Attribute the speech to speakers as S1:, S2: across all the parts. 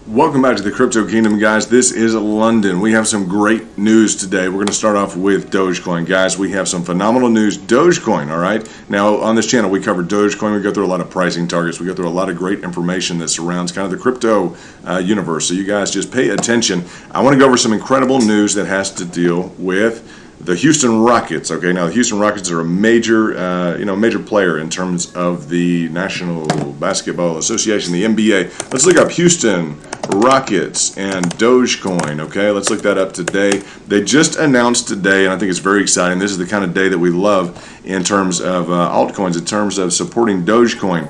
S1: Welcome back to the Crypto Kingdom, guys. This is London. We have some great news today. We're going to start off with Dogecoin, guys. We have some phenomenal news. Dogecoin, all right? Now, on this channel, we cover Dogecoin. We go through a lot of pricing targets. We go through a lot of great information that surrounds kind of the crypto universe. So you guys just pay attention. I want to go over some incredible news that has to deal with the Houston Rockets. Okay, now the Houston Rockets are a major, major player in terms of the National Basketball Association, the NBA. Let's look up Houston Rockets and Dogecoin. Okay, let's look that up today. They just announced today, and I think it's very exciting. This is the kind of day that we love in terms of altcoins, in terms of supporting Dogecoin.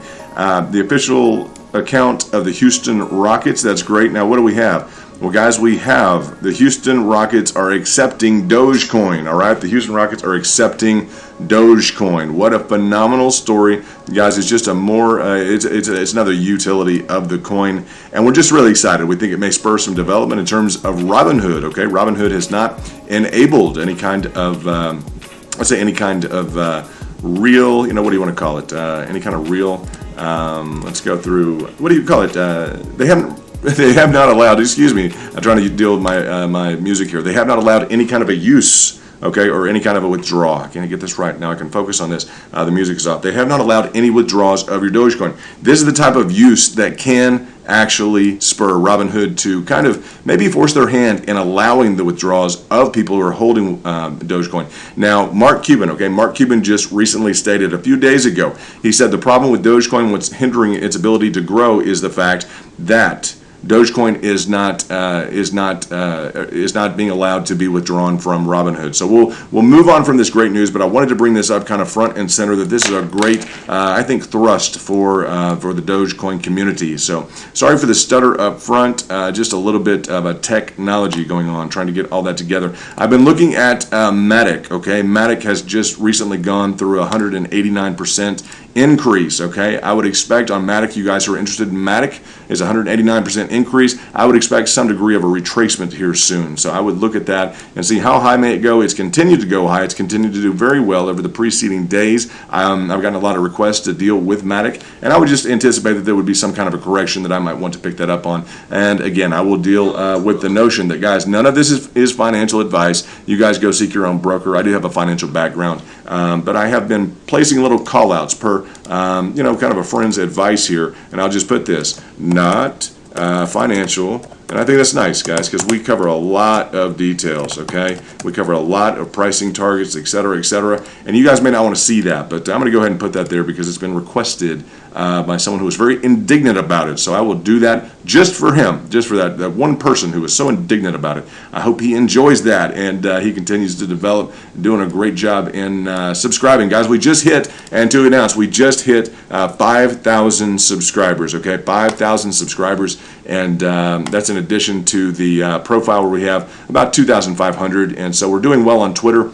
S1: The official account of the Houston Rockets. That's great. Now, what do we have? Well, guys, we have the Houston Rockets are accepting Dogecoin. All right, the Houston Rockets are accepting Dogecoin. What a phenomenal story, guys! It's just a more, it's another utility of the coin, and we're just really excited. We think it may spur some development in terms of Robinhood. Okay, Robinhood has not enabled any kind of, let's say, any kind of real, what do you want to call it? Any kind of real. Let's go through. What do you call it? They have not allowed, excuse me, I'm trying to deal with my music here. They have not allowed any kind of a use, okay, or any kind of a withdrawal. Can I get this right? Now I can focus on this. The music is off. They have not allowed any withdrawals of your Dogecoin. This is the type of use that can actually spur Robinhood to kind of maybe force their hand in allowing the withdrawals of people who are holding Dogecoin. Now, Mark Cuban just recently stated a few days ago, he said the problem with Dogecoin, what's hindering its ability to grow, is the fact that Dogecoin is not being allowed to be withdrawn from Robinhood. So we'll move on from this great news, but I wanted to bring this up kind of front and center that this is a great, I think, thrust for the Dogecoin community. So sorry for the stutter up front, just a little bit of a technology going on, trying to get all that together. I've been looking at Matic. Okay, Matic has just recently gone through 189% increase. Okay, I would expect on Matic, you guys who are interested in Matic, is 189% increase. I would expect some degree of a retracement here soon. So I would look at that and see how high may it go. It's continued to go high. It's continued to do very well over the preceding days. I've gotten a lot of requests to deal with Matic, and I would just anticipate that there would be some kind of a correction that I might want to pick that up on. And again, I will deal with the notion that, guys, none of this is financial advice. You guys go seek your own broker. I do have a financial background, but I have been placing little call-outs per, kind of a friend's advice here, and I'll just put this, not financial. And I think that's nice, guys, because we cover a lot of details, okay? We cover a lot of pricing targets, et cetera, and you guys may not want to see that, but I'm going to go ahead and put that there because it's been requested by someone who was very indignant about it. So I will do that just for him, just for that one person who was so indignant about it. I hope he enjoys that, and he continues to develop, doing a great job in subscribing. Guys, we just hit 5,000 subscribers, okay? 5,000 subscribers, and that's in addition to the profile where we have about 2,500, and so we're doing well on Twitter.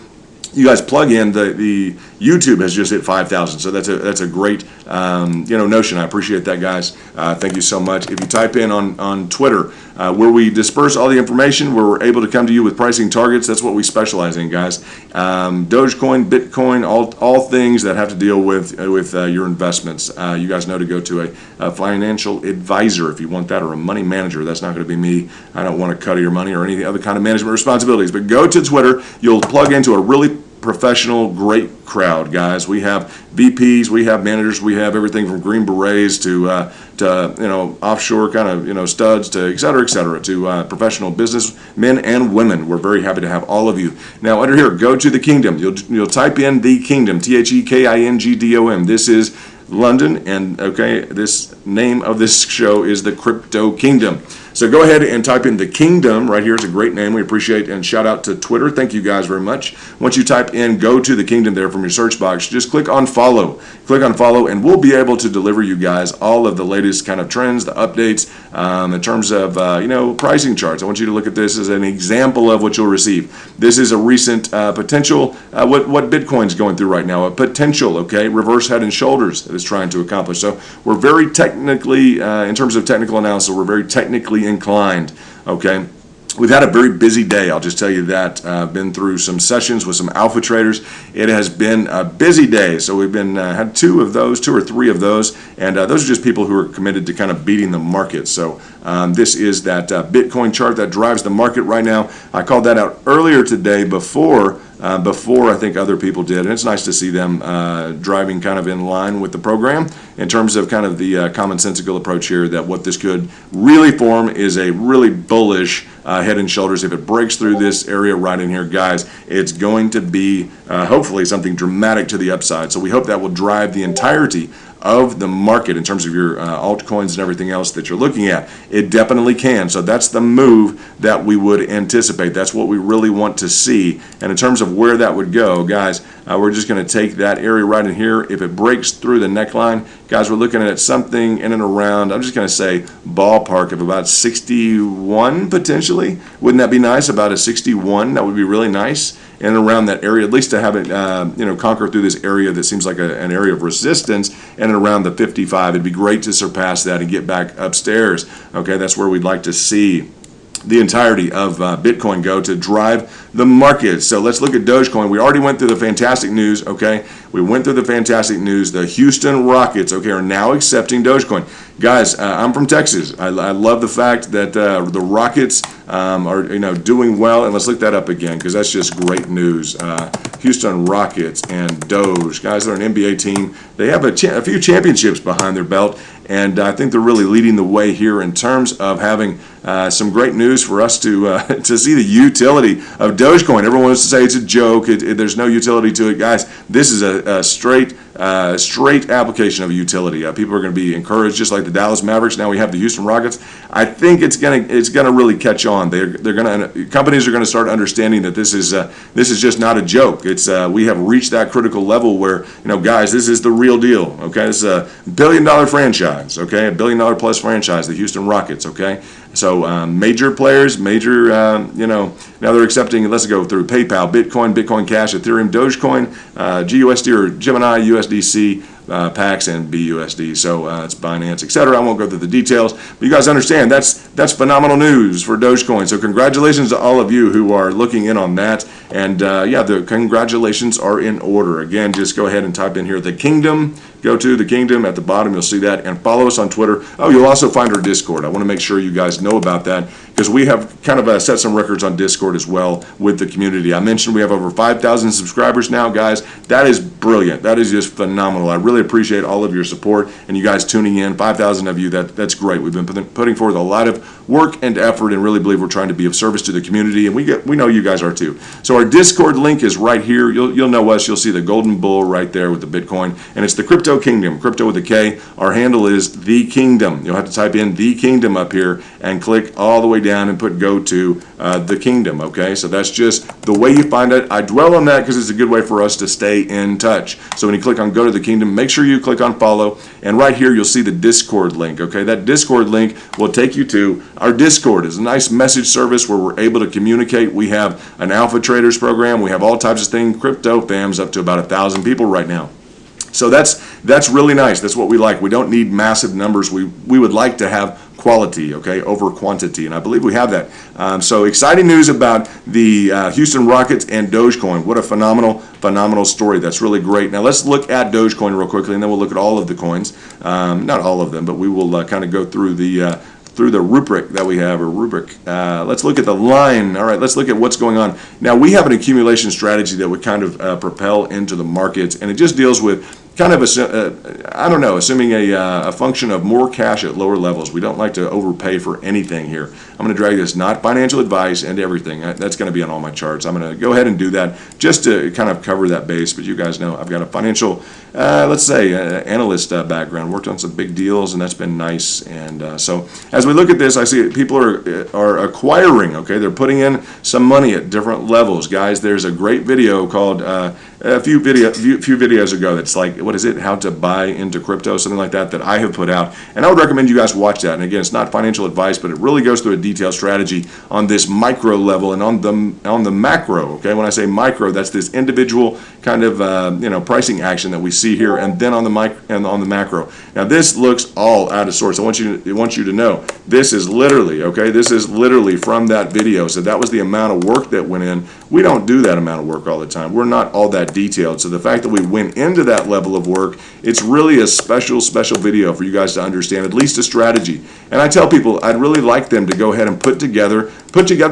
S1: You guys plug in the YouTube has just hit 5,000, so that's a great notion. I appreciate that, guys. Thank you so much. If you type in on Twitter where we disperse all the information, where we're able to come to you with pricing targets, that's what we specialize in, guys. Dogecoin, Bitcoin, all things that have to deal with your investments. You guys know to go to a financial advisor if you want that, or a money manager. That's not going to be me. I don't want to cut your money or any other kind of management responsibilities. But go to Twitter. You'll plug into a really professional, great crowd, guys. We have VPs, we have managers, we have everything from Green Berets to offshore kind of studs to et cetera, to professional businessmen and women. We're very happy to have all of you. Now under here, go to the Kingdom. You'll type in the Kingdom, TheKingdom. This is London, and okay, this name of this show is the Krypto Kingdom. So go ahead and type in the Kingdom right here. It's a great name. We appreciate, and shout out to Twitter. Thank you guys very much. Once you type in go to the Kingdom there from your search box, just click on follow. Click on follow, and we'll be able to deliver you guys all of the latest kind of trends, the updates in terms of pricing charts. I want you to look at this as an example of what you'll receive. This is a recent potential what Bitcoin's going through right now. A potential, okay, reverse head and shoulders that it's trying to accomplish. So we're very technically, in terms of technical analysis, we're very technically inclined, okay? We've had a very busy day, I'll just tell you that. Been through some sessions with some alpha traders. It has been a busy day, so we've been had two or three of those, and those are just people who are committed to kind of beating the market. So this is that Bitcoin chart that drives the market right now. I called that out earlier today before I think other people did, and it's nice to see them driving kind of in line with the program in terms of kind of the commonsensical approach here, that what this could really form is a really bullish head and shoulders. If it breaks through this area right in here, guys, it's going to be hopefully something dramatic to the upside. So we hope that will drive the entirety of the market in terms of your altcoins and everything else that you're looking at. It definitely can. So that's the move that we would anticipate. That's what we really want to see. And in terms of where that would go, guys, we're just going to take that area right in here. If it breaks through the neckline, guys, we're looking at something in and around, I'm just going to say ballpark of about 61 potentially. Wouldn't that be nice? About a 61. That would be really nice. And around that area, at least to have it, conquer through this area that seems like an area of resistance, and around the 55. It'd be great to surpass that and get back upstairs. Okay, that's where we'd like to see the entirety of Bitcoin go to drive the market. So let's look at Dogecoin. We already went through the fantastic news, okay? We went through the fantastic news. The Houston Rockets, okay, are now accepting Dogecoin. Guys, I'm from Texas. I love the fact that the Rockets are doing well. And let's look that up again, because that's just great news. Houston Rockets and Doge. Guys, they're an NBA team. They have a few championships behind their belt, and I think they're really leading the way here in terms of having some great news for us to see the utility of Dogecoin. Everyone wants to say it's a joke. There's no utility to it. Guys, this is a straight application of a utility. People are going to be encouraged, just like the Dallas Mavericks. Now we have the Houston Rockets. I think it's gonna really catch on. Companies are going to start understanding that this is just not a joke. We have reached that critical level where, guys, this is the real deal. Okay, this is a $1 billion franchise. Okay, $1 billion plus franchise, the Houston Rockets. Okay. So major players, now they're accepting, let's go through PayPal, Bitcoin Cash, Ethereum, Dogecoin, GUSD or Gemini, USDC, PAX, and BUSD. So it's Binance, etc. I won't go through the details, but you guys understand that's phenomenal news for Dogecoin. So congratulations to all of you who are looking in on that. And the congratulations are in order. Again, just go ahead and type in here, The Kingdom. Go to The Kingdom at the bottom. You'll see that. And follow us on Twitter. Oh, you'll also find our Discord. I want to make sure you guys know about that, because we have kind of set some records on Discord as well with the community. I mentioned we have over 5,000 subscribers now, guys. That is brilliant. That is just phenomenal. I really appreciate all of your support and you guys tuning in. 5,000 of you, that's great. We've been putting forth a lot of work and effort, and really believe we're trying to be of service to the community, and we know you guys are too. So our Discord link is right here. You'll know us. You'll see the golden bull right there with the Bitcoin, and it's the Krypto Kingdom, crypto with a K. Our handle is The Kingdom. You'll have to type in The Kingdom up here and click all the way down and put go to The Kingdom. Okay, so that's just the way you find it. I dwell on that because it's a good way for us to stay in touch. So when you click on go to The Kingdom, make sure you click on follow, and right here you'll see the Discord link. Okay, that Discord link will take you to our Discord. It's a nice message service where we're able to communicate. We have an alpha traders program. We have all types of things. Crypto fams up to about 1,000 people right now. So that's really nice. That's what we like. We don't need massive numbers. We would like to have quality, okay, over quantity, and I believe we have that. So exciting news about the Houston Rockets and Dogecoin. What a phenomenal story. That's really great. Now let's look at Dogecoin real quickly, and then we'll look at all of the coins. Not all of them, but we will kind of go through the rubric that we have, or rubric. Let's look at the line. All right, let's look at what's going on. Now, we have an accumulation strategy that would kind of propel into the markets, and it just deals with kind of, assuming a function of more cash at lower levels. We don't like to overpay for anything here. I'm going to drag this, not financial advice, and everything. That's going to be on all my charts. I'm going to go ahead and do that just to kind of cover that base, but you guys know I've got a financial, analyst background, worked on some big deals, and that's been nice. And so as we look at this, I see people are acquiring, okay? They're putting in some money at different levels. Guys, there's a great video called a few videos ago that's like, what is it, how to buy into crypto, something like that I have put out, and I would recommend you guys watch that. And again, it's not financial advice, but it really goes through a detailed strategy on this micro level and on the macro. Okay, when I say micro, that's this individual kind of pricing action that we see here, and then on the macro. Now this looks all out of source. I want you to know this is literally, okay, this is literally from that video. So that was the amount of work that went in. We don't do that amount of work all the time. We're not all that detailed. So the fact that we went into that level of work, it's really a special video for you guys to understand at least a strategy. And I tell people I'd really like them to go ahead and put together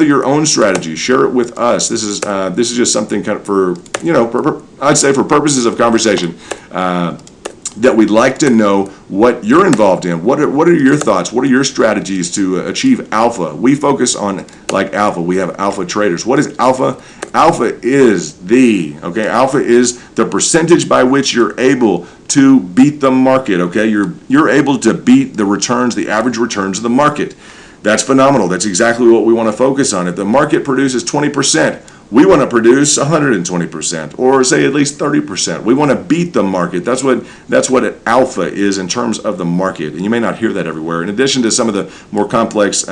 S1: your own strategy. Share it with us. This is just something kind of for, I'd say for purposes of conversation. That we'd like to know what you're involved in. What are your thoughts? What are your strategies to achieve alpha? We focus on like alpha. We have alpha traders. What is alpha? Alpha is alpha is the percentage by which you're able to beat the market. Okay, you're able to beat the returns, the average returns of the market. That's phenomenal. That's exactly what we want to focus on. If the market produces 20%, we want to produce 120%, or say at least 30%. We want to beat the market. That's what an alpha is in terms of the market. And you may not hear that everywhere. In addition to some of the more complex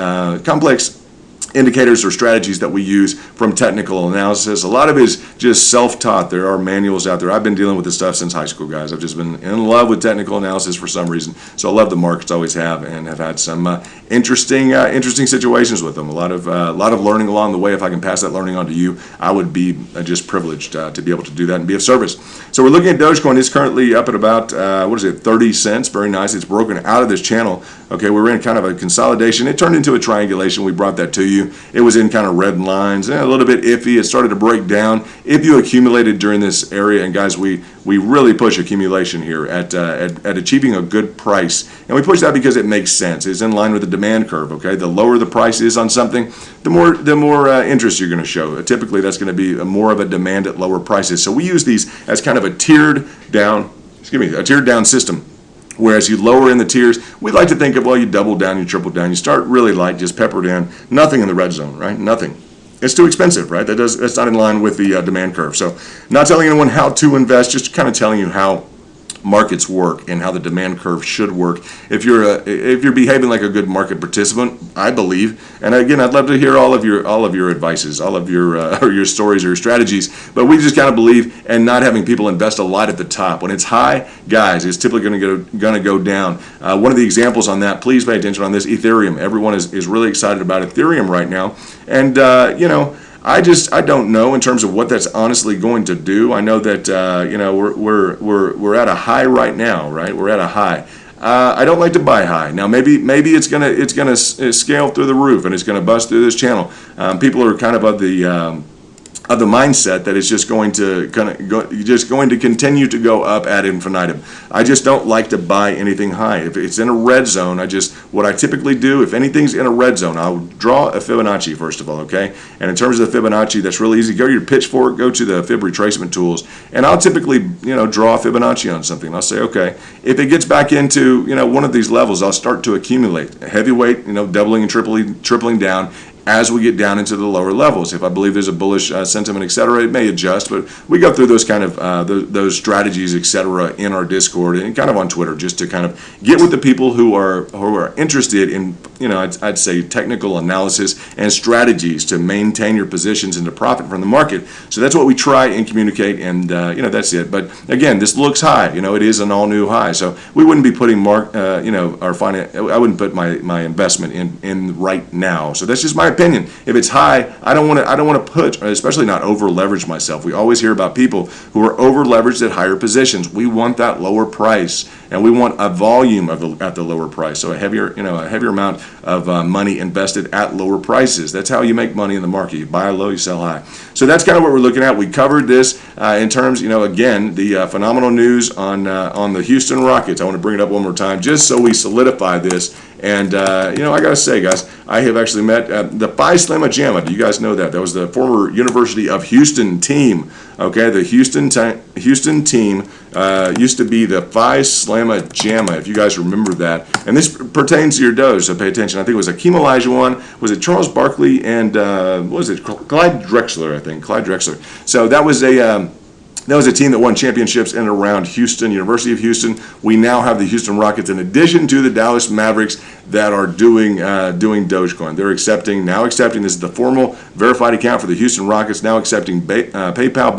S1: indicators or strategies that we use from technical analysis, a lot of it is just self-taught. There are manuals out there. I've been dealing with this stuff since high school, guys. I've just been in love with technical analysis for some reason. So I love the markets, always have, and have had some interesting situations with them. A lot of learning along the way. If I can pass that learning on to you, I would be just privileged to be able to do that and be of service. So we're looking at Dogecoin. It's currently up at about 30 cents. Very nice. It's broken out of this channel. Okay, we're in kind of a consolidation. It turned into a triangulation. We brought that to you. It was in kind of red lines, a little bit iffy. It started to break down. If you accumulated during this area, and guys, we really push accumulation here at achieving a good price, and we push that because it makes sense. It's in line with the demand curve. Okay, the lower the price is on something, the more interest you're going to show. Typically, that's going to be more of a demand at lower prices. So we use these as kind of a tiered down system. Whereas you lower in the tiers, we like to think of, well, you double down, you triple down, you start really light, just peppered in, nothing in the red zone, right? Nothing. It's too expensive, right? That's not in line with the demand curve. So not telling anyone how to invest, just kind of telling you how markets work and how the demand curve should work. If you're behaving like a good market participant, I believe. And again, I'd love to hear all of your advices, all of your stories or your strategies. But we just kind of believe in not having people invest a lot at the top. When it's high, guys, it's typically going to go down. One of the examples on that, please pay attention on this, Ethereum. Everyone is really excited about Ethereum right now, and I don't know in terms of what that's honestly going to do. I know that we're at a high right now, right? We're at a high. I don't like to buy high. Now maybe it's gonna scale through the roof and it's gonna bust through this channel. People are kind of the mindset that it's just going to continue to go up ad infinitum. I just don't like to buy anything high. If it's in a red zone, what I typically do, if anything's in a red zone, I'll draw a Fibonacci first of all, okay? And in terms of the Fibonacci, that's really easy. Go to your pitchfork, go to the Fib retracement tools, and I'll typically, draw a Fibonacci on something. I'll say, okay, if it gets back into, one of these levels, I'll start to accumulate heavyweight, doubling and tripling down as we get down into the lower levels. If I believe there's a bullish sentiment, etc., it may adjust, but we go through those kind of those strategies, etc., in our Discord and kind of on Twitter, just to kind of get with the people who are interested in, I'd say technical analysis and strategies to maintain your positions and to profit from the market. So that's what we try and communicate, and that's it. But again, this looks high. It is an all new high, so we wouldn't be putting our finance. I wouldn't put my investment in right now. So that's just my opinion. If it's high, I don't want to put, especially not over leverage myself. We always hear about people who are over leveraged at higher positions. We want that lower price, and we want a volume at the lower price. So a heavier amount of money invested at lower prices. That's how you make money in the market. You buy low, you sell high. So that's kind of what we're looking at. We covered this in terms, again, the phenomenal news on the Houston Rockets. I want to bring it up one more time just so we solidify this. And, I got to say, guys, I have actually met the Phi Slamma Jamma. Do you guys know that? That was the former University of Houston team. Okay, the Houston team used to be the Phi Slamma Jamma, if you guys remember that. And this pertains to your Doge, so pay attention. I think it was Akeem Olajuwon. Was it Charles Barkley and, what was it? Clyde Drexler, I think. Clyde Drexler. So that was That was a team that won championships in and around Houston, University of Houston. We now have the Houston Rockets in addition to the Dallas Mavericks that are doing Dogecoin. They're now accepting, this is the formal verified account for the Houston Rockets, now accepting PayPal,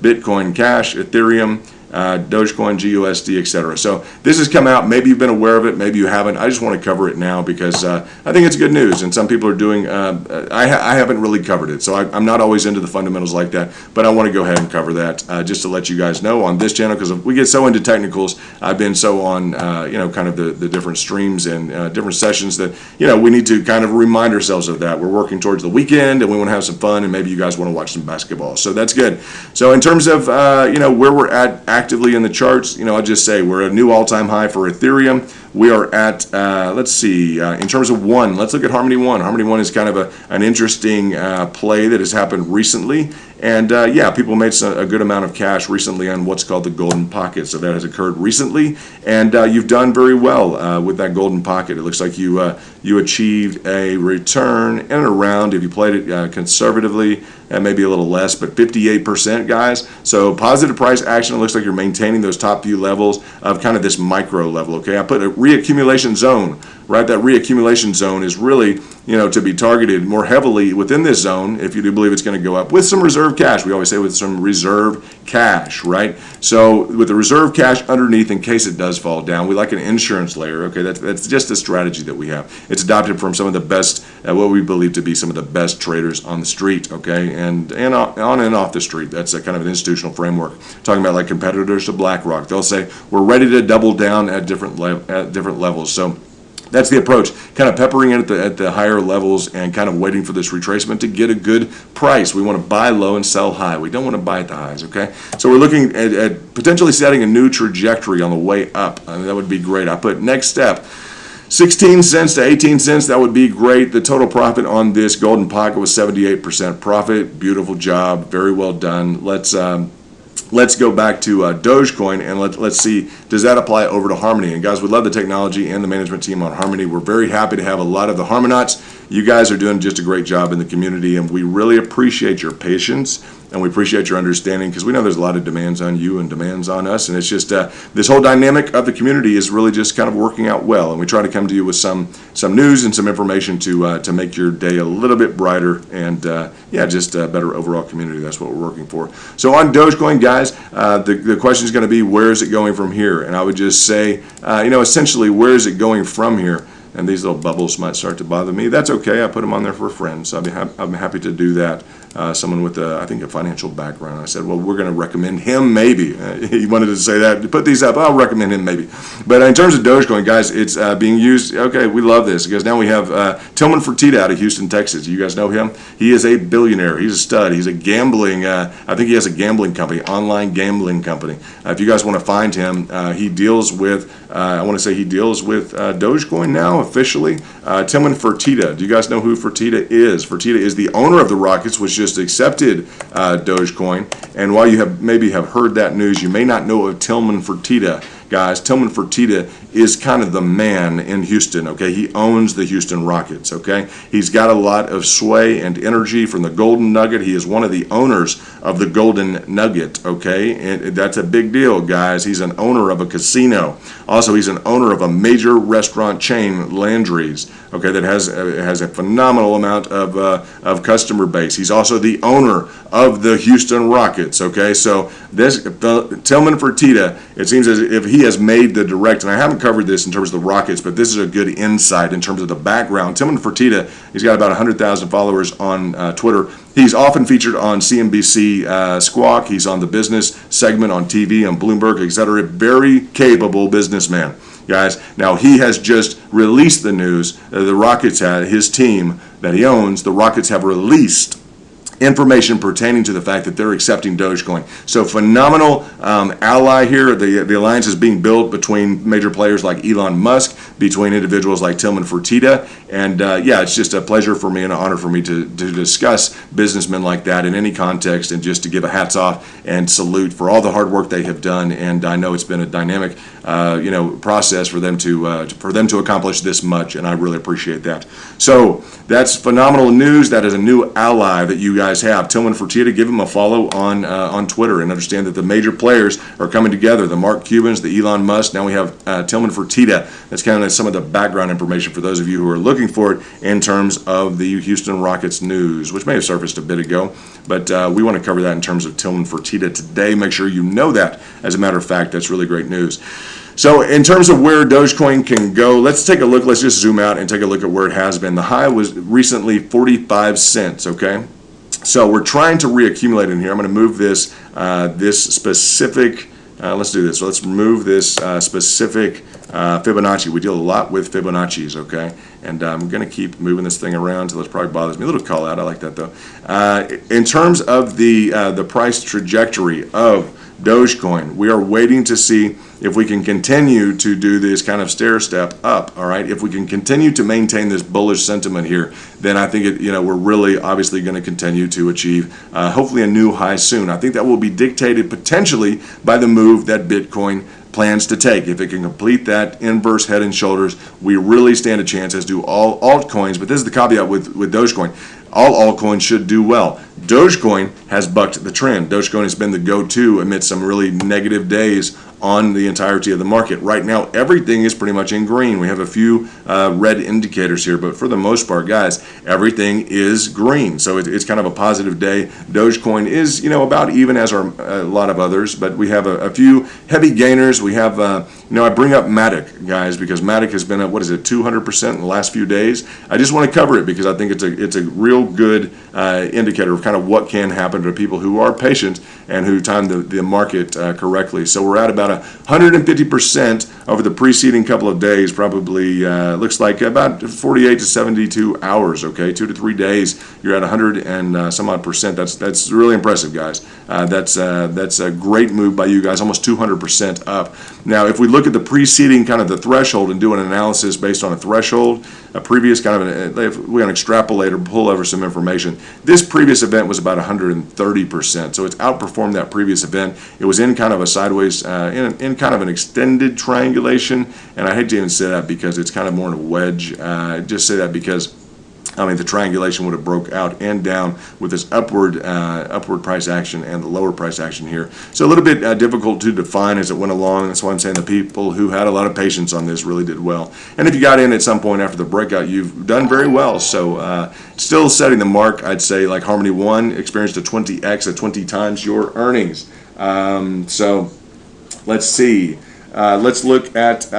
S1: Bitcoin Cash, Ethereum, Dogecoin, GUSD, etc. So this has come out. Maybe you've been aware of it, maybe you haven't. I just want to cover it now because I think it's good news, and some people are doing, I haven't really covered it, so I'm not always into the fundamentals like that, but I want to go ahead and cover that just to let you guys know on this channel, because we get so into technicals. I've been so on, kind of the different streams and different sessions that, we need to kind of remind ourselves of that. We're working towards the weekend, and we want to have some fun, and maybe you guys want to watch some basketball, so that's good. So in terms of, where we're at actively in the charts, I'll just say we're at a new all-time high for Ethereum. We are at, let's see, in terms of one, let's look at Harmony One. Harmony One is kind of an interesting play that has happened recently. And people made a good amount of cash recently on what's called the golden pocket. So that has occurred recently, and you've done very well with that golden pocket. It looks like you achieved a return in and around, if you played it conservatively, and maybe a little less, but 58%, guys. So positive price action. It looks like you're maintaining those top few levels of kind of this micro level. Okay, I put a reaccumulation zone. Right, that reaccumulation zone is really, to be targeted more heavily within this zone if you do believe it's going to go up with some reserve cash. We always say with some reserve cash, right? So with the reserve cash underneath in case it does fall down, we like an insurance layer. Okay, that's just a strategy that we have. It's adopted from some of the best, what we believe to be some of the best traders on the street. Okay, and on and off the street. That's a kind of an institutional framework. Talking about like competitors to BlackRock, they'll say we're ready to double down at different levels. So that's the approach, kind of peppering it at the higher levels and kind of waiting for this retracement to get a good price. We want to buy low and sell high. We don't want to buy at the highs, okay? So we're looking at potentially setting a new trajectory on the way up. I mean, that would be great. I put next step, 16 cents to 18 cents. That would be great. The total profit on this golden pocket was 78% profit. Beautiful job. Very well done. Let's go back to Dogecoin and let's see, does that apply over to Harmony? And guys, we love the technology and the management team on Harmony. We're very happy to have a lot of the Harmonauts. You guys are doing just a great job in the community, and we really appreciate your patience and we appreciate your understanding, because we know there's a lot of demands on you and demands on us, and it's just this whole dynamic of the community is really just kind of working out well, and we try to come to you with some news and some information to make your day a little bit brighter and just a better overall community. That's what we're working for. So on Dogecoin, guys, the question is going to be, where is it going from here? And I would just say, essentially, where is it going from here? And these little bubbles might start to bother me. That's okay. I put them on there for a friend, so I'm happy to do that. Someone with, I think, a financial background. I said, well, we're going to recommend him maybe. He wanted to say that. Put these up. I'll recommend him maybe. But in terms of Dogecoin, guys, it's being used. Okay, we love this, because now we have Tillman Fertitta out of Houston, Texas. You guys know him? He is a billionaire. He's a stud. He's a gambling, I think he has a gambling company, online gambling company. If you guys want to find him, he deals with, I want to say he deals with Dogecoin now officially. Tillman Fertitta. Do you guys know who Fertitta is? Fertitta is the owner of the Rockets, which just accepted Dogecoin. And while you maybe have heard that news, you may not know of Tillman Fertitta. Guys, Tillman Fertitta is kind of the man in Houston, okay? He owns the Houston Rockets, okay? He's got a lot of sway and energy from the Golden Nugget. He is one of the owners of the Golden Nugget, okay? And that's a big deal, guys. He's an owner of a casino. Also, he's an owner of a major restaurant chain, Landry's, okay, that has a phenomenal amount of customer base. He's also the owner of the Houston Rockets, okay? So this Tillman Fertitta, it seems as if he has made the direct, and I haven't covered this in terms of the Rockets, but this is a good insight in terms of the background. Tillman Fertitta, he's got about 100,000 followers on Twitter. He's often featured on CNBC Squawk. He's on the business segment on TV, on Bloomberg, etc. Very capable businessman, guys. Now, he has just released the news. The Rockets had, his team that he owns, the Rockets have released information pertaining to the fact that they're accepting Dogecoin. So phenomenal ally here. The alliance is being built between major players like Elon Musk, between individuals like Tillman Fertitta, and it's just a pleasure for me and an honor for me to discuss businessmen like that in any context, and just to give a hats off and salute for all the hard work they have done. And I know it's been a dynamic process for them to accomplish this much, and I really appreciate that. So that's phenomenal news. That is a new ally that you guys guys have. Tillman Fertitta, give him a follow on Twitter, and understand that the major players are coming together. The Mark Cubans, the Elon Musk. Now we have Tillman Fertitta. That's kind of some of the background information for those of you who are looking for it in terms of the Houston Rockets news, which may have surfaced a bit ago. But we want to cover that in terms of Tillman Fertitta today. Make sure you know that. As a matter of fact, that's really great news. So in terms of where Dogecoin can go, let's take a look. Let's just zoom out and take a look at where it has been. The high was recently 45 cents, okay? So we're trying to reaccumulate in here. I'm going to move this specific, let's do this. So let's remove this specific Fibonacci. We deal a lot with Fibonacci's, okay? And I'm going to keep moving this thing around until it probably bothers me. A little call out. I like that, though. In terms of the price trajectory of Dogecoin, we are waiting to see if we can continue to do this kind of stair step up. All right, if we can continue to maintain this bullish sentiment here, then I think we're really obviously going to continue to achieve hopefully a new high soon. I think that will be dictated potentially by the move that Bitcoin plans to take. If it can complete that inverse head and shoulders, we really stand a chance, as do all altcoins. But this is the caveat with Dogecoin. All altcoins should do well. Dogecoin has bucked the trend. Dogecoin has been the go-to amid some really negative days on the entirety of the market. Right now, everything is pretty much in green. We have a few red indicators here, but for the most part, guys, everything is green. So it's kind of a positive day. Dogecoin is, about even as are a lot of others, but we have a few heavy gainers. We have, I bring up Matic, guys, because Matic has been at, 200% in the last few days. I just want to cover it because I think it's a real good indicator of kind of what can happen to people who are patient and who time the market correctly. So we're at about 150% over the preceding couple of days, probably looks like about 48 to 72 hours, okay? 2 to 3 days, you're at 100 and some odd percent. That's really impressive, guys. That's a great move by you guys, almost 200% up. Now, if we look at the preceding kind of the threshold and do an analysis based on a threshold, a previous kind of if we're going to extrapolate or pull over some information, this previous event was about 130%. So it's outperformed that previous event. It was in kind of a sideways, in kind of an extended triangulation, and I hate to even say that because it's kind of more in a wedge. Just say that because the triangulation would have broke out and down with this upward price action and the lower price action here. So a little bit difficult to define as it went along. That's why I'm saying the people who had a lot of patience on this really did well. And if you got in at some point after the breakout, you've done very well. So still setting the mark, I'd say, like Harmony One experienced a 20x, 20 times your earnings. So let's see. Let's look at...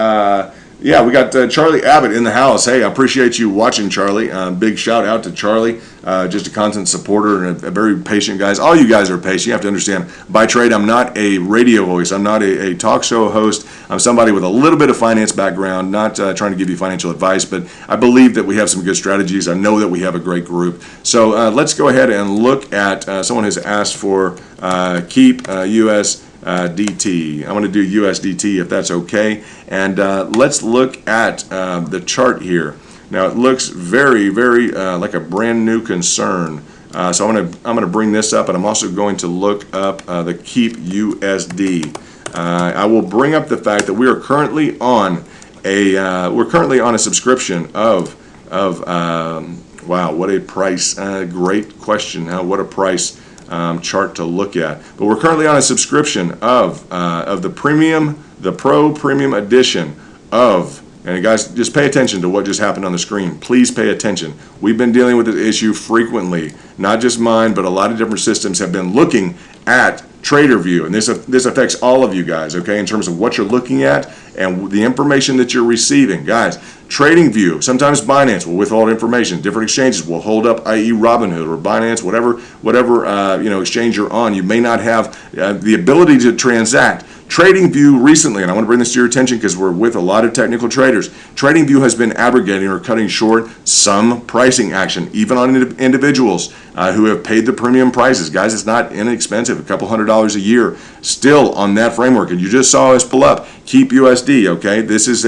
S1: yeah, we got Charlie Abbott in the house. Hey, I appreciate you watching, Charlie. Big shout out to Charlie, just a constant supporter and a very patient guys. All you guys are patient. You have to understand, by trade, I'm not a radio voice. I'm not a talk show host. I'm somebody with a little bit of finance background, not trying to give you financial advice, but I believe that we have some good strategies. I know that we have a great group. So let's go ahead and look at, someone has asked for keep USDT. I'm going to do USDT if that's okay. And let's look at the chart here. Now it looks very, very like a brand new concern. So I'm going to bring this up, and I'm also going to look up the Keep USD. I will bring up the fact that we are currently on a subscription of wow, what a price! Great question. What a price chart to look at. But we're currently on a subscription of the premium, the Pro Premium Edition of. And guys, just pay attention to what just happened on the screen. Please pay attention. We've been dealing with this issue frequently. Not just mine, but a lot of different systems have been looking at TraderView, and this affects all of you guys, okay, in terms of what you're looking at and the information that you're receiving. Guys, TradingView, sometimes Binance will withhold information. Different exchanges will hold up, i.e. Robinhood or Binance, whatever exchange you're on. You may not have the ability to transact. TradingView recently, and I want to bring this to your attention because we're with a lot of technical traders, TradingView has been abrogating or cutting short some pricing action, even on individuals who have paid the premium prices. Guys, it's not inexpensive, a couple $100s a year, still on that framework. And you just saw us pull up Keep USD, okay? This is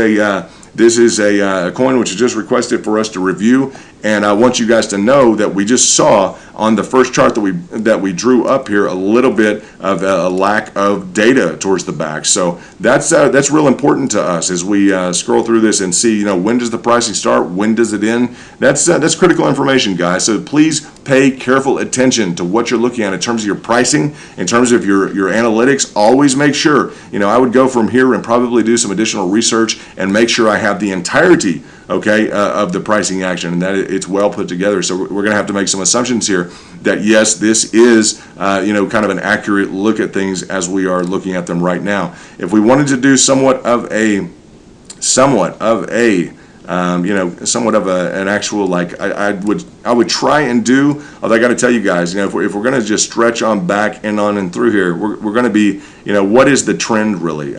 S1: a coin which is just requested for us to review And I want you guys to know that we just saw on the first chart that we drew up here a little bit of a lack of data towards the back. So that's real important to us as we scroll through this and see, when does the pricing start, when does it end. That's critical information, guys. So please pay careful attention to what you're looking at in terms of your pricing, in terms of your analytics. Always make sure, I would go from here and probably do some additional research and make sure I have the entirety of the pricing action and that it's well put together. So we're going to have to make some assumptions here that yes, this is kind of an accurate look at things as we are looking at them right now. If we wanted to do somewhat of an actual, I would try and do, although I got to tell you guys, if we're going to just stretch on back and on and through here, we're going to be, what is the trend really?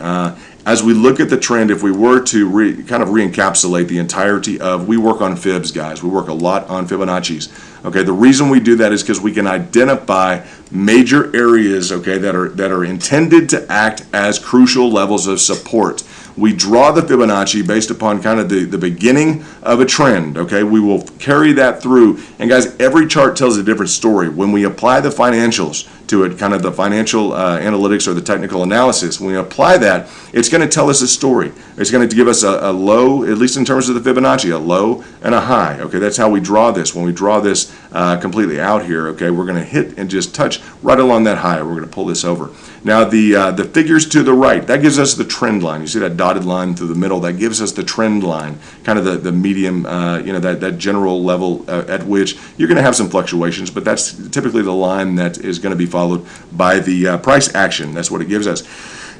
S1: As we look at the trend, if we were to kind of re-encapsulate the entirety of, we work on fibs, guys. We work a lot on Fibonacci's. Okay, the reason we do that is because we can identify major areas, okay, that are intended to act as crucial levels of support. We draw the Fibonacci based upon kind of the beginning of a trend, okay? We will carry that through. And guys, every chart tells a different story. When we apply the financials to it, kind of the financial analytics or the technical analysis, when we apply that, it's going to tell us a story. It's going to give us a low, at least in terms of the Fibonacci, a low and a high. Okay, that's how we draw this. When we draw this completely out here, okay, we're going to hit and just touch right along that high. We're going to pull this over. Now the figures to the right, that gives us the trend line. You see that dotted line through the middle? That gives us the trend line, kind of the medium, that general level at which you're going to have some fluctuations, but that's typically the line that is going to be followed by the price action. That's what it gives us.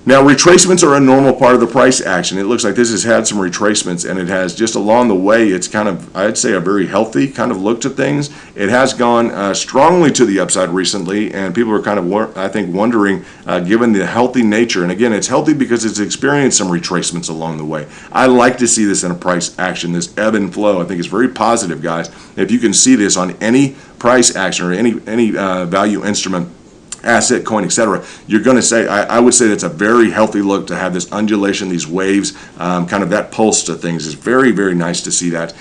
S1: Now, retracements are a normal part of the price action. It looks like this has had some retracements, and it has just along the way, it's kind of, I'd say, a very healthy kind of look to things. It has gone strongly to the upside recently, and people are kind of, I think, wondering, given the healthy nature. And again, it's healthy because it's experienced some retracements along the way. I like to see this in a price action, this ebb and flow. I think it's very positive, guys. If you can see this on any price action or any value instrument, asset, coin, etc., you're going to say, I would say that's a very healthy look to have this undulation, these waves, kind of that pulse to things is very, very nice to see that.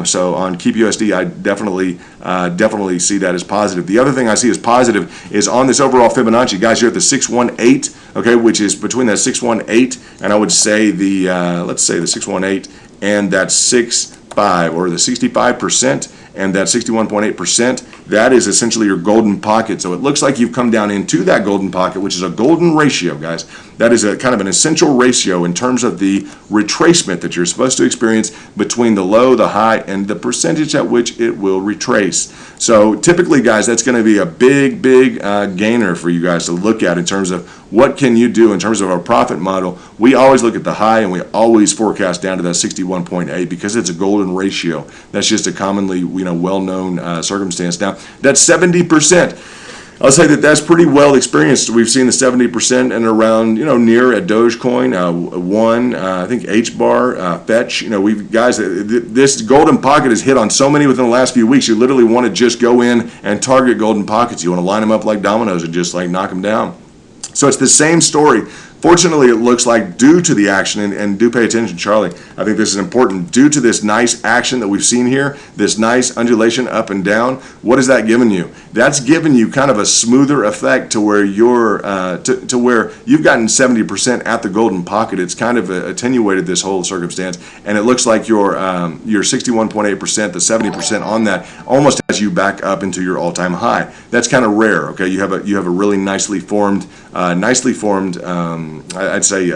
S1: So on Keep USD, I definitely see that as positive. The other thing I see as positive is on this overall Fibonacci. Guys, you're at the 618, okay, which is between that 618 and I would say let's say the 618 and that 65 or the 65%. And that 61.8%, that is essentially your golden pocket. So it looks like you've come down into that golden pocket, which is a golden ratio, guys. That is a kind of an essential ratio in terms of the retracement that you're supposed to experience between the low, the high, and the percentage at which it will retrace. So typically, guys, that's going to be a big gainer for you guys to look at in terms of what can you do in terms of our profit model. We always look at the high, and we always forecast down to that 61.8 because it's a golden ratio. That's just a commonly well-known circumstance. Now, that's 70%. I'll say that that's pretty well experienced. We've seen the 70% and around, near at Dogecoin, I think H-bar, Fetch. This golden pocket is hit on so many within the last few weeks. You literally want to just go in and target golden pockets. You want to line them up like dominoes and just knock them down. So it's the same story. Fortunately, it looks like due to the action, and do pay attention, Charlie, I think this is important, due to this nice action that we've seen here, this nice undulation up and down, what has that given you? That's given you kind of a smoother effect to where you're, to where you've gotten 70% at the golden pocket. It's kind of attenuated this whole circumstance, and it looks like your 61.8%, the 70% on that almost has you back up into your all-time high. That's kind of rare, okay? You have a really nicely formed, I'd say,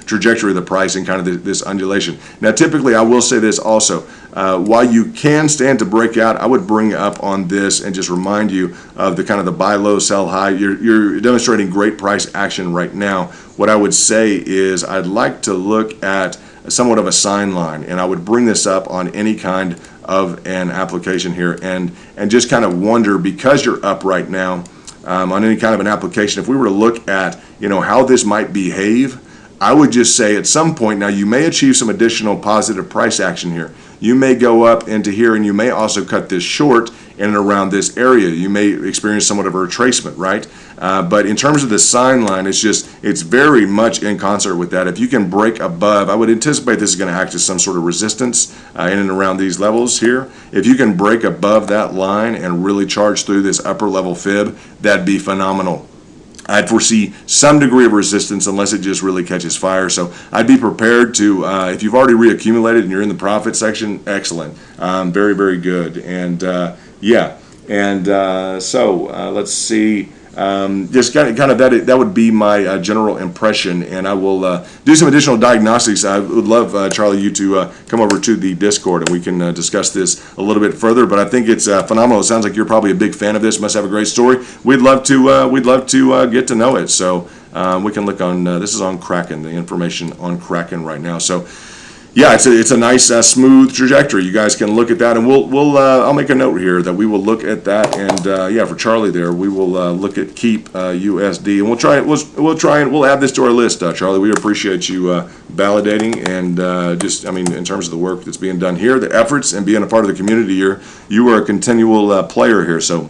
S1: trajectory of the price and kind of this undulation. Now, typically, I will say this also. While you can stand to break out, I would bring up on this and just remind you of the kind of the buy low, sell high. You're demonstrating great price action right now. What I would say is I'd like to look at somewhat of a sign line, and I would bring this up on any kind of an application here and just kind of wonder, because you're up right now, on any kind of an application, if we were to look at how this might behave I would just say at some point, now you may achieve some additional positive price action here. You may go up into here, and you may also cut this short in and around this area. You may experience somewhat of a retracement, right? But in terms of the sign line, it's very much in concert with that. If you can break above, I would anticipate this is going to act as some sort of resistance in and around these levels here. If you can break above that line and really charge through this upper level fib, that'd be phenomenal. I'd foresee some degree of resistance unless it just really catches fire. So I'd be prepared to, if you've already reaccumulated and you're in the profit section, excellent. Very, very good. And yeah, and so let's see. Just kind of that would be my general impression, and I will do some additional diagnostics. I would love, Charlie, you to come over to the Discord, and we can discuss this a little bit further. But I think it's phenomenal. It sounds like you're probably a big fan of this. Must have a great story. We'd love to get to know it. So we can look on. This is on Kraken. The information on Kraken right now. So. Yeah, it's a nice smooth trajectory. You guys can look at that, and we'll I'll make a note here that we will look at that, and yeah, for Charlie there, we will look at keep USD, and we'll add this to our list, Charlie. We appreciate you validating and just, I mean, in terms of the work that's being done here, the efforts, and being a part of the community here. You are a continual player here, so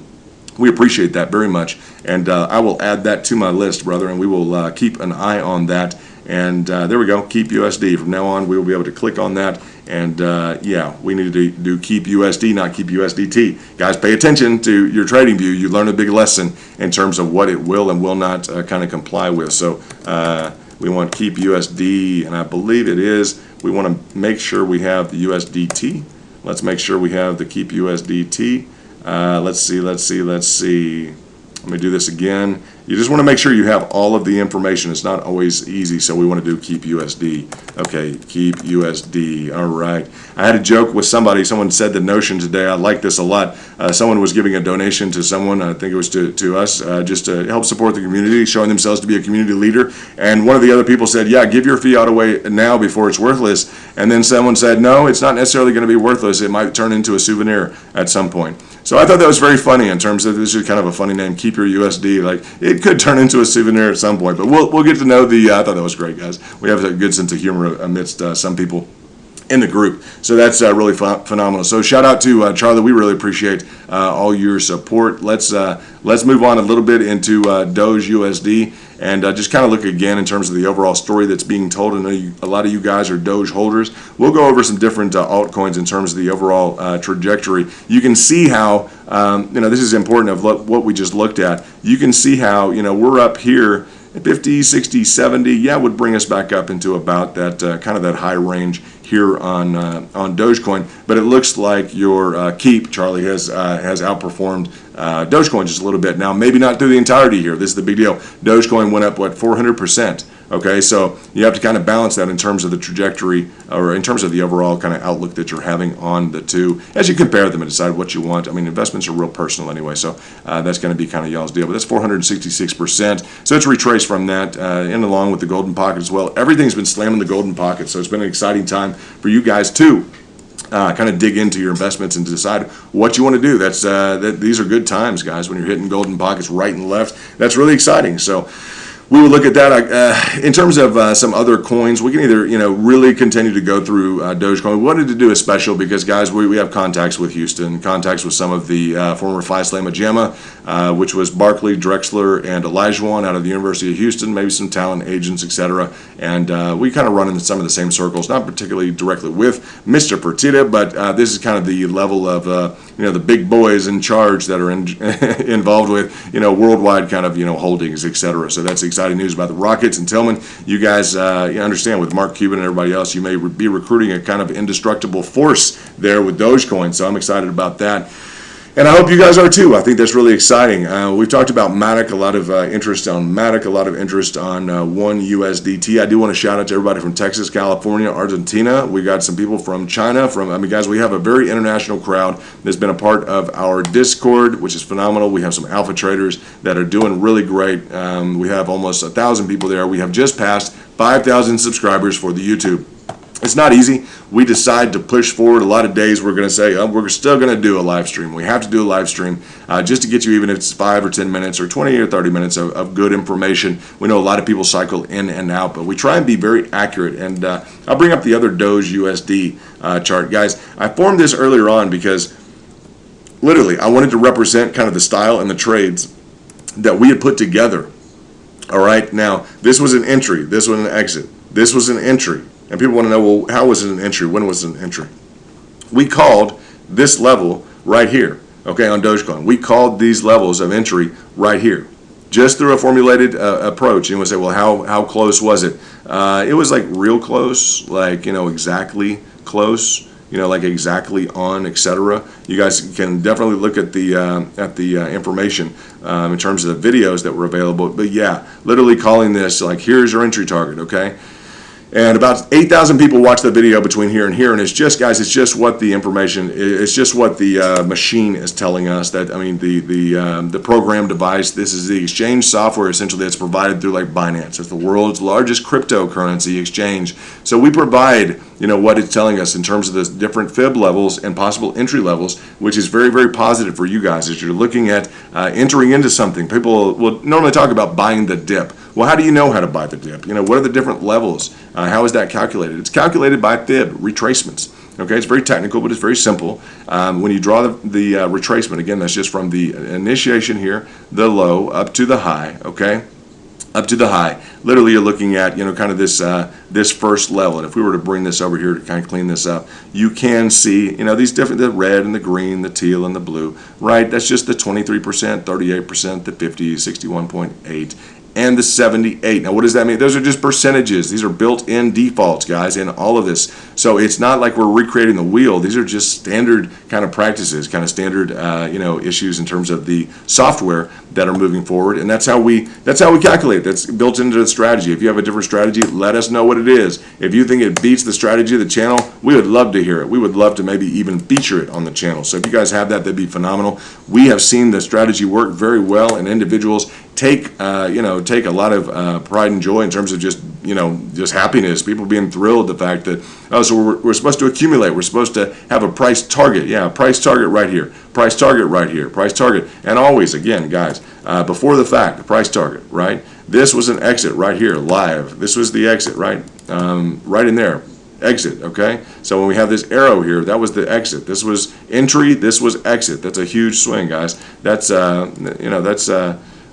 S1: we appreciate that very much, and I will add that to my list, brother, and we will keep an eye on that. And there we go, keep USD. From now on, we will be able to click on that. And yeah, we need to do keep USD, not keep USDT. Guys, pay attention to your trading view. You learn a big lesson in terms of what it will and will not kind of comply with. So we want keep USD, and I believe it is. We want to make sure we have the USDT. Let's make sure we have the keep USDT. Let's see. Let me do this again. You just want to make sure you have all of the information. It's not always easy, so we want to do keep USD. Okay, keep USD. All right. I had a joke with somebody. Someone said the notion today. I like this a lot. Someone was giving a donation to someone. I think it was to us, just to help support the community, showing themselves to be a community leader. And one of the other people said, yeah, give your fiat away now before it's worthless. And then someone said, no, it's not necessarily going to be worthless. It might turn into a souvenir at some point. So I thought that was very funny in terms of, this is kind of a funny name, keep your USD. Like, it could turn into a souvenir at some point, but we'll get to know I thought that was great, guys. We have a good sense of humor amidst some people in the group. So that's really phenomenal. So shout out to Charlie. We really appreciate all your support. Let's move on a little bit into Doge USD and just kind of look again in terms of the overall story that's being told. I know a lot of you guys are Doge holders. We'll go over some different altcoins in terms of the overall trajectory. You can see how, this is important of what we just looked at. You can see how, we're up here 50, 60, 70, yeah, would bring us back up into about that kind of that high range here on Dogecoin. But it looks like your keep, Charlie, has outperformed Dogecoin just a little bit. Now, maybe not through the entirety here. This is the big deal. Dogecoin went up, 400%. Okay, so you have to kind of balance that in terms of the trajectory, or in terms of the overall kind of outlook that you're having on the two as you compare them and decide what you want. I mean, investments are real personal anyway, so that's going to be kind of y'all's deal. But that's 466%. So it's retraced from that, and along with the golden pocket as well. Everything's been slamming the golden pocket, so it's been an exciting time for you guys too. Kind of dig into your investments and decide what you want to do. These are good times, guys, when you're hitting golden pockets right and left. That's really exciting. So we will look at that. In terms of some other coins, we can either really continue to go through Dogecoin. We wanted to do a special because, guys, we have contacts with Houston, contacts with some of the former Phi Slama Jamma, which was Barkley, Drexler, and Elijah out of the University of Houston, maybe some talent agents, etc. And we kind of run in some of the same circles, not particularly directly with Mr. Fertitta, but this is kind of the level of the big boys in charge that are involved with worldwide kind of holdings, etc. So that's exciting news about the Rockets and Tillman. You guys understand with Mark Cuban and everybody else, you may be recruiting a kind of indestructible force there with Dogecoin. So I'm excited about that. And I hope you guys are too. I think that's really exciting. We've talked about Matic, a lot of interest on Matic, a lot of interest on one USDT. I do want to shout out to everybody from Texas, California, Argentina. We got some people from China. Guys, we have a very international crowd that's been a part of our Discord, which is phenomenal. We have some alpha traders that are doing really great. We have almost 1,000 people there. We have just passed 5,000 subscribers for the YouTube. It's not easy. We decide to push forward. A lot of days we're going to say, oh, we're still going to do a live stream. We have to do a live stream just to get you, even if it's 5 or 10 minutes or 20 or 30 minutes of good information. We know a lot of people cycle in and out, but we try and be very accurate. And I'll bring up the other Doge USD chart. Guys, I formed this earlier on because literally I wanted to represent kind of the style and the trades that we had put together. All right, now this was an entry, this was an exit, this was an entry. And people want to know, well, how was it an entry? When was it an entry? We called this level right here, okay, on Dogecoin. We called these levels of entry right here, just through a formulated approach. And we say, well, how close was it? It was like real close, like, exactly close, like exactly on, etc. You guys can definitely look at the information in terms of the videos that were available. But yeah, literally calling this like, here's your entry target, okay? And about 8,000 people watch the video between here and here, and it's just, guys, it's just what the information, it's just what the machine is telling us. That, I mean, the program device, this is the exchange software essentially that's provided through like Binance. It's the world's largest cryptocurrency exchange. So we provide, what it's telling us in terms of the different fib levels and possible entry levels, which is very, very positive for you guys as you're looking at entering into something. People will normally talk about buying the dip. Well, how do you know how to buy the dip? What are the different levels? How is that calculated? It's calculated by fib retracements. Okay, it's very technical, but it's very simple. When you draw the retracement, again, that's just from the initiation here, the low up to the high. Okay, up to the high. Literally, you're looking at kind of this first level. And if we were to bring this over here to kind of clean this up, you can see these different, the red and the green, the teal and the blue. Right, that's just the 23%, 38%, the 50, 61.8. And the 78. Now, what does that mean? Those are just percentages. These are built-in defaults, guys, in all of this. So it's not like we're recreating the wheel. These are just standard kind of practices, kind of standard, issues in terms of the software that are moving forward. And that's how we calculate. That's built into the strategy. If you have a different strategy, let us know what it is. If you think it beats the strategy of the channel, we would love to hear it. We would love to maybe even feature it on the channel. So if you guys have that, that'd be phenomenal. We have seen the strategy work very well, and individuals take a lot of pride and joy in terms of just happiness. People being thrilled the fact that so we're supposed to accumulate. We're supposed to have a price target. Yeah, price target right here. Price target right here. Price target. And always, again, guys, before the fact, the price target, right? This was an exit right here, live. This was the exit, right? Right in there. Exit, okay? So when we have this arrow here, that was the exit. This was entry, this was exit. That's a huge swing, guys. That's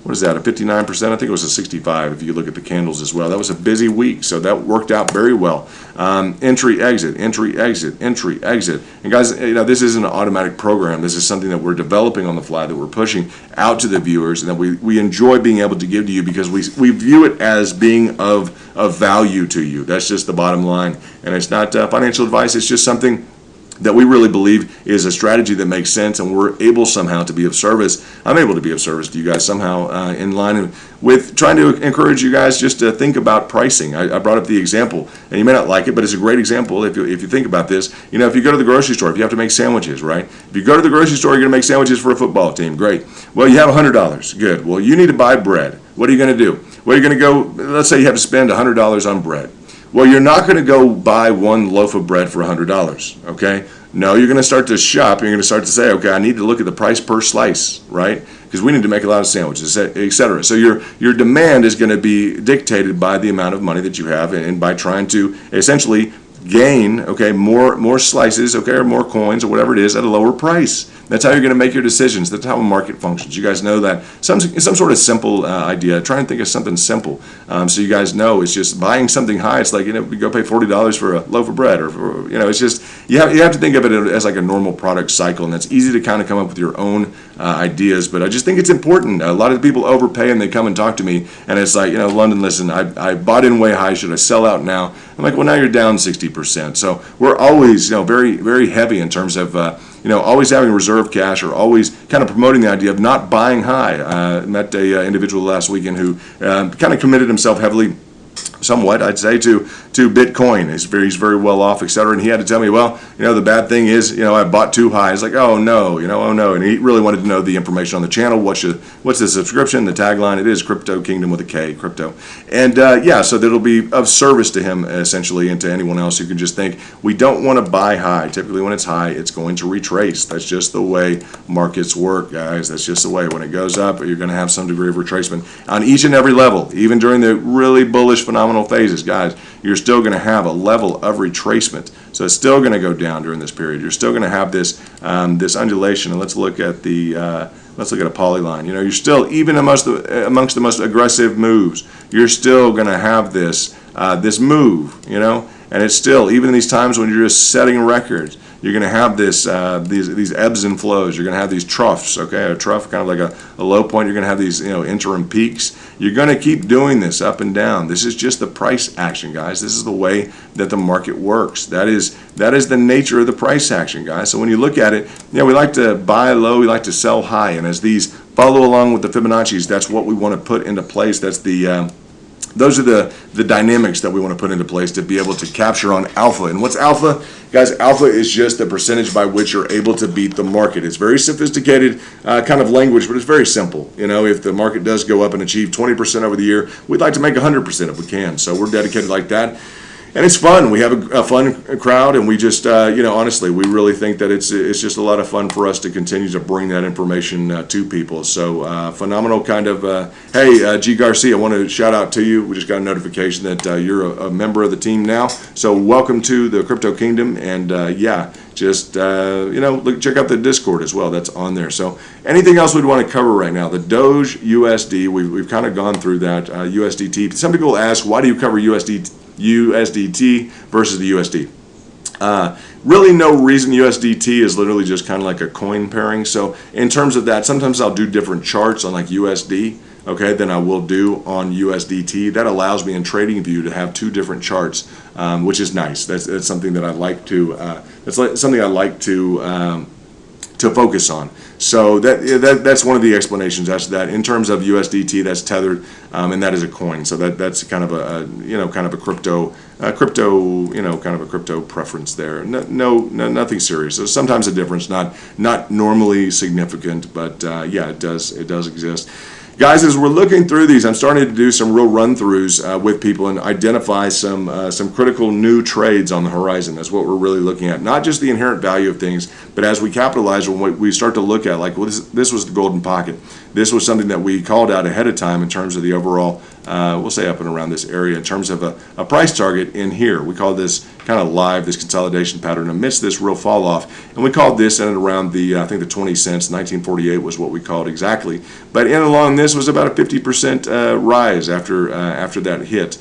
S1: what is that, a 59%? I think it was a 65 if you look at the candles as well. That was a busy week, so that worked out very well. Entry, exit, entry, exit, entry, exit. And guys, this isn't an automatic program. This is something that we're developing on the fly, that we're pushing out to the viewers, and that we enjoy being able to give to you because we view it as being of value to you. That's just the bottom line. And it's not financial advice. It's just something that we really believe is a strategy that makes sense, and we're able somehow to be of service. I'm able to be of service to you guys somehow in line with trying to encourage you guys just to think about pricing. I brought up the example, and you may not like it, but it's a great example if you think about this. If you go to the grocery store, if you have to make sandwiches, right? If you go to the grocery store, you're going to make sandwiches for a football team. Great. Well, you have $100. Good. Well, you need to buy bread. What are you going to do? Well, you're going to go, let's say you have to spend $100 on bread. Well, you're not going to go buy one loaf of bread for $100, okay? No, you're going to start to shop. You're going to start to say, okay, I need to look at the price per slice, right? Because we need to make a lot of sandwiches, etc. So your demand is going to be dictated by the amount of money that you have, and by trying to essentially gain, okay, more slices, okay, or more coins or whatever it is at a lower price. That's how you're going to make your decisions. That's how a market functions. You guys know that. Some sort of simple idea. Try and think of something simple, so you guys know it's just buying something high. It's like, you go pay $40 for a loaf of bread, or it's just you have to think of it as like a normal product cycle, and that's easy to kind of come up with your own ideas. But I just think it's important. A lot of the people overpay and they come and talk to me, and it's like, London, listen, I bought in way high. Should I sell out now? I'm like, well, now you're down 60%. So we're always, very, very heavy in terms of, always having reserve cash, or always kind of promoting the idea of not buying high. I met a individual last weekend who kind of committed himself heavily, somewhat, I'd say, to Bitcoin. He's very well off, etc. And he had to tell me, well, the bad thing is, I bought too high. It's like, oh no, oh no. And he really wanted to know the information on the channel. What's the subscription? The tagline, it is Krypto Kingdom with a K, crypto. And so that'll be of service to him essentially, and to anyone else who can just think we don't want to buy high. Typically when it's high, it's going to retrace. That's just the way markets work, guys. That's just the way. When it goes up, you're going to have some degree of retracement on each and every level. Even during the really bullish, phenomenal phases, guys, you're still going to have a level of retracement. So it's still going to go down during this period. You're still going to have this this undulation. And let's look at a polyline. You're still, even amongst the most aggressive moves, you're still going to have this this move. And it's still, even in these times when you're just setting records, you're going to have this these ebbs and flows. You're going to have these troughs, okay? A trough, kind of like a low point. You're going to have these interim peaks. You're going to keep doing this up and down. This is just the price action, guys. This is the way that the market works. That is the nature of the price action, guys. So when you look at it, we like to buy low, we like to sell high, and as these follow along with the Fibonacci's, that's what we want to put into place. That's those are the dynamics that we want to put into place to be able to capture on alpha. And what's alpha? Guys, alpha is just the percentage by which you're able to beat the market. It's very sophisticated kind of language, but it's very simple. If the market does go up and achieve 20% over the year, we'd like to make 100% if we can. So we're dedicated like that. And it's fun. We have a fun crowd, and we just, honestly, we really think that it's just a lot of fun for us to continue to bring that information to people. So phenomenal kind of, hey, G. Garcia, I want to shout out to you. We just got a notification that you're a member of the team now. So welcome to the Krypto Kingdom, and just, check out the Discord as well. That's on there. So anything else we'd want to cover right now? The Doge USD, we've kind of gone through that, USDT. Some people ask, why do you cover USDT versus the USD? Really no reason. USDT is literally just kind of like a coin pairing. So in terms of that, sometimes I'll do different charts on like USD, okay, than I will do on USDT. That allows me in TradingView to have two different charts, which is nice. That's something that I like to to focus on. So that's one of the explanations. That's that. In terms of USDT, that's tethered, and that is a coin. So that's kind of a crypto preference there. Nothing serious. So sometimes a difference, not normally significant, but it does exist. Guys, as we're looking through these, I'm starting to do some real run-throughs with people and identify some critical new trades on the horizon. That's what we're really looking at. Not just the inherent value of things, but as we capitalize on, we start to look at, like, well, this was the golden pocket. This was something that we called out ahead of time in terms of the overall, we'll say up and around this area, in terms of a price target in here. We call this kind of live, this consolidation pattern amidst this real fall off. And we called this in and around I think the 20 cents, 1948 was what we called exactly. But in and along this was about a 50% rise after that hit.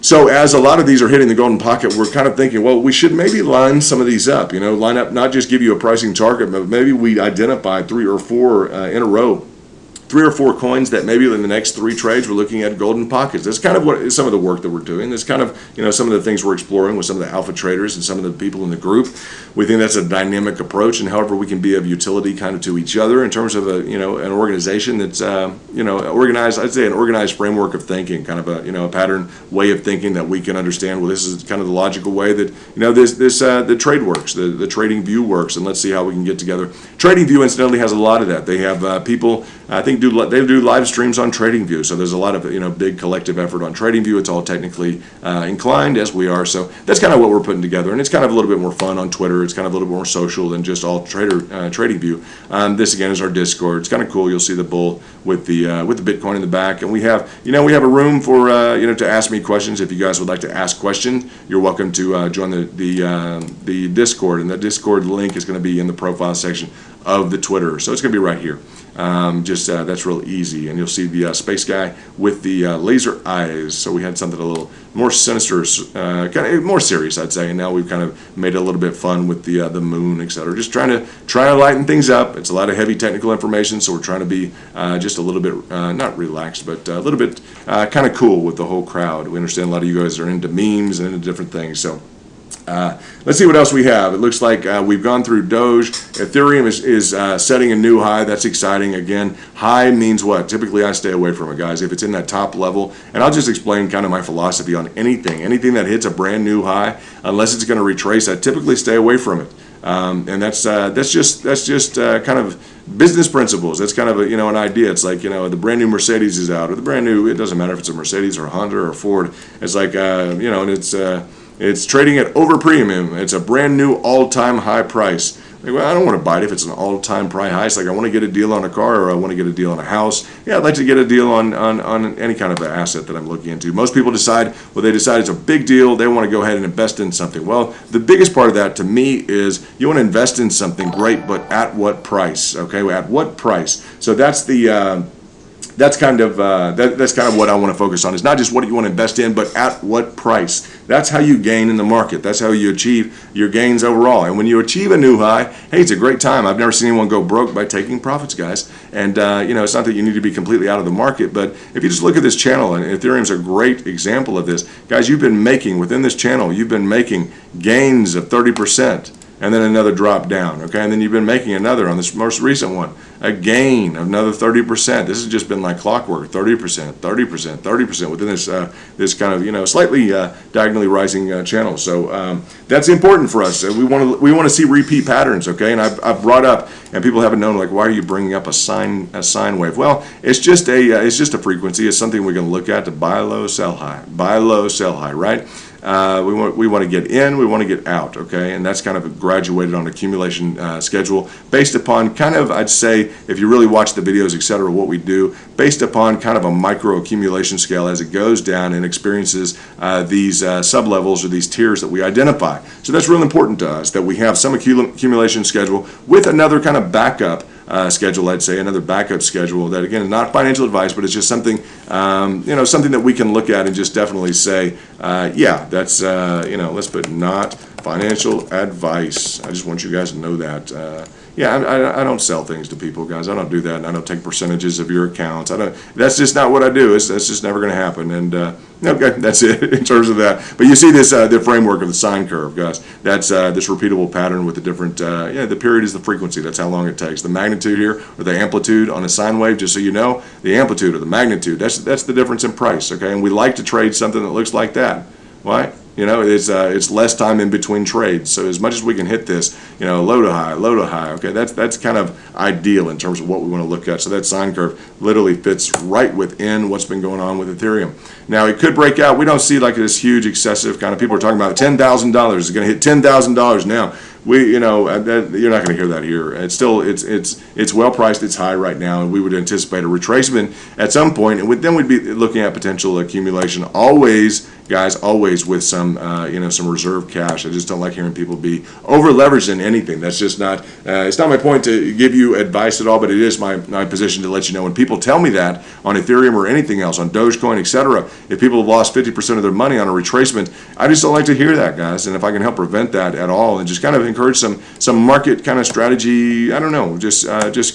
S1: So as a lot of these are hitting the golden pocket, we're kind of thinking, well, we should maybe line some of these up, line up, not just give you a pricing target, but maybe we identify 3 or 4 in a row. 3 or 4 coins that maybe in the next 3 trades we're looking at golden pockets. That's kind of what some of the work that we're doing. That's kind of some of the things we're exploring with some of the alpha traders and some of the people in the group. We think that's a dynamic approach, and however we can be of utility kind of to each other in terms of an organization that's organized. I'd say an organized framework of thinking, kind of a pattern way of thinking that we can understand. Well, this is kind of the logical way that the trade works, the TradingView works, and let's see how we can get together. TradingView incidentally has a lot of that. They have people, I think, they do live streams on TradingView, so there's a lot of big collective effort on TradingView. It's all technically inclined, as we are, so that's kind of what we're putting together, and it's kind of a little bit more fun on Twitter. It's kind of a little bit more social than just all TradingView. This again is our Discord. It's kind of cool. You'll see the bull with the Bitcoin in the back, and we have a room for to ask me questions. If you guys would like to ask questions, you're welcome to join the Discord, and the Discord link is going to be in the profile section of the Twitter, so it's going to be right here. That's real easy, and you'll see the space guy with the laser eyes. So we had something a little more sinister, kind of more serious, I'd say, and now we've kind of made it a little bit fun with the moon, etc. Just trying to lighten things up. It's a lot of heavy technical information, so we're trying to be just a little bit not relaxed, but a little bit kind of cool with the whole crowd. We understand a lot of you guys are into memes and into different things, so Let's see what else we have. It looks like we've gone through Doge. Ethereum is setting a new high. That's exciting. Again, high means what? Typically, I stay away from it, guys, if it's in that top level. And I'll just explain kind of my philosophy on anything that hits a brand new high, unless it's going to retrace. I typically stay away from it. And that's just kind of business principles. That's kind of a, an idea. It's like, the brand new Mercedes is out, or the brand new, it doesn't matter if it's a Mercedes or a Honda or a Ford. It's like, and it's trading at over premium. It's a brand new all-time high price. Like, well, I don't want to buy it if it's an all-time price high. It's like I want to get a deal on a car, or I want to get a deal on a house. Yeah, I'd like to get a deal on any kind of an asset that I'm looking into. Most people decide it's a big deal. They want to go ahead and invest in something. Well, the biggest part of that to me is you want to invest in something great, but at what price? Okay, at what price? So that's the that's kind of what I want to focus on. It's not just what you want to invest in, but at what price. That's how you gain in the market. That's how you achieve your gains overall. And when you achieve a new high, hey, it's a great time. I've never seen anyone go broke by taking profits, guys. And it's not that you need to be completely out of the market, but if you just look at this channel, and Ethereum's a great example of this, guys. You've been making within this channel. You've been making gains of 30%. And then another drop down, okay? And then you've been making another on this most recent one, a gain of another 30%. This has just been like clockwork, 30%, 30%, 30% within this kind of, slightly diagonally rising channel. So that's important for us. We want to see repeat patterns, okay? And I've brought up, and people haven't known, like, why are you bringing up a sine wave? Well, it's just a frequency. It's something we can look at to buy low, sell high, buy low, sell high, right? We want to get in, we want to get out, okay? And that's kind of graduated on accumulation schedule based upon kind of, I'd say, if you really watch the videos, etc., what we do, based upon kind of a micro accumulation scale as it goes down and experiences these sub-levels or these tiers that we identify. So that's really important to us, that we have some accumulation schedule with another kind of backup schedule, I'd say, another backup schedule that, again, not financial advice, but it's just something, something that we can look at and just definitely say, yeah, that's, let's put not financial advice. I just want you guys to know that. Yeah, I don't sell things to people, guys. I don't do that, and I don't take percentages of your accounts. That's just not what I do. That's just never going to happen. And okay, that's it in terms of that. But you see this, the framework of the sine curve, guys. That's this repeatable pattern with the different. The period is the frequency. That's how long it takes. The magnitude here, or the amplitude on a sine wave. Just so you know, the amplitude or the magnitude. That's the difference in price. Okay, and we like to trade something that looks like that. Why? It's less time in between trades. So as much as we can hit this, low to high, okay, that's kind of ideal in terms of what we want to look at. So that sine curve literally fits right within what's been going on with Ethereum. Now, it could break out. We don't see like this huge excessive kind of, people are talking about $10,000. It's going to hit $10,000 now. You're not going to hear that here. It's still, it's well priced. It's high right now, and we would anticipate a retracement at some point, and then we'd be looking at potential accumulation. Always, guys, always with some, some reserve cash. I just don't like hearing people be over leveraged in anything. That's just not. It's not my point to give you advice at all, but it is my position to let you know when people tell me that on Ethereum or anything else, on Dogecoin, etc. If people have lost 50% of their money on a retracement, I just don't like to hear that, guys. And if I can help prevent that at all, and just kind of encourage some market kind of strategy, I don't know, just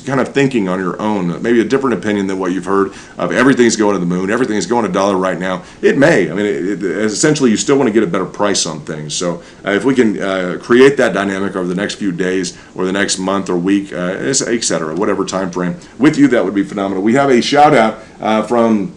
S1: kind of thinking on your own, maybe a different opinion than what you've heard of everything's going to the moon, everything's going $1 right now. It may. I mean, essentially, you still want to get a better price on things. So if we can create that dynamic over the next few days or the next month or week, etc., whatever time frame with you, that would be phenomenal. We have a shout out from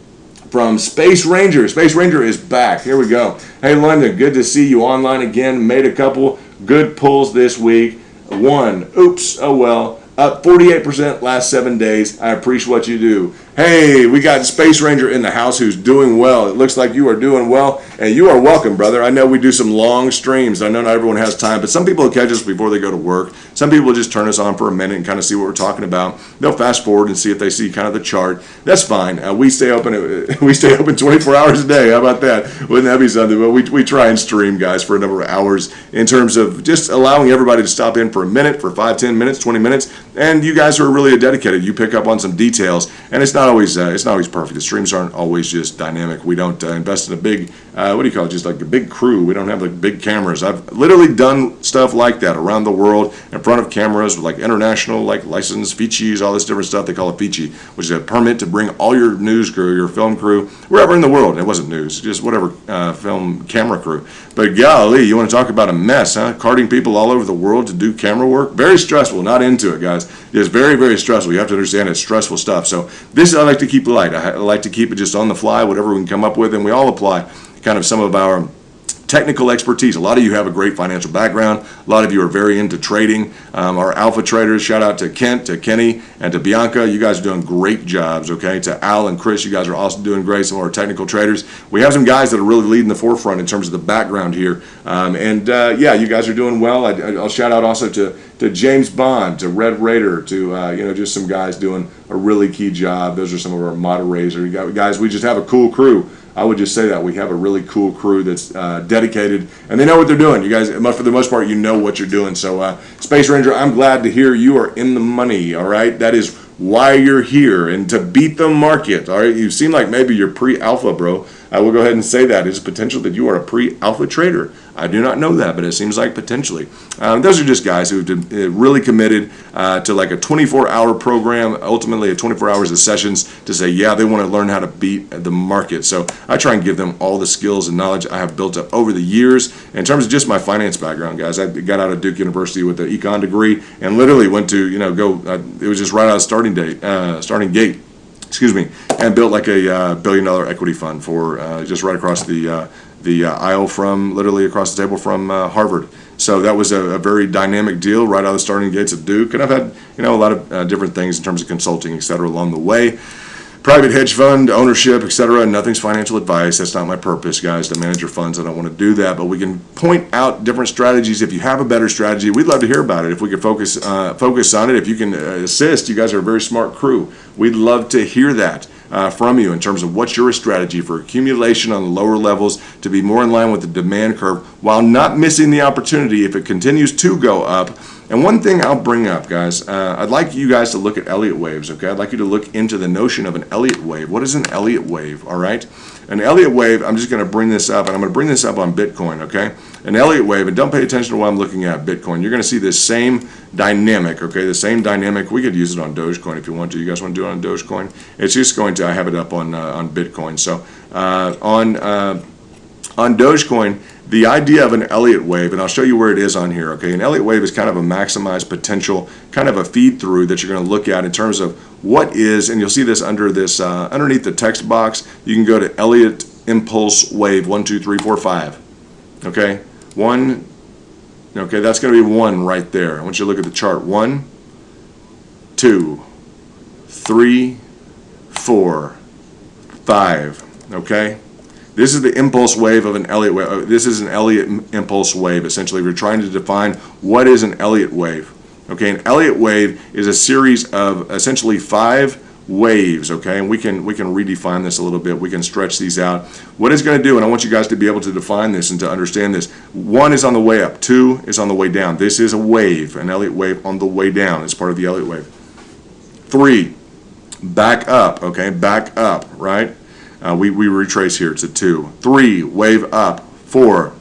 S1: Space Ranger. Space Ranger is back. Here we go. Hey, London, good to see you online again. Made a couple good pulls this week. One, oops, oh well, up 48% last 7 days. I appreciate what you do. Hey, we got Space Ranger in the house who's doing well. It looks like you are doing well, and you are welcome, brother. I know we do some long streams. I know not everyone has time, but some people catch us before they go to work. Some people just turn us on for a minute and kind of see what we're talking about. They'll fast forward and see if they see kind of the chart. That's fine. We stay open. We stay open 24 hours a day. How about that? Wouldn't that be something? But we try and stream, guys, for a number of hours in terms of just allowing everybody to stop in for a minute, for 5, 10 minutes, 20 minutes. And you guys are really dedicated. You pick up on some details, and it's not not always perfect. The streams aren't always just dynamic. We don't invest in a big what do you call it? Just like a big crew. We don't have like big cameras. I've literally done stuff like that around the world in front of cameras with like international like license fichis, all this different stuff. They call it fichi, which is a permit to bring all your news crew, your film crew, wherever in the world. It wasn't news, just whatever film camera crew. But golly, you want to talk about a mess, huh? Carting people all over the world to do camera work. Very stressful. Not into it, guys. It's very, very stressful. You have to understand it's stressful stuff. So this I like to keep light. I like to keep it just on the fly, whatever we can come up with, and we all apply kind of some of our technical expertise. A lot of you have a great financial background. A lot of you are very into trading. Our alpha traders, shout out to Kent, to Kenny, and to Bianca. You guys are doing great jobs, okay? To Al and Chris, you guys are also doing great. Some of our technical traders. We have some guys that are really leading the forefront in terms of the background here. Yeah, you guys are doing well. I'll shout out also to James Bond, to Red Raider, to just some guys doing a really key job. Those are some of our moderators. Guys, we just have a cool crew. I would just say that we have a really cool crew that's dedicated, and they know what they're doing. You guys, for the most part, you know what you're doing. So, Space Ranger, I'm glad to hear you are in the money, all right? That is why you're here, and to beat the market, all right? You seem like maybe you're pre-alpha, bro. I will go ahead and say that. It's potential that you are a pre-alpha trader. I do not know that, but it seems like potentially. Those are just guys who've been really committed to like a 24-hour program, ultimately a 24 hours of sessions to say, yeah, they want to learn how to beat the market. So I try and give them all the skills and knowledge I have built up over the years. In terms of just my finance background, guys, I got out of Duke University with an econ degree and literally went to, it was just right out of starting gate. Excuse me, and built like a $1 billion equity fund for just right across the aisle from, literally across the table from Harvard. So that was a very dynamic deal right out of the starting gates of Duke. And I've had, a lot of different things in terms of consulting, et cetera, along the way. Private hedge fund, ownership, et cetera. Nothing's financial advice. That's not my purpose, guys, to manage your funds. I don't want to do that. But we can point out different strategies. If you have a better strategy, we'd love to hear about it. If we could focus on it, if you can assist, you guys are a very smart crew. We'd love to hear that from you in terms of what's your strategy for accumulation on the lower levels to be more in line with the demand curve while not missing the opportunity if it continues to go up. And one thing I'll bring up, guys, I'd like you guys to look at Elliott waves, okay? I'd like you to look into the notion of an Elliott wave. What is an Elliott wave, all right? An Elliott wave, I'm just going to bring this up, and I'm going to bring this up on Bitcoin, okay? An Elliott wave, and don't pay attention to what I'm looking at, Bitcoin. You're going to see this same dynamic, okay? The same dynamic. We could use it on Dogecoin if you want to. You guys want to do it on Dogecoin? It's just going to, I have it up on Bitcoin. So on Dogecoin, the idea of an Elliott wave, and I'll show you where it is on here, okay? An Elliott wave is kind of a maximized potential, kind of a feed through that you're going to look at in terms of what is, and you'll see this under this, underneath the text box, you can go to Elliott Impulse Wave 1, 2, 3, 4, 5, okay? Okay, that's going to be 1 right there. I want you to look at the chart. 1, 2, 3, 4, 5, okay? This is the impulse wave of an Elliott wave. This is an Elliott impulse wave, essentially. We're trying to define what is an Elliott wave. Okay, an Elliott wave is a series of essentially 5 waves, okay? And we can redefine this a little bit. We can stretch these out. What it's going to do, and I want you guys to be able to define this and to understand this. 1 is on the way up. 2 is on the way down. This is a wave, an Elliott wave on the way down. It's part of the Elliott wave. 3, back up, okay? Back up, right? We retrace here to 2. 3, wave up. 4,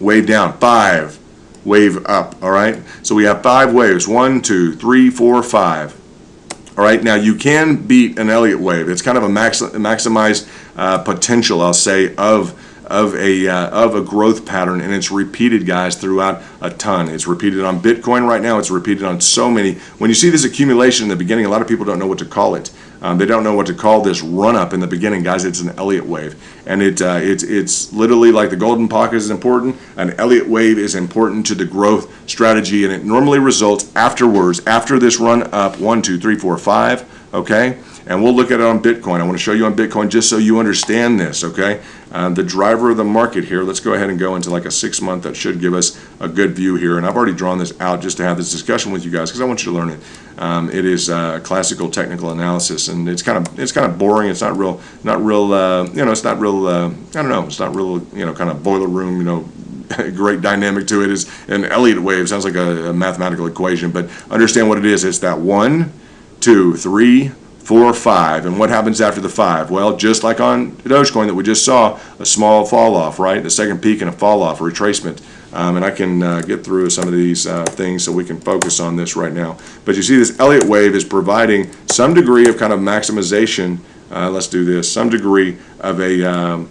S1: wave down. 5, wave up, all right? So we have 5 waves. 1, 2, 3, 4, 5. All right, now you can beat an Elliott wave. It's kind of a maximized potential, I'll say, of a growth pattern, and it's repeated, guys, throughout a ton. It's repeated on Bitcoin right now. It's repeated on so many. When you see this accumulation in the beginning, a lot of people don't know what to call it. They don't know what to call this run-up in the beginning, guys. It's an Elliott wave, and it's literally like the golden pocket is important. An Elliott wave is important to the growth strategy, and it normally results afterwards, after this run-up, 1, 2, 3, 4, 5, okay? And we'll look at it on Bitcoin. I want to show you on Bitcoin just so you understand this, okay? The driver of the market here, let's go ahead and go into like a 6-month. That should give us a good view here. And I've already drawn this out just to have this discussion with you guys because I want you to learn it. It is classical technical analysis, and it's kind of boring. It's not real, it's not real, I don't know, it's not real, kind of boiler room, great dynamic to it. Is an Elliott wave. Sounds like a mathematical equation, but understand what it is. It's that 1, 2, 3, 4, 5. And what happens after the 5? Well, just like on Dogecoin that we just saw, a small fall off, right? The second peak and a fall off, a retracement. And I can get through some of these things so we can focus on this right now. But you see this Elliott wave is providing some degree of kind of maximization. Let's do this. Some degree of a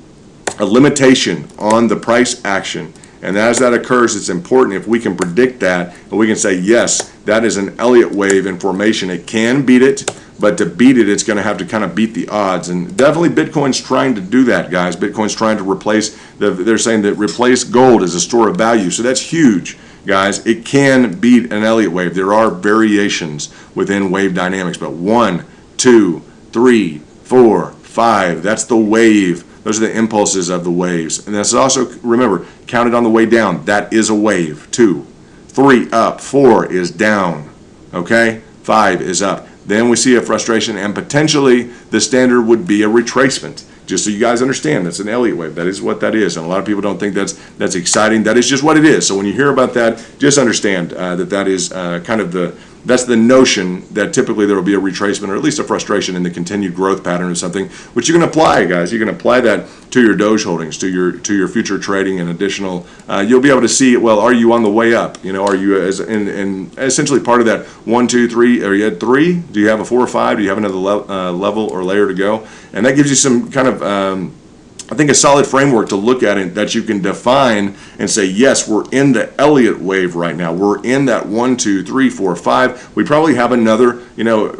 S1: limitation on the price action. And as that occurs, it's important if we can predict that and we can say, yes, that is an Elliott wave in formation. It can beat it, but to beat it, it's going to have to kind of beat the odds. And definitely Bitcoin's trying to do that, guys. Bitcoin's trying to replace, they're saying that replace gold as a store of value. So that's huge, guys. It can beat an Elliott wave. There are variations within wave dynamics, but 1, 2, 3, 4, 5, that's the wave. Those are the impulses of the waves. And that's also, remember, counted on the way down. That is a wave. 2, 3 up, 4 is down. Okay? 5 is up. Then we see a frustration, and potentially the standard would be a retracement. Just so you guys understand, that's an Elliott wave. That is what that is. And a lot of people don't think that's exciting. That is just what it is. So when you hear about that, just understand that is kind of that's the notion that typically there will be a retracement or at least a frustration in the continued growth pattern or something, which you can apply, guys. You can apply that to your Doge holdings, to your future trading and additional. You'll be able to see, well, are you on the way up? You know, are you and essentially part of that 1, 2, 3? Are you at 3? Do you have a 4 or 5? Do you have another level or layer to go? And that gives you some kind of I think a solid framework to look at it that you can define and say, yes, we're in the Elliott wave right now. We're in that 1, 2, 3, 4, 5. We probably have another,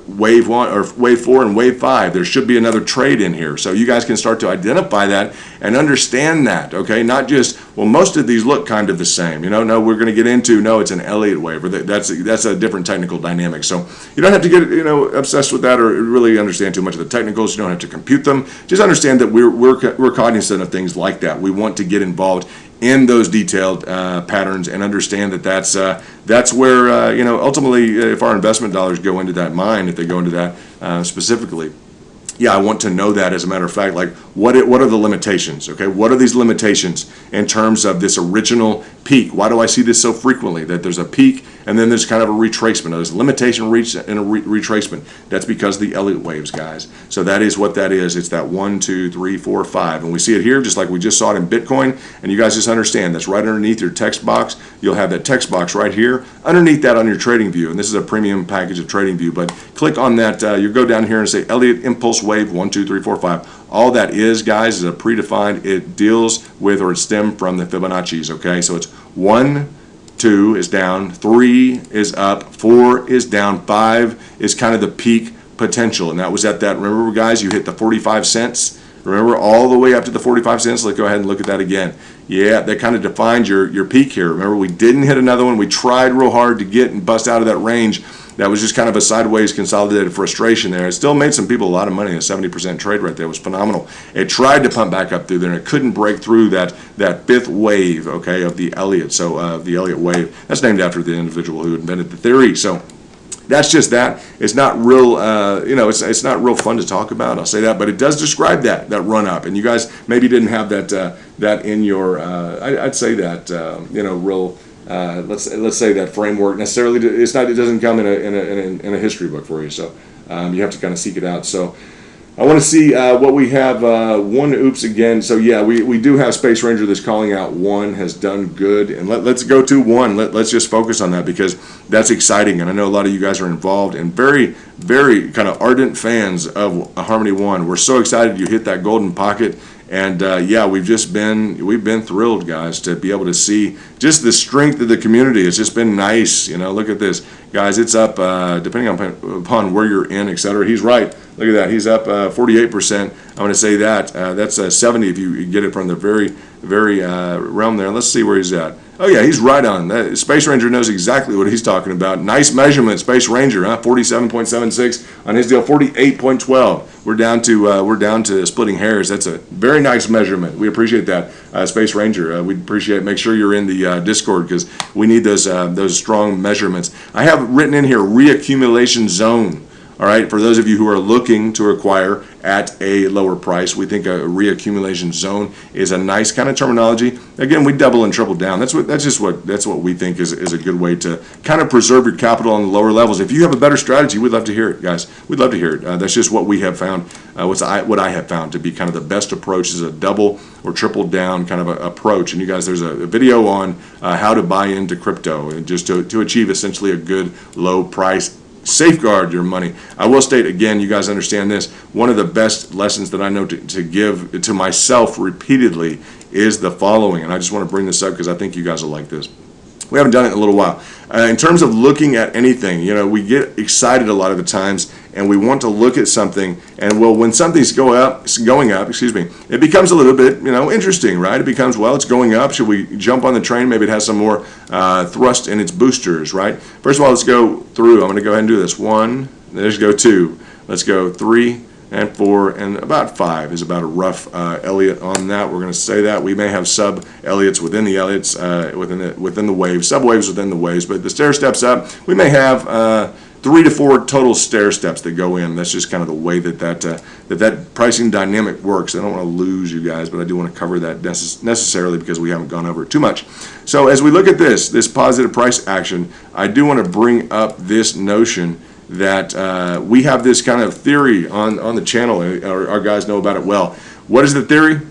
S1: wave 1 or wave 4 and wave 5. There should be another trade in here. So you guys can start to identify that and understand that, okay? Not just, well, most of these look kind of the same. No, we're going to get into, no, it's an Elliott wave. Or that's a different technical dynamic. So you don't have to get, obsessed with that or really understand too much of the technicals. You don't have to compute them. Just understand that we're cognizant of things like that. We want to get involved in those detailed patterns and understand that that's where ultimately if our investment dollars go into that mine, if they go into that specifically, yeah, I want to know that. As a matter of fact, like what are the limitations? Okay, what are these limitations in terms of this original peak? Why do I see this so frequently? That there's a peak and then there's kind of a retracement. There's a limitation reach and a retracement. That's because of the Elliott waves, guys. So that is what that is. It's that 1, 2, 3, 4, 5, and we see it here just like we just saw it in Bitcoin. And you guys just understand that's right underneath your text box. You'll have that text box right here underneath that on your trading view. And this is a premium package of trading view. But click on that. You go down here and say Elliott impulse wave 1, 2, 3, 4, 5. All that is, guys, is a predefined. It deals with or it's stemmed from the Fibonacci's. Okay, so it's 1, 2 is down, 3 is up, 4 is down, 5 is kind of the peak potential, and that was at that. Remember, guys, you hit the 45 cents. Remember, all the way up to the 45 cents. Let's go ahead and look at that again. Yeah, that kind of defines your peak here. Remember, we didn't hit another one. We tried real hard to get and bust out of that range. That was just kind of a sideways consolidated frustration there. It still made some people a lot of money. A 70% trade right there was phenomenal. It tried to pump back up through there, and it couldn't break through that fifth wave, okay, of the Elliott. So the Elliott wave, that's named after the individual who invented the theory. So that's just that. It's not real, it's not real fun to talk about. I'll say that, but it does describe that run up. And you guys maybe didn't have that in your, I'd say that, real. Let's say that framework necessarily. It doesn't come in a history book for you. So you have to kind of seek it out. So I want to see what we have. One oops again. So yeah, we do have Space Ranger that's calling out 1 has done good, and let's go to 1. Let's just focus on that because that's exciting, and I know a lot of you guys are involved and very, very kind of ardent fans of Harmony 1. We're so excited you hit that golden pocket. And yeah, we've been thrilled, guys, to be able to see just the strength of the community. It's just been nice, look at this, guys. It's up depending upon where you're in, etc. He's right. Look at that. He's up 48%. I'm going to say that that's 70 if you get it from the very realm there. Let's see where he's at. Oh yeah, he's right on. That Space Ranger knows exactly what he's talking about. Nice measurement, Space Ranger, 47.76 on his deal, 48.12. We're down to splitting hairs. That's a very nice measurement. We appreciate that, Space Ranger. We'd appreciate. Make sure you're in the Discord because we need those strong measurements. I have written in here reaccumulation zone. All right, for those of you who are looking to acquire at a lower price, we think a reaccumulation zone is a nice kind of terminology. Again, we double and triple down. That's what we think is a good way to kind of preserve your capital on the lower levels. If you have a better strategy, we'd love to hear it, guys. We'd love to hear it. That's just what we have found. What I have found to be kind of the best approach is a double or triple down kind of a approach. And you guys, there's a video on how to buy into crypto and just to achieve essentially a good low price. Safeguard your money. I will state again, you guys understand this, one of the best lessons that I know to give to myself repeatedly is the following, and I just want to bring this up because I think you guys will like this. We haven't done it in a little while. In terms of looking at anything, we get excited a lot of the times, and we want to look at something, and well, when something's going up, it becomes a little bit, interesting, right? It becomes, well, it's going up. Should we jump on the train? Maybe it has some more thrust in its boosters, right? First of all, let's go through. I'm going to go ahead and do this. 1, let's go 2, let's go 3, and 4, and about 5 is about a rough Elliott on that. We're going to say that we may have sub Elliots within the Elliots, within the waves, sub waves within the waves, but the stair steps up, we may have 3 to 4 total stair steps that go in. That's just kind of the way that pricing dynamic works. I don't want to lose you guys, but I do want to cover that necessarily because we haven't gone over it too much. So as we look at this positive price action, I do want to bring up this notion that we have this kind of theory on the channel. Our guys know about it well. What is the theory?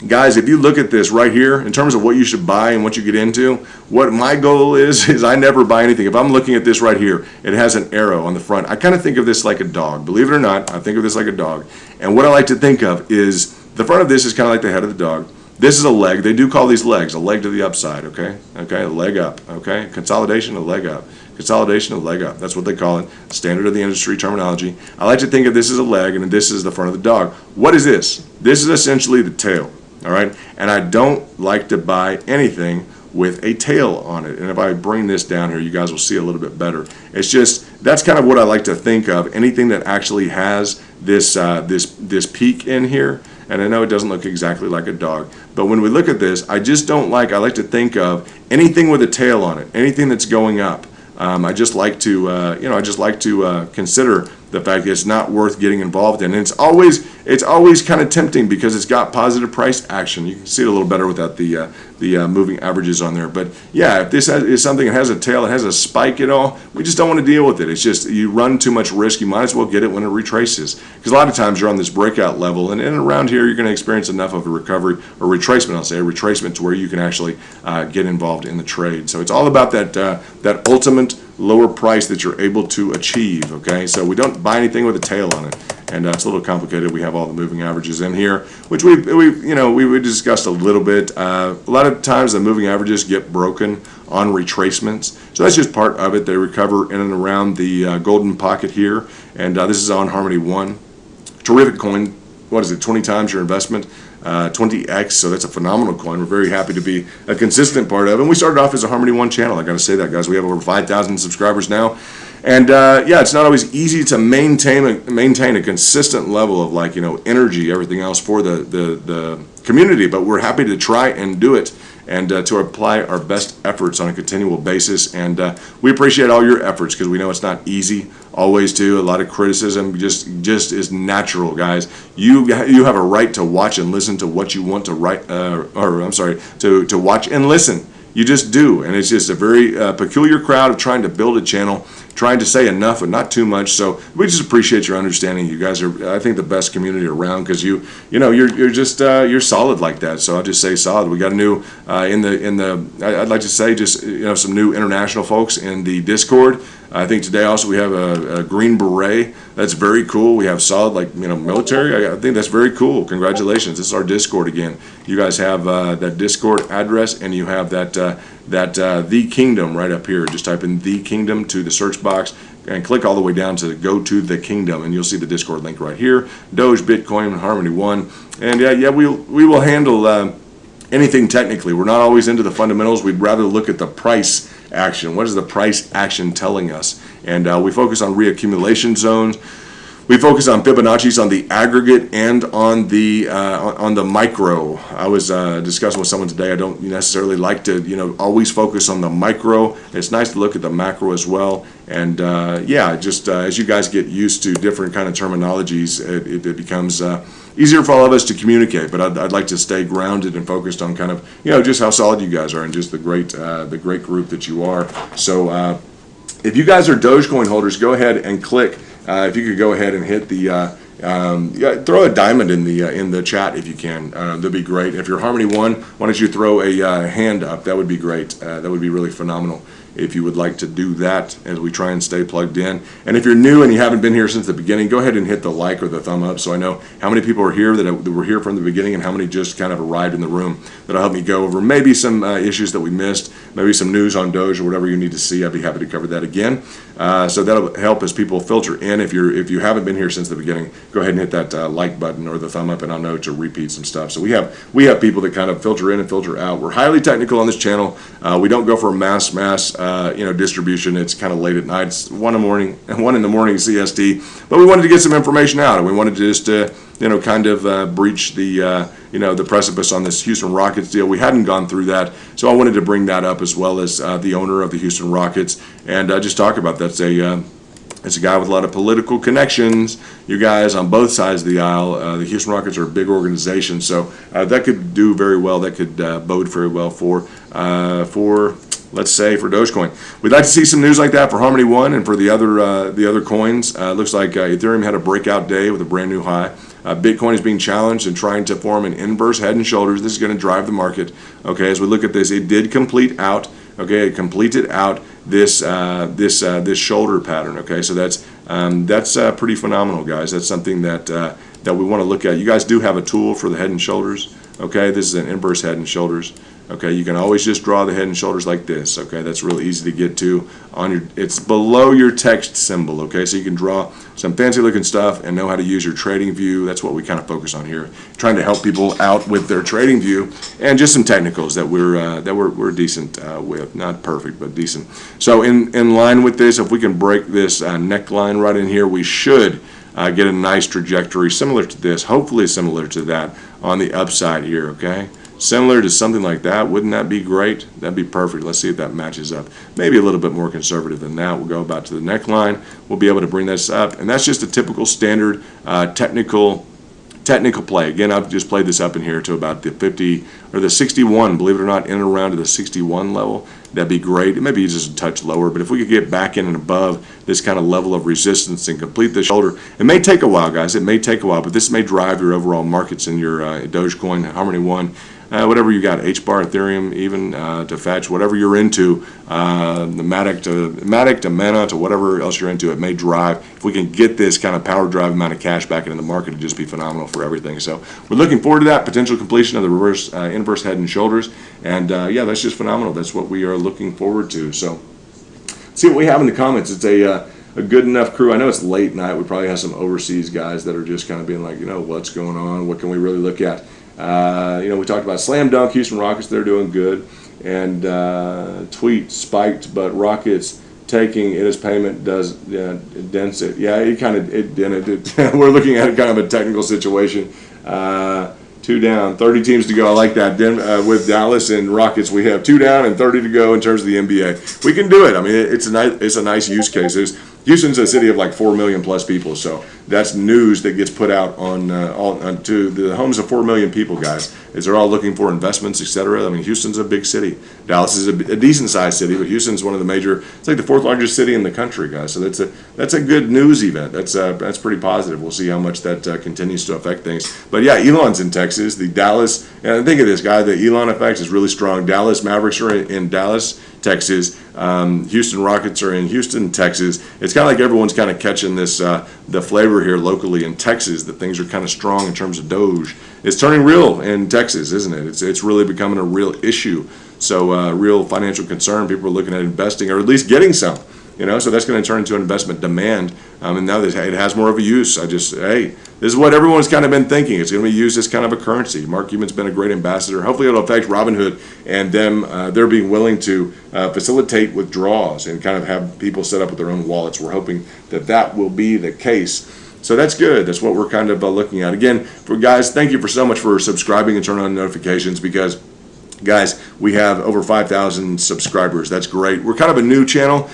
S1: Guys, if you look at this right here, in terms of what you should buy and what you get into, what my goal is I never buy anything. If I'm looking at this right here, it has an arrow on the front. I kind of think of this like a dog. Believe it or not, I think of this like a dog. And what I like to think of is the front of this is kind of like the head of the dog. This is a leg. They do call these legs, a leg to the upside, okay? Okay, a leg up, okay? Consolidation, a leg up. Consolidation, a leg up. That's what they call it. Standard of the industry terminology. I like to think of this as a leg, and this is the front of the dog. What is this? This is essentially the tail, all right? And I don't like to buy anything with a tail on it. And if I bring this down here, you guys will see a little bit better. It's just, that's kind of what I like to think of. Anything that actually has this this peak in here. And I know it doesn't look exactly like a dog, but when we look at this, I like to think of anything with a tail on it, anything that's going up. I just like to consider the fact that it's not worth getting involved in. And it's always kind of tempting because it's got positive price action. You can see it a little better without the moving averages on there. But yeah, if this is something that has a tail, it has a spike at all, we just don't want to deal with it. It's just you run too much risk. You might as well get it when it retraces, because a lot of times you're on this breakout level, and around here you're going to experience enough of a recovery or retracement. I'll say a retracement to where you can actually get involved in the trade. So it's all about that ultimate lower price that you're able to achieve. Okay, so we don't buy anything with a tail on it, and it's a little complicated. We have all the moving averages in here, which we discussed a little bit. A lot of times the moving averages get broken on retracements, so that's just part of it. They recover in and around the golden pocket here, and this is on Harmony 1. Terrific coin. What is it? 20 times your investment. 20x, so that's a phenomenal coin. We're very happy to be a consistent part of it. And we started off as a Harmony 1 channel. I got to say that, guys. We have over 5,000 subscribers now. And yeah, it's not always easy to maintain a consistent level of energy, everything else for the community, but we're happy to try and do it and to apply our best efforts on a continual basis. And we appreciate all your efforts, because we know it's not easy always to. A lot of criticism just is natural, guys. You have a right to watch and listen to what you want to to watch and listen. You just do, and it's just a very peculiar crowd of trying to build a channel, trying to say enough but not too much. So we just appreciate your understanding. You guys are, I think, the best community around, because you're solid like that. So I'll just say solid. We got a new I'd like to say just some new international folks in the Discord. I think today also we have a green beret. That's very cool. We have solid military. I think that's very cool. Congratulations. This is our Discord again. You guys have that Discord address, and you have that The Kingdom right up here. Just type in The Kingdom to the search box and click all the way down to go to the Kingdom, and you'll see the Discord link right here. Doge, Bitcoin, Harmony 1, and yeah, we will handle anything technically. We're not always into the fundamentals. We'd rather look at the price action. What is the price action telling us? And we focus on reaccumulation zones. We focus on Fibonacci's on the aggregate and on the micro. I was discussing with someone today. I don't necessarily like to always focus on the micro. It's nice to look at the macro as well. And yeah, just as you guys get used to different kind of terminologies, it becomes easier for all of us to communicate. But I'd like to stay grounded and focused on kind of, just how solid you guys are and just the great group that you are. So if you guys are Dogecoin holders, go ahead and click. If you could go ahead and hit the throw a diamond in the chat if you can. That'd be great. If you're Harmony One, why don't you throw a hand up? That would be great. That would be really phenomenal if you would like to do that as we try and stay plugged in. And if you're new and you haven't been here since the beginning, go ahead and hit the like or the thumb up so I know how many people are here that were here from the beginning and how many just kind of arrived in the room. That'll help me go over maybe some issues that we missed, maybe some news on Doge or whatever you need to see. I'd be happy to cover that again. So that'll help as people filter in. If you haven't been here since the beginning, go ahead and hit that like button or the thumb up, and I'll know to repeat some stuff. So we have people that kind of filter in and filter out. We're highly technical on this channel. We don't go for a mass distribution. It's kind of late at night. It's 1 in the morning CST. But we wanted to get some information out, and we wanted to just kind of breach the precipice on this Houston Rockets deal. We hadn't gone through that, so I wanted to bring that up as well as the owner of the Houston Rockets and just talk about that. It's a guy with a lot of political connections. You guys on both sides of the aisle. The Houston Rockets are a big organization, so that could do very well. That could bode very well for let's say for Dogecoin. We'd like to see some news like that for Harmony One and for the other coins. Looks like Ethereum had a breakout day with a brand new high. Bitcoin is being challenged and trying to form an inverse head and shoulders. This is going to drive the market. Okay, as we look at this, it did complete out. Okay, it completed out this shoulder pattern. Okay, so that's pretty phenomenal, guys. That's something that we want to look at. You guys do have a tool for the head and shoulders. Okay, this is an inverse head and shoulders. Okay, you can always just draw the head and shoulders like this. Okay, that's really easy to get to on your. It's below your text symbol. Okay, so you can draw some fancy looking stuff and know how to use your trading view. That's what we kind of focus on here, trying to help people out with their trading view and just some technicals that we're decent with. Not perfect, but decent. So in line with this, if we can break this neckline right in here, we should get a nice trajectory similar to this. Hopefully similar to that on the upside here. Okay. Similar to something like that, wouldn't that be great? That'd be perfect. Let's see if that matches up. Maybe a little bit more conservative than that. We'll go about to the neckline. We'll be able to bring this up, and that's just a typical standard technical play. Again, I've just played this up in here to about the 50 or the 61. Believe it or not, in and around to the 61 level. That'd be great. Maybe just a touch lower, but if we could get back in and above this kind of level of resistance and complete the shoulder, it may take a while, guys. It may take a while, but this may drive your overall markets in your Dogecoin, Harmony One. Whatever you got, HBAR, Ethereum, even to fetch, whatever you're into, the Matic to Mana to whatever else you're into, it may drive. If we can get this kind of power drive amount of cash back into the market, it'd just be phenomenal for everything. So we're looking forward to that potential completion of the inverse head and shoulders, and yeah, that's just phenomenal. That's what we are looking forward to. So let's see what we have in the comments. It's a good enough crew. I know it's late night. We probably have some overseas guys that are just kind of being like, what's going on? What can we really look at? We talked about slam dunk Houston Rockets. They're doing good, and tweet spiked, but Rockets taking it as payment does dents it. Yeah, it kind of dented it. We're looking at kind of a technical situation. 2 down, 30 teams to go. I like that. With Dallas and Rockets, we have 2 down and 30 to go in terms of the NBA. We can do it. I mean, it's a nice use case. Houston's a city of like 4 million plus people, so that's news that gets put out onto the homes of 4 million people, guys. As they're all looking for investments, etc. I mean, Houston's a big city. Dallas is a decent sized city, but Houston's one of the major. It's like the 4th largest city in the country, guys. So that's a good news event. That's pretty positive. We'll see how much that continues to affect things. But yeah, Elon's in Texas. The Dallas. And think of this, guy. The Elon effect is really strong. Dallas Mavericks are in Dallas, Texas. Houston Rockets are in Houston, Texas. It's kind of like everyone's kind of catching this the flavor here locally in Texas that things are kind of strong in terms of Doge. It's turning real in Texas, isn't it? It's really becoming a real issue. So real financial concern. People are looking at investing or at least getting some. So that's going to turn into an investment demand, and now that it has more of a use. This is what everyone's kind of been thinking. It's going to be used as kind of a currency. Mark Cuban's been a great ambassador. Hopefully it'll affect Robinhood and them. They're being willing to facilitate withdrawals and kind of have people set up with their own wallets. We're hoping that will be the case. So that's good. That's what we're kind of looking at. Again, for guys, thank you so much for subscribing and turning on notifications because, guys, we have over 5,000 subscribers. That's great. We're kind of a new channel.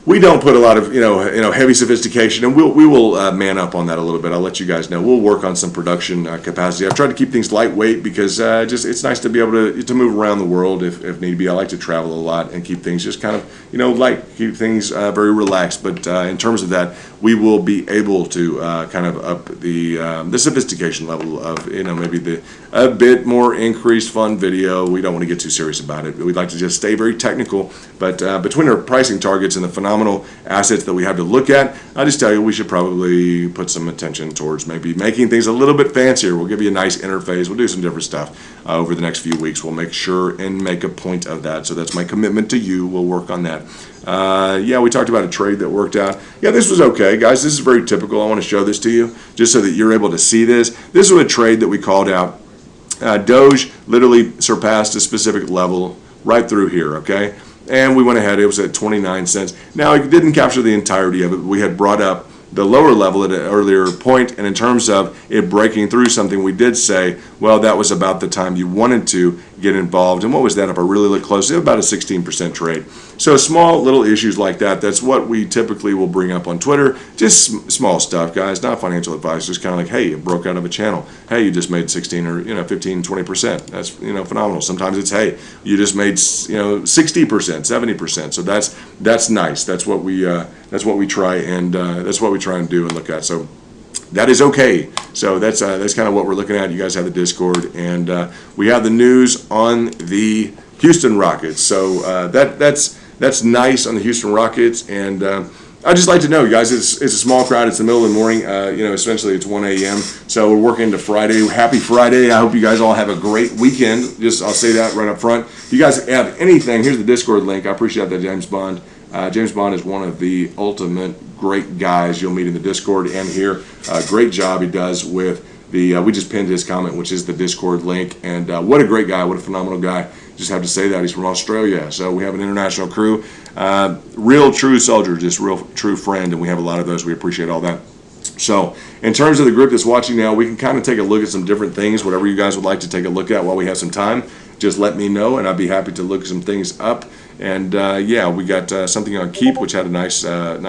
S1: we don't put a lot of heavy sophistication, and we will man up on that a little bit. I'll let you guys know. We'll work on some production capacity. I've tried to keep things lightweight because just it's nice to be able to move around the world if need be. I like to travel a lot and keep things just kind of light, keep things very relaxed. But in terms of that, we will be able to kind of up the sophistication level of maybe a bit more increased fun video. We don't want to get too serious about it. We'd like to just stay very technical. But between our pricing targets and the phenomenal assets that we have to look at, I just tell you we should probably put some attention towards maybe making things a little bit fancier. We'll give you a nice interface. We'll do some different stuff over the next few weeks. We'll make sure and make a point of that. So that's my commitment to you. We'll work on that. Yeah, we talked about a trade that worked out. Yeah, this was okay, guys. This is very typical. I want to show this to you just so that you're able to see this. This was a trade that we called out. Doge literally surpassed a specific level right through here, okay? And we went ahead. It was at 29 cents. Now, it didn't capture the entirety of it. We had brought up the lower level at an earlier point, and in terms of it breaking through something, we did say, well, that was about the time you wanted to get involved. And what was that? If I really look closely, about a 16% trade. So small little issues like that, that's what we typically will bring up on Twitter. Just small stuff, guys, not financial advice. Just kind of like, hey, it broke out of a channel. Hey, you just made 16 or 15, 20%. That's phenomenal. Sometimes it's, hey, you just made 60%, 70%. So that's nice. That's what we try and do and look at. So that is okay. So that's kind of what we're looking at. You guys have the Discord, and we have the news on the Houston Rockets. So that's nice on the Houston Rockets, and I'd just like to know, you guys, it's a small crowd. It's the middle of the morning. Essentially it's 1 a.m. So we're working into Friday. Happy Friday. I hope you guys all have a great weekend. I'll say that right up front. If you guys have anything, here's the Discord link. I appreciate that, James Bond. James Bond is one of the ultimate great guys you'll meet in the Discord and here. Great job he does with we just pinned his comment, which is the Discord link. And what a great guy. What a phenomenal guy. Just have to say that. He's from Australia. So we have an international crew. Real true soldier, just real true friend. And we have a lot of those. We appreciate all that. So in terms of the group that's watching now, we can kind of take a look at some different things, whatever you guys would like to take a look at while we have some time. Just let me know, and I'd be happy to look some things up. And yeah, we got something on Keep, which had a nice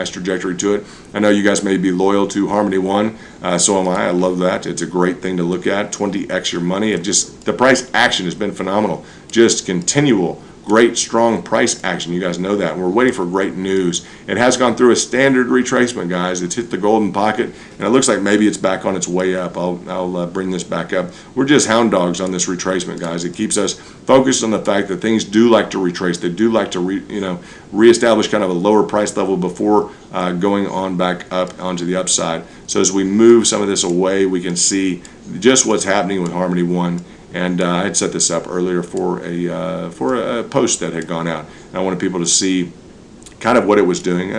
S1: trajectory to it. I know you guys may be loyal to Harmony One, so am I. I love that. It's a great thing to look at. 20x your money. The price action has been phenomenal. Just continual, great, strong price action. You guys know that. And we're waiting for great news. It has gone through a standard retracement, guys. It's hit the golden pocket, and it looks like maybe it's back on its way up. I'll bring this back up. We're just hound dogs on this retracement, guys. It keeps us focused on the fact that things do like to retrace. They do like to reestablish kind of a lower price level before going on back up onto the upside. So as we move some of this away, we can see just what's happening with Harmony One. And I had set this up earlier for a post that had gone out. And I wanted people to see kind of what it was doing.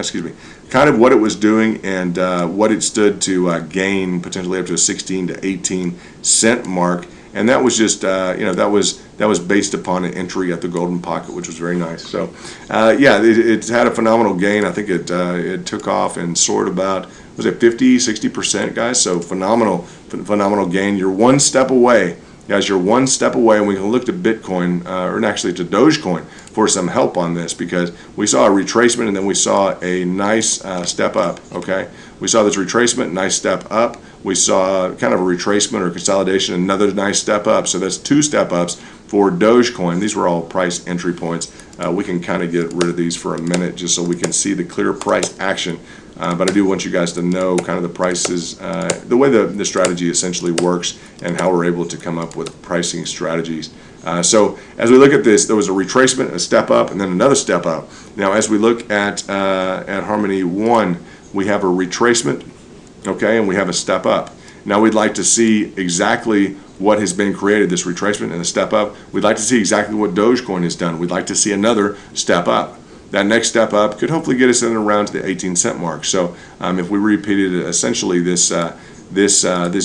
S1: Kind of what it was doing and what it stood to gain potentially up to a 16 to 18 cent mark. And that was just that was based upon an entry at the golden pocket, which was very nice. So yeah, it had a phenomenal gain. I think it took off and soared about, was it 50-60%, guys? So phenomenal gain. You're one step away. Guys, you're one step away, and we can look to Bitcoin, or actually to Dogecoin, for some help on this, because we saw a retracement and then we saw a nice step up, okay? We saw this retracement, nice step up. We saw kind of a retracement or consolidation, another nice step up. So that's two step ups for Dogecoin. These were all price entry points. We can kind of get rid of these for a minute just so we can see the clear price action. But I do want you guys to know kind of the prices, the way the strategy essentially works and how we're able to come up with pricing strategies. So as we look at this, there was a retracement, a step up, and then another step up. Now as we look at Harmony One, we have a retracement, okay, and we have a step up. Now we'd like to see exactly what has been created, this retracement and a step up. We'd like to see exactly what Dogecoin has done. We'd like to see another step up. That next step up could hopefully get us in around to the 18 cent mark. So if we repeated essentially this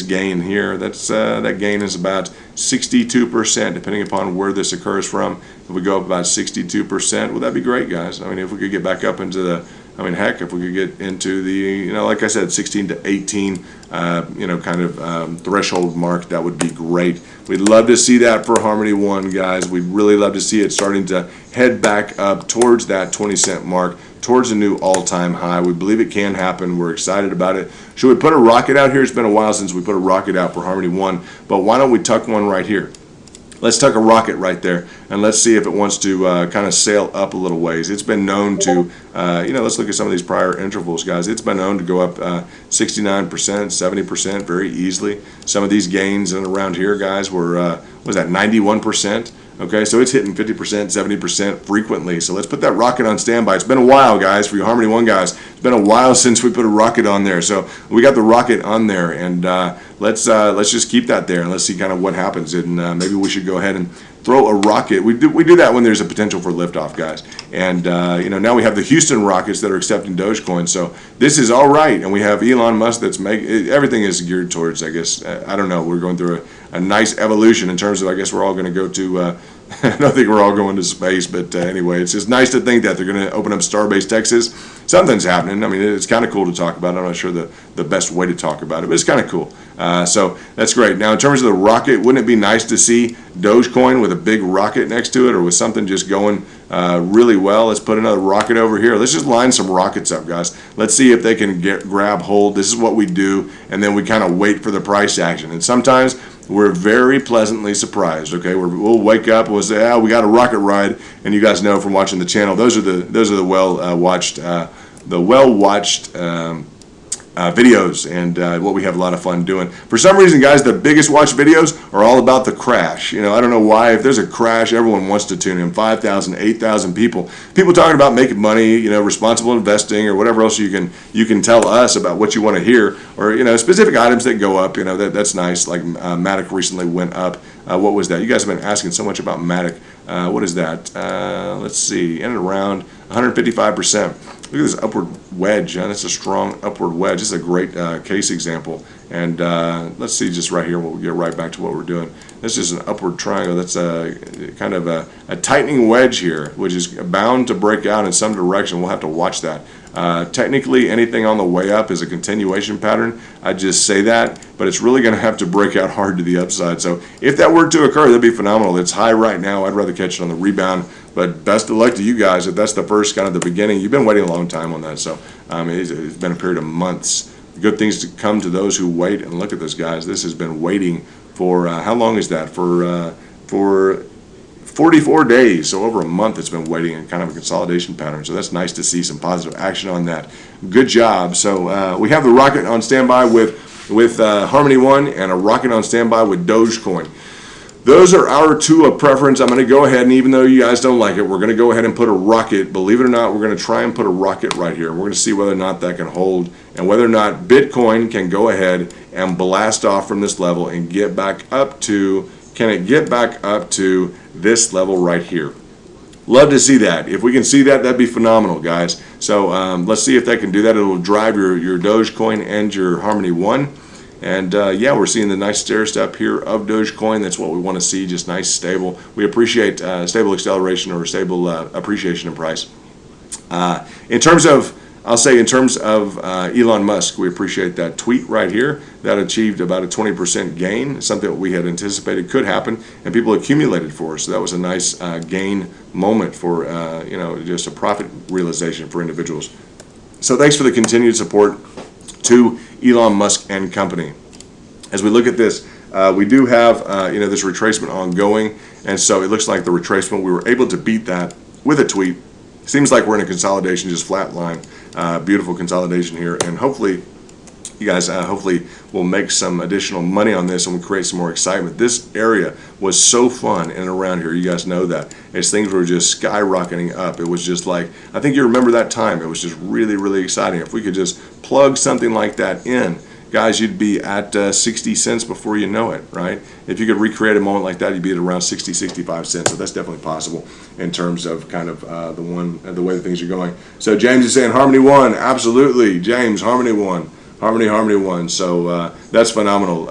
S1: gain here, that gain is about 62%, depending upon where this occurs from. If we go up about 62%, well, that'd be great, guys. I mean, if we could get back up into the I mean, heck, if we could get into the, like I said, 16 to 18, kind of threshold mark, that would be great. We'd love to see that for Harmony One, guys. We'd really love to see it starting to head back up towards that 20-cent mark, towards a new all-time high. We believe it can happen. We're excited about it. Should we put a rocket out here? It's been a while since we put a rocket out for Harmony One, but why don't we tuck one right here? Let's tuck a rocket right there, and let's see if it wants to kind of sail up a little ways. It's been known to, let's look at some of these prior intervals, guys. It's been known to go up 69%, 70% very easily. Some of these gains and around here, guys, were, was that 91%? Okay, so it's hitting 50%, 70% frequently. So let's put that rocket on standby. It's been a while, guys, for you Harmony One guys. It's been a while since we put a rocket on there. So we got the rocket on there, and let's just keep that there, and let's see kind of what happens. And maybe we should go ahead and throw a rocket. We do that when there's a potential for liftoff, guys. And now we have the Houston Rockets that are accepting Dogecoin. So this is all right. And we have Elon Musk that's making everything is geared towards, I guess, I don't know. We're going through a nice evolution in terms of, I guess we're all going to go to. I don't think we're all going to space, but anyway, it's just nice to think that they're going to open up Starbase Texas. Something's happening. I mean, it's kind of cool to talk about. I'm not sure the best way to talk about it, but it's kind of cool. So that's great. Now, in terms of the rocket, wouldn't it be nice to see Dogecoin with a big rocket next to it, or with something just going really well? Let's put another rocket over here. Let's just line some rockets up, guys. Let's see if they can grab hold. This is what we do, and then we kind of wait for the price action. And sometimes we're very pleasantly surprised. Okay, we'll wake up and we'll say, we got a rocket ride, and you guys know from watching the channel, those are the well watched videos, and what we have a lot of fun doing. For some reason, guys, the biggest watched videos are all about the crash. I don't know why. If there's a crash, everyone wants to tune in. 5,000, 8,000 people talking about making money, responsible investing, or whatever else you can tell us about what you want to hear, or specific items that go up. That's nice. Like Matic recently went up. What was that? You guys have been asking so much about Matic. What is that? Let's see, in and around 155%. Look at this upward wedge. That's a strong upward wedge. This is a great case example. And let's see just right here. We'll get right back to what we're doing. This is an upward triangle. That's a kind of a tightening wedge here, which is bound to break out in some direction. We'll have to watch that. Technically, anything on the way up is a continuation pattern. I just say that, but it's really going to have to break out hard to the upside. So if that were to occur, that'd be phenomenal. It's high right now. I'd rather catch it on the rebound. But best of luck to you guys if that's the first kind of the beginning. You've been waiting a long time on that, so it's been a period of months. Good things to come to those who wait. And look at this, guys. This has been waiting for how long is that? For 44 days, so over a month it's been waiting in kind of a consolidation pattern. So that's nice to see some positive action on that. Good job. So we have the rocket on standby with Harmony One, and a rocket on standby with Dogecoin. Those are our two of preference. I'm going to go ahead, and even though you guys don't like it, we're going to go ahead and put a rocket. Believe it or not, we're going to try and put a rocket right here. We're going to see whether or not that can hold, and whether or not Bitcoin can go ahead and blast off from this level and get back up to, can it get back up to this level right here? Love to see that. If we can see that, that'd be phenomenal, guys. So let's see if that can do that. It'll drive your Dogecoin and your Harmony One. And yeah, we're seeing the nice stair step here of Dogecoin. That's what we want to see, just nice, stable. We appreciate stable acceleration or stable appreciation in price. In terms of, I'll say in terms of Elon Musk, we appreciate that tweet right here. That achieved about a 20% gain, something that we had anticipated could happen, and people accumulated for us. So that was a nice gain moment for, just a profit realization for individuals. So thanks for the continued support to Elon Musk and company. As we look at this, we do have this retracement ongoing, and so it looks like the retracement, we were able to beat that with a tweet. Seems like we're in a consolidation, just flat line. Beautiful consolidation here, and hopefully you guys hopefully will make some additional money on this, and we'll create some more excitement. This area was so fun in and around here. You guys know that. As things were just skyrocketing up, it was just like, I think you remember that time. It was just really, really exciting. If we could just plug something like that in, guys, you'd be at 60 cents before you know it, right? If you could recreate a moment like that, you'd be at around 60, 65 cents. So that's definitely possible in terms of kind of the way that things are going. So James is saying Harmony One, absolutely. James, Harmony One. Harmony One. So that's phenomenal.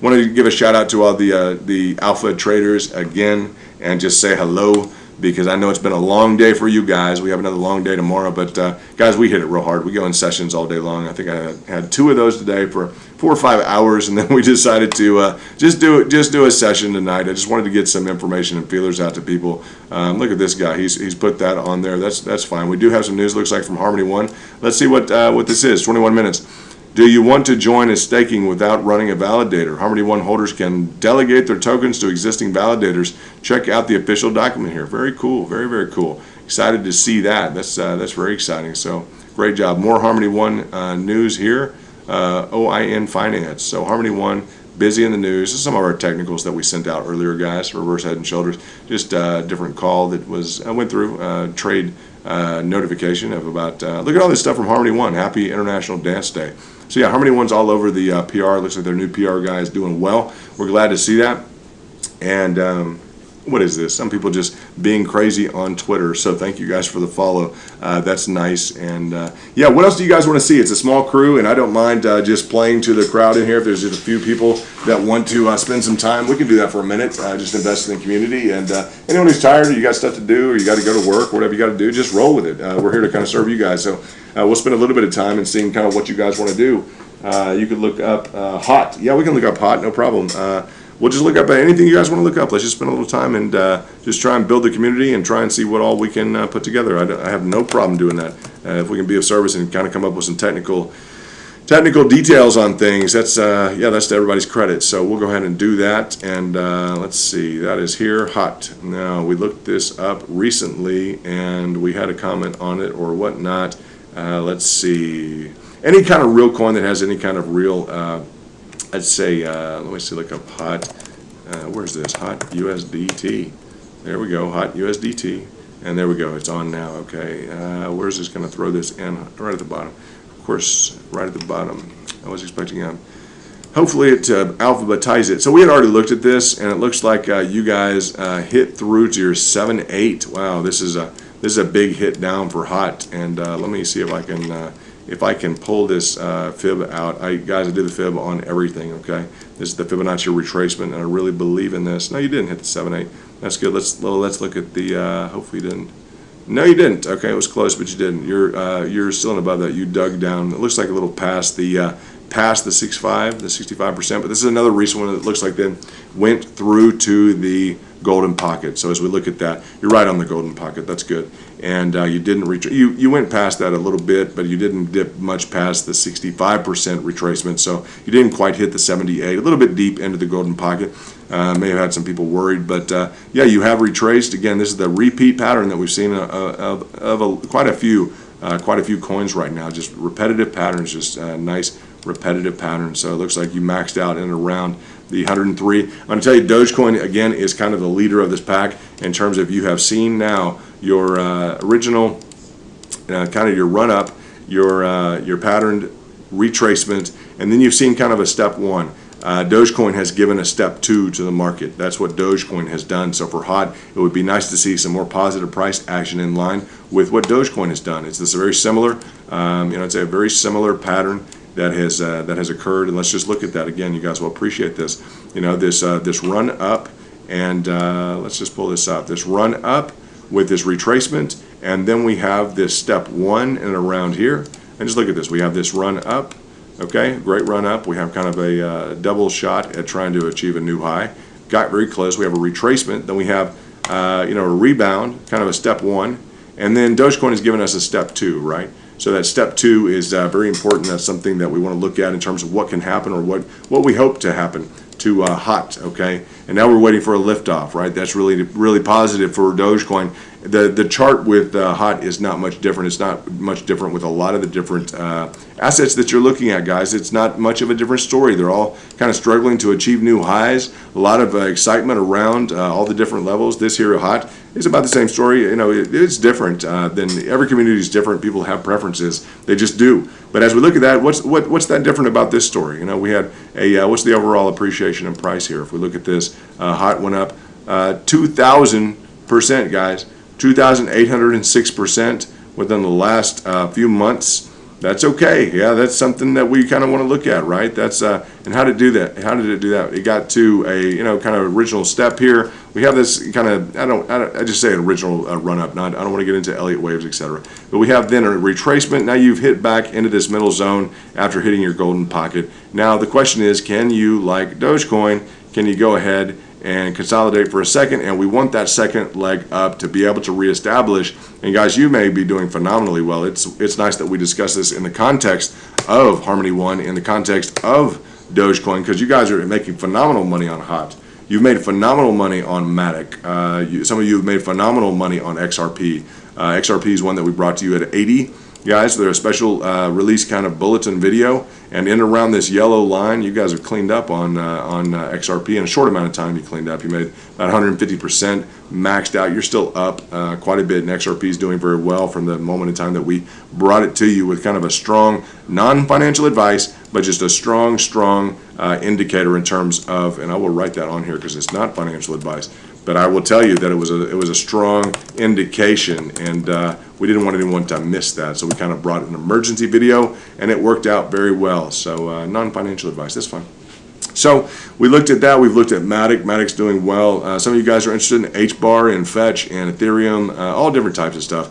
S1: Want to give a shout out to all the alpha traders again, and just say hello. because I know it's been a long day for you guys. We have another long day tomorrow, but guys, we hit it real hard. We go in sessions all day long. I think I had 2 of those today for 4 or 5 hours, and then we decided to just do a session tonight. I just wanted to get some information and feelers out to people. Look at this guy. He's put that on there. That's fine. We do have some news. Looks like from Harmony One. Let's see what this is. 21 minutes. Do you want to join a staking without running a validator? Harmony One holders can delegate their tokens to existing validators. Check out the official document here. Very cool. Very, very cool. Excited to see that. That's very exciting. So great job. More Harmony One news here. OIN Finance. So Harmony One, busy in the news. This is some of our technicals that we sent out earlier, guys. Reverse head and shoulders. Just a different call that went through trade notification of about. Look at all this stuff from Harmony One. Happy International Dance Day. So yeah, Harmony One's all over the PR. Looks like their new PR guy is doing well. We're glad to see that. And what is this? Some people just being crazy on Twitter. So thank you guys for the follow. That's nice. And yeah, what else do you guys want to see? It's a small crew, and I don't mind just playing to the crowd in here. If there's just a few people that want to spend some time, we can do that for a minute. Just invest in the community. And anyone who's tired, or you got stuff to do, or you got to go to work, or whatever you got to do, just roll with it. We're here to kind of serve you guys. So we'll spend a little bit of time and seeing kind of what you guys want to do. You could look up HOT. Yeah, we can look up HOT, no problem. We'll just look up anything you guys want to look up. Let's just spend a little time and just try and build the community and try and see what all we can put together. I have no problem doing that. If we can be of service and kind of come up with some technical details on things, that's that's to everybody's credit. So we'll go ahead and do that. And let's see, that is here, HOT. Now, we looked this up recently and we had a comment on it or whatnot. Let's see, any kind of real coin that has any kind of real I'd say, let me see, look up HOT. Where's this? HOT USDT. There we go, HOT USDT. And there we go, it's on now, okay. Where's this going to throw this in? Right at the bottom. Of course, right at the bottom. I was expecting hopefully it alphabetize it. So we had already looked at this, and it looks like you guys hit through to your 7.8. Wow, this is a big hit down for HOT. And let me see if I can pull this fib out. Guys, I did the fib on everything, okay? This is the Fibonacci retracement, and I really believe in this. No, you didn't hit the 7.8. That's good. Let's look at the, hopefully you didn't. No, you didn't. Okay, it was close, but you didn't. You're still above that. You dug down. It looks like a little past the 65%, the 65%, but this is another recent one that looks like they went through to the golden pocket. So as we look at that, you're right on the golden pocket. That's good. And you didn't you went past that a little bit, but you didn't dip much past the 65% retracement. So you didn't quite hit the 78. A little bit deep into the golden pocket. May have had some people worried, but yeah, you have retraced. Again, this is the repeat pattern that we've seen of quite a few coins right now. Just repetitive patterns, just nice repetitive patterns. So it looks like you maxed out in and around the 103. I'm going to tell you, Dogecoin again is kind of the leader of this pack in terms of you have seen now your original kind of your run up, your patterned retracement, and then you've seen kind of a step one. Dogecoin has given a step 2 to the market. That's what Dogecoin has done. So for HOT, it would be nice to see some more positive price action in line with what Dogecoin has done. It's this very similar, it's a very similar pattern that has occurred. And let's just look at that again. You guys will appreciate this. This run up, and let's just pull this up. This run up with this retracement, and then we have this step 1 and around here. And just look at this. We have this run up. Okay, great run up. We have kind of a double shot at trying to achieve a new high. Got very close. We have a retracement. Then we have, a rebound, kind of a step 1. And then Dogecoin has given us a step 2, right? So that step 2 is very important. That's something that we want to look at in terms of what can happen or what we hope to happen to HOT, okay? And now we're waiting for a liftoff, right? That's really, really positive for Dogecoin. The chart with HOT is not much different. It's not much different with a lot of the different assets that you're looking at, guys. It's not much of a different story. They're all kind of struggling to achieve new highs. A lot of excitement around all the different levels. This here at HOT is about the same story. It's different. Than every community is different. People have preferences. They just do. But as we look at that, what's that different about this story? We had what's the overall appreciation in price here? If we look at this, HOT went up 2,000%, guys. 2,806% within the last few months. That's okay. Yeah, that's something that we kind of want to look at, right? That's and how did it do that? How did it do that? It got to a kind of original step here. We have this kind of I just say an original run up. Not I don't want to get into Elliott waves, etc. But we have then a retracement. Now you've hit back into this middle zone after hitting your golden pocket. Now the question is, can you, like Dogecoin, can you go ahead and consolidate for a second? And we want that second leg up to be able to reestablish. And guys, you may be doing phenomenally well. It's nice that we discuss this in the context of Harmony One, in the context of Dogecoin, because you guys are making phenomenal money on HOT. You've made phenomenal money on Matic. Some of you have made phenomenal money on XRP. XRP is one that we brought to you at 80. Guys, they're a special release kind of bulletin video, and in around this yellow line, you guys have cleaned up on XRP in a short amount of time. You cleaned up. You made about 150% maxed out. You're still up quite a bit, and XRP is doing very well from the moment in time that we brought it to you with kind of a strong, non-financial advice, but just a strong indicator in terms of, and I will write that on here because it's not financial advice, but I will tell you that it was a strong indication, and we didn't want anyone to miss that, so we kind of brought an emergency video, and it worked out very well. So non-financial advice, that's fine. So we looked at that. We've looked at Matic. Matic's doing well. Some of you guys are interested in H-bar and Fetch and Ethereum, all different types of stuff.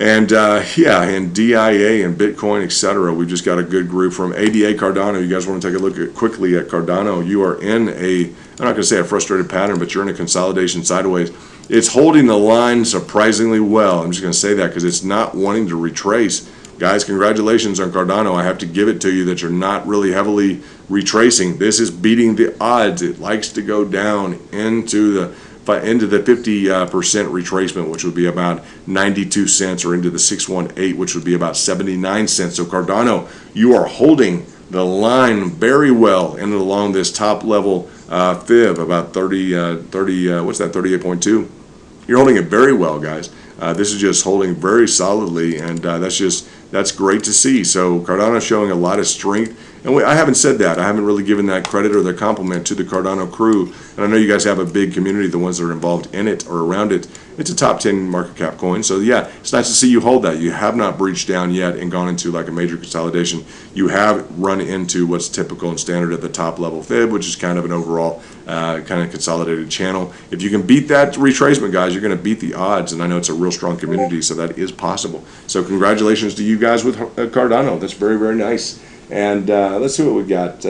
S1: And and DIA and Bitcoin, etc. We've just got a good group from ADA Cardano. You guys want to take a look quickly at Cardano. You are in I'm not going to say a frustrated pattern, but you're in a consolidation sideways. It's holding the line surprisingly well. I'm just going to say that because it's not wanting to retrace. Guys, congratulations on Cardano. I have to give it to you that you're not really heavily retracing. This is beating the odds. It likes to go down into the 50% retracement, which would be about 92 cents, or into the 618, which would be about 79 cents. So Cardano, you are holding the line very well and along this top level fib, about 38.2. You're holding it very well, guys. This is just holding very solidly, and that's great to see. So Cardano is showing a lot of strength. And I haven't said that. I haven't really given that credit or the compliment to the Cardano crew. And I know you guys have a big community, the ones that are involved in it or around it. It's a top 10 market cap coin. So yeah, it's nice to see you hold that. You have not breached down yet and gone into like a major consolidation. You have run into what's typical and standard at the top level fib, which is kind of an overall kind of consolidated channel. If you can beat that retracement, guys, you're going to beat the odds. And I know it's a real strong community, so that is possible. So congratulations to you guys with Cardano. That's very, very nice. And let's see what we got.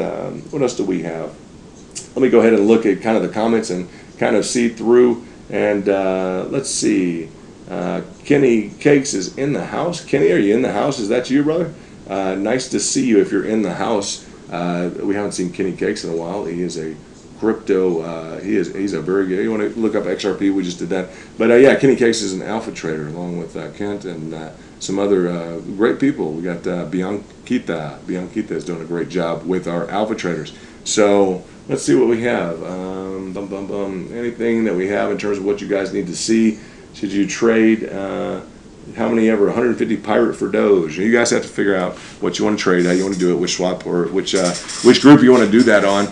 S1: What else do we have? Let me go ahead and look at kind of the comments and kind of see through. And let's see. Kenny Cakes is in the house. Kenny, are you in the house? Is that you, brother? Nice to see you if you're in the house. We haven't seen Kenny Cakes in a while. He is a crypto. He's a very good. You want to look up XRP? We just did that. But yeah, Kenny Cakes is an alpha trader along with Kent and some other great people. We got Bianquita. Bianquita is doing a great job with our alpha traders. So let's see what we have. Anything that we have in terms of what you guys need to see. Should you trade? How many ever? 150 pirate for Doge. You guys have to figure out what you want to trade, how you want to do it, which swap or which group you want to do that on.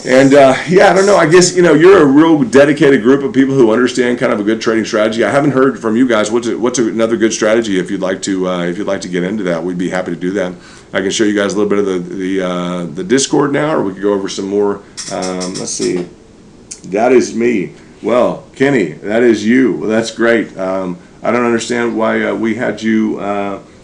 S1: And yeah, I don't know. I guess you're a real dedicated group of people who understand kind of a good trading strategy. I haven't heard from you guys. What's another good strategy? If you'd like to get into that, we'd be happy to do that. I can show you guys a little bit of the Discord now, or we could go over some more. Let's see. That is me. Well, Kenny, that is you. Well, that's great. I don't understand why we had you.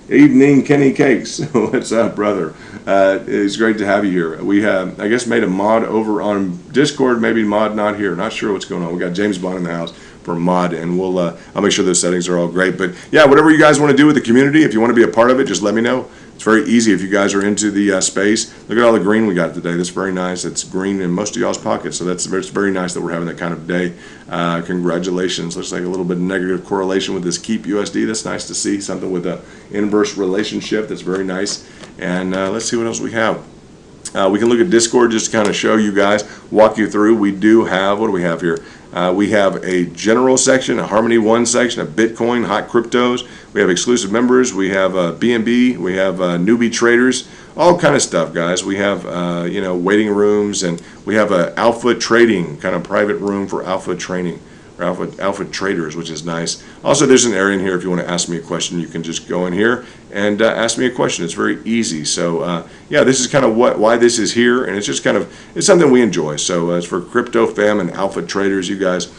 S1: Evening, Kenny Cakes. What's up, brother? It's great to have you here. We have, I guess, made a mod over on Discord, maybe mod not here. Not sure what's going on. We got James Bond in the house for mod, and I'll make sure those settings are all great. But yeah, whatever you guys want to do with the community, if you want to be a part of it, just let me know. It's very easy if you guys are into the space. Look at all the green we got today. That's very nice. It's green in most of y'all's pockets, so it's very nice that we're having that kind of day. Congratulations. Looks like a little bit of negative correlation with this Keep USD. That's nice to see. Something with an inverse relationship. That's very nice. And let's see what else we have. We can look at Discord just to kind of show you guys, walk you through. We do have, what do we have here? We have a general section, a Harmony One section, a Bitcoin, hot cryptos. We have exclusive members. We have BNB. We have newbie traders. All kind of stuff, guys. We have waiting rooms, and we have a alpha trading kind of private room for alpha training. or alpha traders, which is nice. Also, there's an area in here if you want to ask me a question, you can just go in here and ask me a question. It's very easy. So yeah, this is kind of why this is here, and it's just kind of, it's something we enjoy. So as for crypto fam and alpha traders, you guys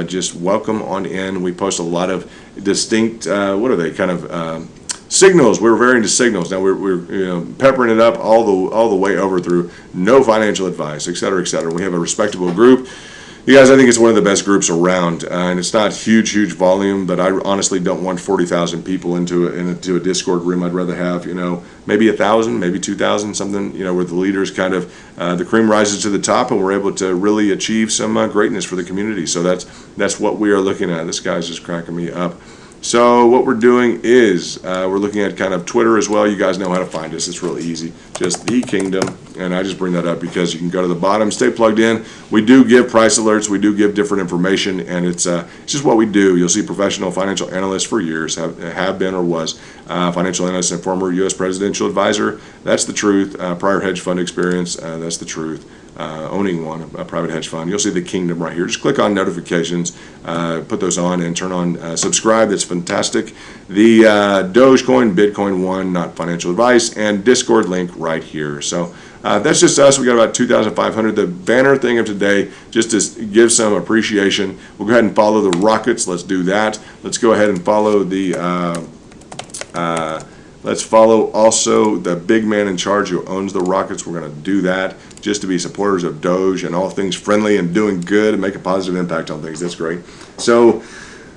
S1: just welcome on in. We post a lot of distinct what are they, kind of signals. We're very into signals now. We're peppering it up all the way over through no financial advice, et cetera, et cetera. We have a respectable group. You guys, I think it's one of the best groups around, and it's not huge volume, but I honestly don't want 40,000 people into a Discord room. I'd rather have, maybe 1,000, maybe 2,000, something, where the leaders kind of, the cream rises to the top, and we're able to really achieve some greatness for the community. So that's what we are looking at. This guy's just cracking me up. So what we're doing is we're looking at kind of Twitter as well. You guys know how to find us. It's really easy. Just The Kingdom. And I just bring that up because you can go to the bottom, stay plugged in. We do give price alerts. We do give different information, and it's just what we do. You'll see professional financial analysts for years, have been or was financial analyst and former U.S. presidential advisor. That's the truth. Prior hedge fund experience. That's the truth. Owning a private hedge fund. You'll see The Kingdom right here. Just click on notifications, put those on, and turn on subscribe. That's fantastic. The Dogecoin, Bitcoin One, not financial advice, and Discord link right here. So that's just us. We got about 2,500. The banner thing of today, just to give some appreciation, we'll go ahead and follow the rockets. Let's do that. Let's go ahead and follow the let's follow also the big man in charge who owns the rockets. We're going to do that just to be supporters of Doge and all things friendly and doing good and make a positive impact on things. That's great. So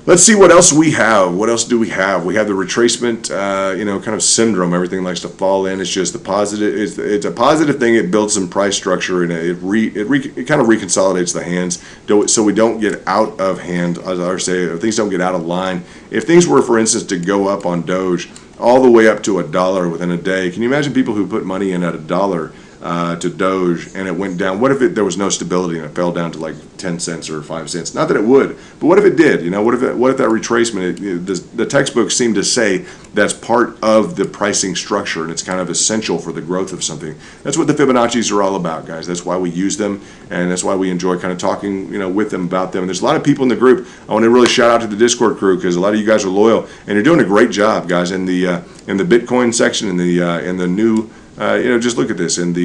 S1: let's see what else we have. What else do we have? We have the retracement, kind of syndrome. Everything likes to fall in. It's just the positive. It's a positive thing. It builds some price structure, and it kind of reconsolidates the hands, so we don't get out of hand. As I say, things don't get out of line. If things were, for instance, to go up on Doge all the way up to $1 within a day, can you imagine people who put money in at $1? To Doge, and it went down? What if there was no stability and it fell down to like 10 cents or 5 cents? Not that it would, but what if it did? What if that retracement? The textbooks seem to say that's part of the pricing structure, and it's kind of essential for the growth of something. That's what the Fibonacci's are all about, guys. That's why we use them, and that's why we enjoy kind of talking, with them about them. And there's a lot of people in the group. I want to really shout out to the Discord crew because a lot of you guys are loyal, and you're doing a great job, guys. In the Bitcoin section, in the new. Just look at this, and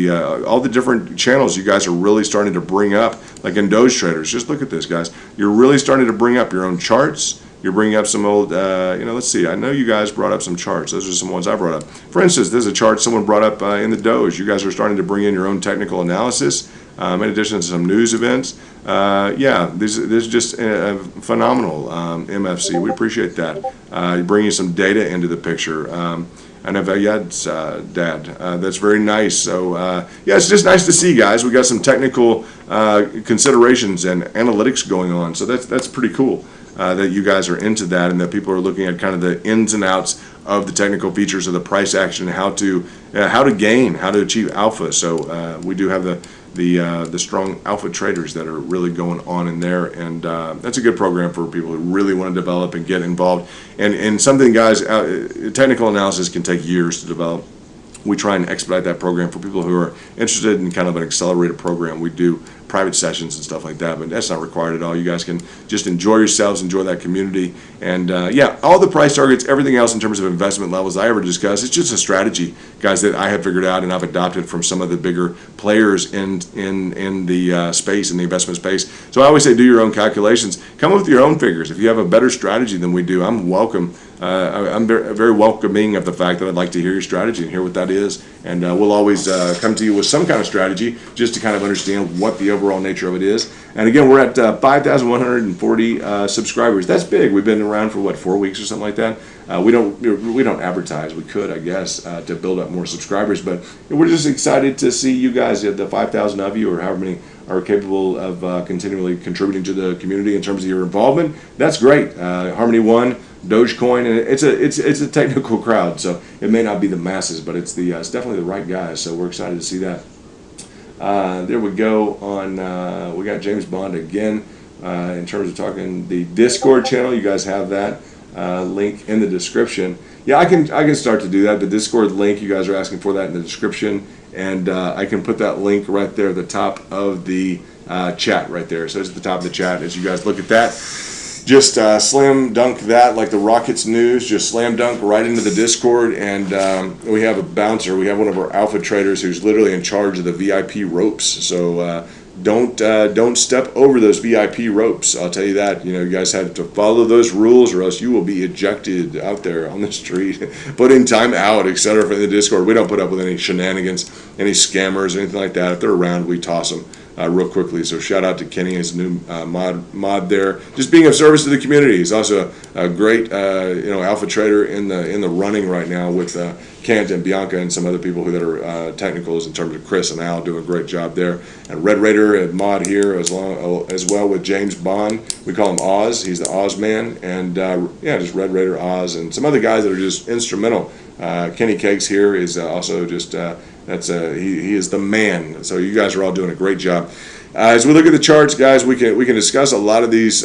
S1: all the different channels you guys are really starting to bring up, like in Doge Traders. Just look at this, guys. You're really starting to bring up your own charts. You're bringing up some old, let's see. I know you guys brought up some charts. Those are some ones I brought up. For instance, there's a chart someone brought up in the Doge. You guys are starting to bring in your own technical analysis, in addition to some news events. This is just phenomenal, MFC. We appreciate that. Bringing some data into the picture. And Avayad's dad. That's very nice. So it's just nice to see, guys. We got some technical considerations and analytics going on. So that's pretty cool that you guys are into that, and that people are looking at kind of the ins and outs of the technical features of the price action, how to gain, how to achieve alpha. So we do have the strong alpha traders that are really going on in there, and that's a good program for people who really want to develop and get involved. And something, guys, technical analysis can take years to develop. We try and expedite that program for people who are interested in kind of an accelerated program. We do private sessions and stuff like that, but that's not required at all. You guys can just enjoy yourselves, enjoy that community, and all the price targets, everything else in terms of investment levels I ever discuss, it's just a strategy, guys, that I have figured out and I've adopted from some of the bigger players in the space, in the investment space. So I always say, do your own calculations, come up with your own figures. If you have a better strategy than we do, I'm welcome. I'm very, very welcoming of the fact that I'd like to hear your strategy and hear what that is, and we'll always come to you with some kind of strategy just to kind of understand what the overall nature of it is. And again, we're at 5,140 subscribers. That's big. We've been around for 4 weeks or something like that. We don't advertise. We could, I guess, to build up more subscribers, but we're just excited to see you guys, the 5,000 of you, or however many are capable of continually contributing to the community in terms of your involvement. That's great. Harmony One, Dogecoin, and it's a technical crowd, so it may not be the masses, but it's definitely the right guys. So we're excited to see that. There we go. We got James Bond again in terms of talking the Discord channel. You guys have that link in the description. Yeah, I can start to do that. The Discord link, you guys are asking for that in the description, and I can put that link right there at the top of the chat right there. So it's at the top of the chat as you guys look at that. Just slam dunk that like the Rockets news. Just slam dunk right into the Discord, and we have a bouncer. We have one of our alpha traders who's literally in charge of the VIP ropes. So don't step over those VIP ropes. I'll tell you that. You know, you guys have to follow those rules, or else you will be ejected out there on the street, put in time out, etc. from the Discord. We don't put up with any shenanigans, any scammers, anything like that. If they're around, we toss them. Real quickly, so shout out to Kenny, his new mod there, just being of service to the community. He's also a great alpha trader in the running right now with Kent and Bianca and some other people that are technicals in terms of Chris and Al doing a great job there. And Red Raider at mod here as well with James Bond. We call him Oz. He's the Oz man, and just Red Raider Oz and some other guys that are just instrumental. Kenny Cakes here is also just. He is the man. So you guys are all doing a great job. As we look at the charts, guys, we can discuss a lot of these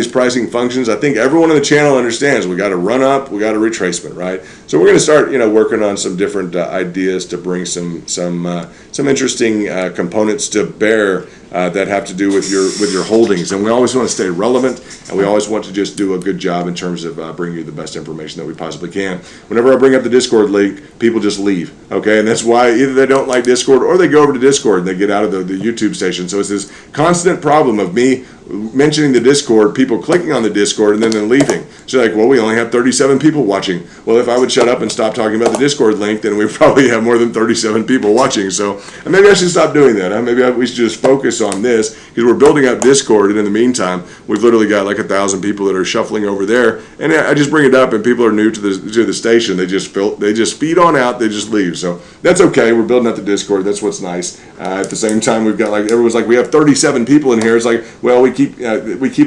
S1: pricing functions. I think everyone on the channel understands we got a run up, we got a retracement, right? So we're going to start, working on some different ideas to bring some interesting components to bear that have to do with your holdings. And we always want to stay relevant, and we always want to just do a good job in terms of bringing you the best information that we possibly can. Whenever I bring up the Discord link, people just leave, okay? And that's why either they don't like Discord or they go over to Discord and they get out of the YouTube station. So it's this constant problem of me mentioning the Discord, people clicking on the Discord, and then leaving. So like, well, we only have 37 people watching. Well, if I would shut up and stop talking about the Discord link, then we probably have more than 37 people watching. So maybe I should stop doing that. Maybe we should just focus on this, because we're building up Discord, and in the meantime, we've literally got like 1,000 people that are shuffling over there. And I just bring it up, and people are new to the station. They just feed on out. They just leave. So that's okay. We're building up the Discord. That's what's nice. At the same time, we've got everyone's like, we have 37 people in here. It's like, well, we keep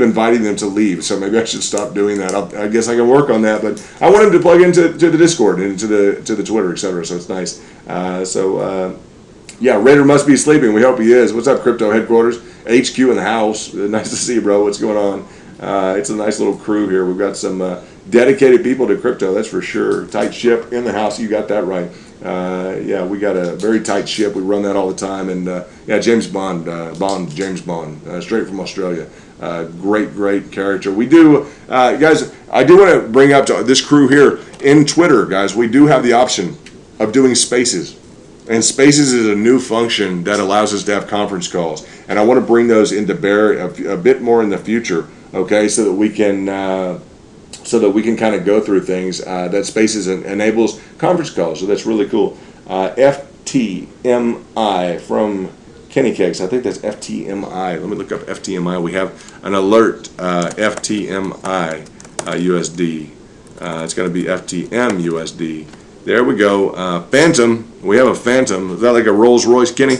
S1: inviting them to leave, so maybe I should stop doing that. I guess I can work on that, but I want them to plug into the Discord and to the Twitter, etc. So it's nice. Raider must be sleeping. We hope he is. What's up, Crypto Headquarters? HQ in the house. Nice to see you, bro. What's going on? It's a nice little crew here. We've got some dedicated people to crypto, that's for sure. Tight ship in the house. You got that right. We got a very tight ship. We run that all the time. And James Bond, James Bond, straight from Australia. Great character. We do, guys, I do want to bring up to this crew here in Twitter, guys, we do have the option of doing spaces. And spaces is a new function that allows us to have conference calls. And I want to bring those into bear a bit more in the future, okay, so that we can kind of go through things that Spaces enables conference calls. So that's really cool. FTMI from Kenny Cakes. I think that's FTMI. Let me look up FTMI. We have an alert, FTMI USD. It's going to be FTM USD. There we go. Phantom. We have a Phantom. Is that like a Rolls Royce, Kenny?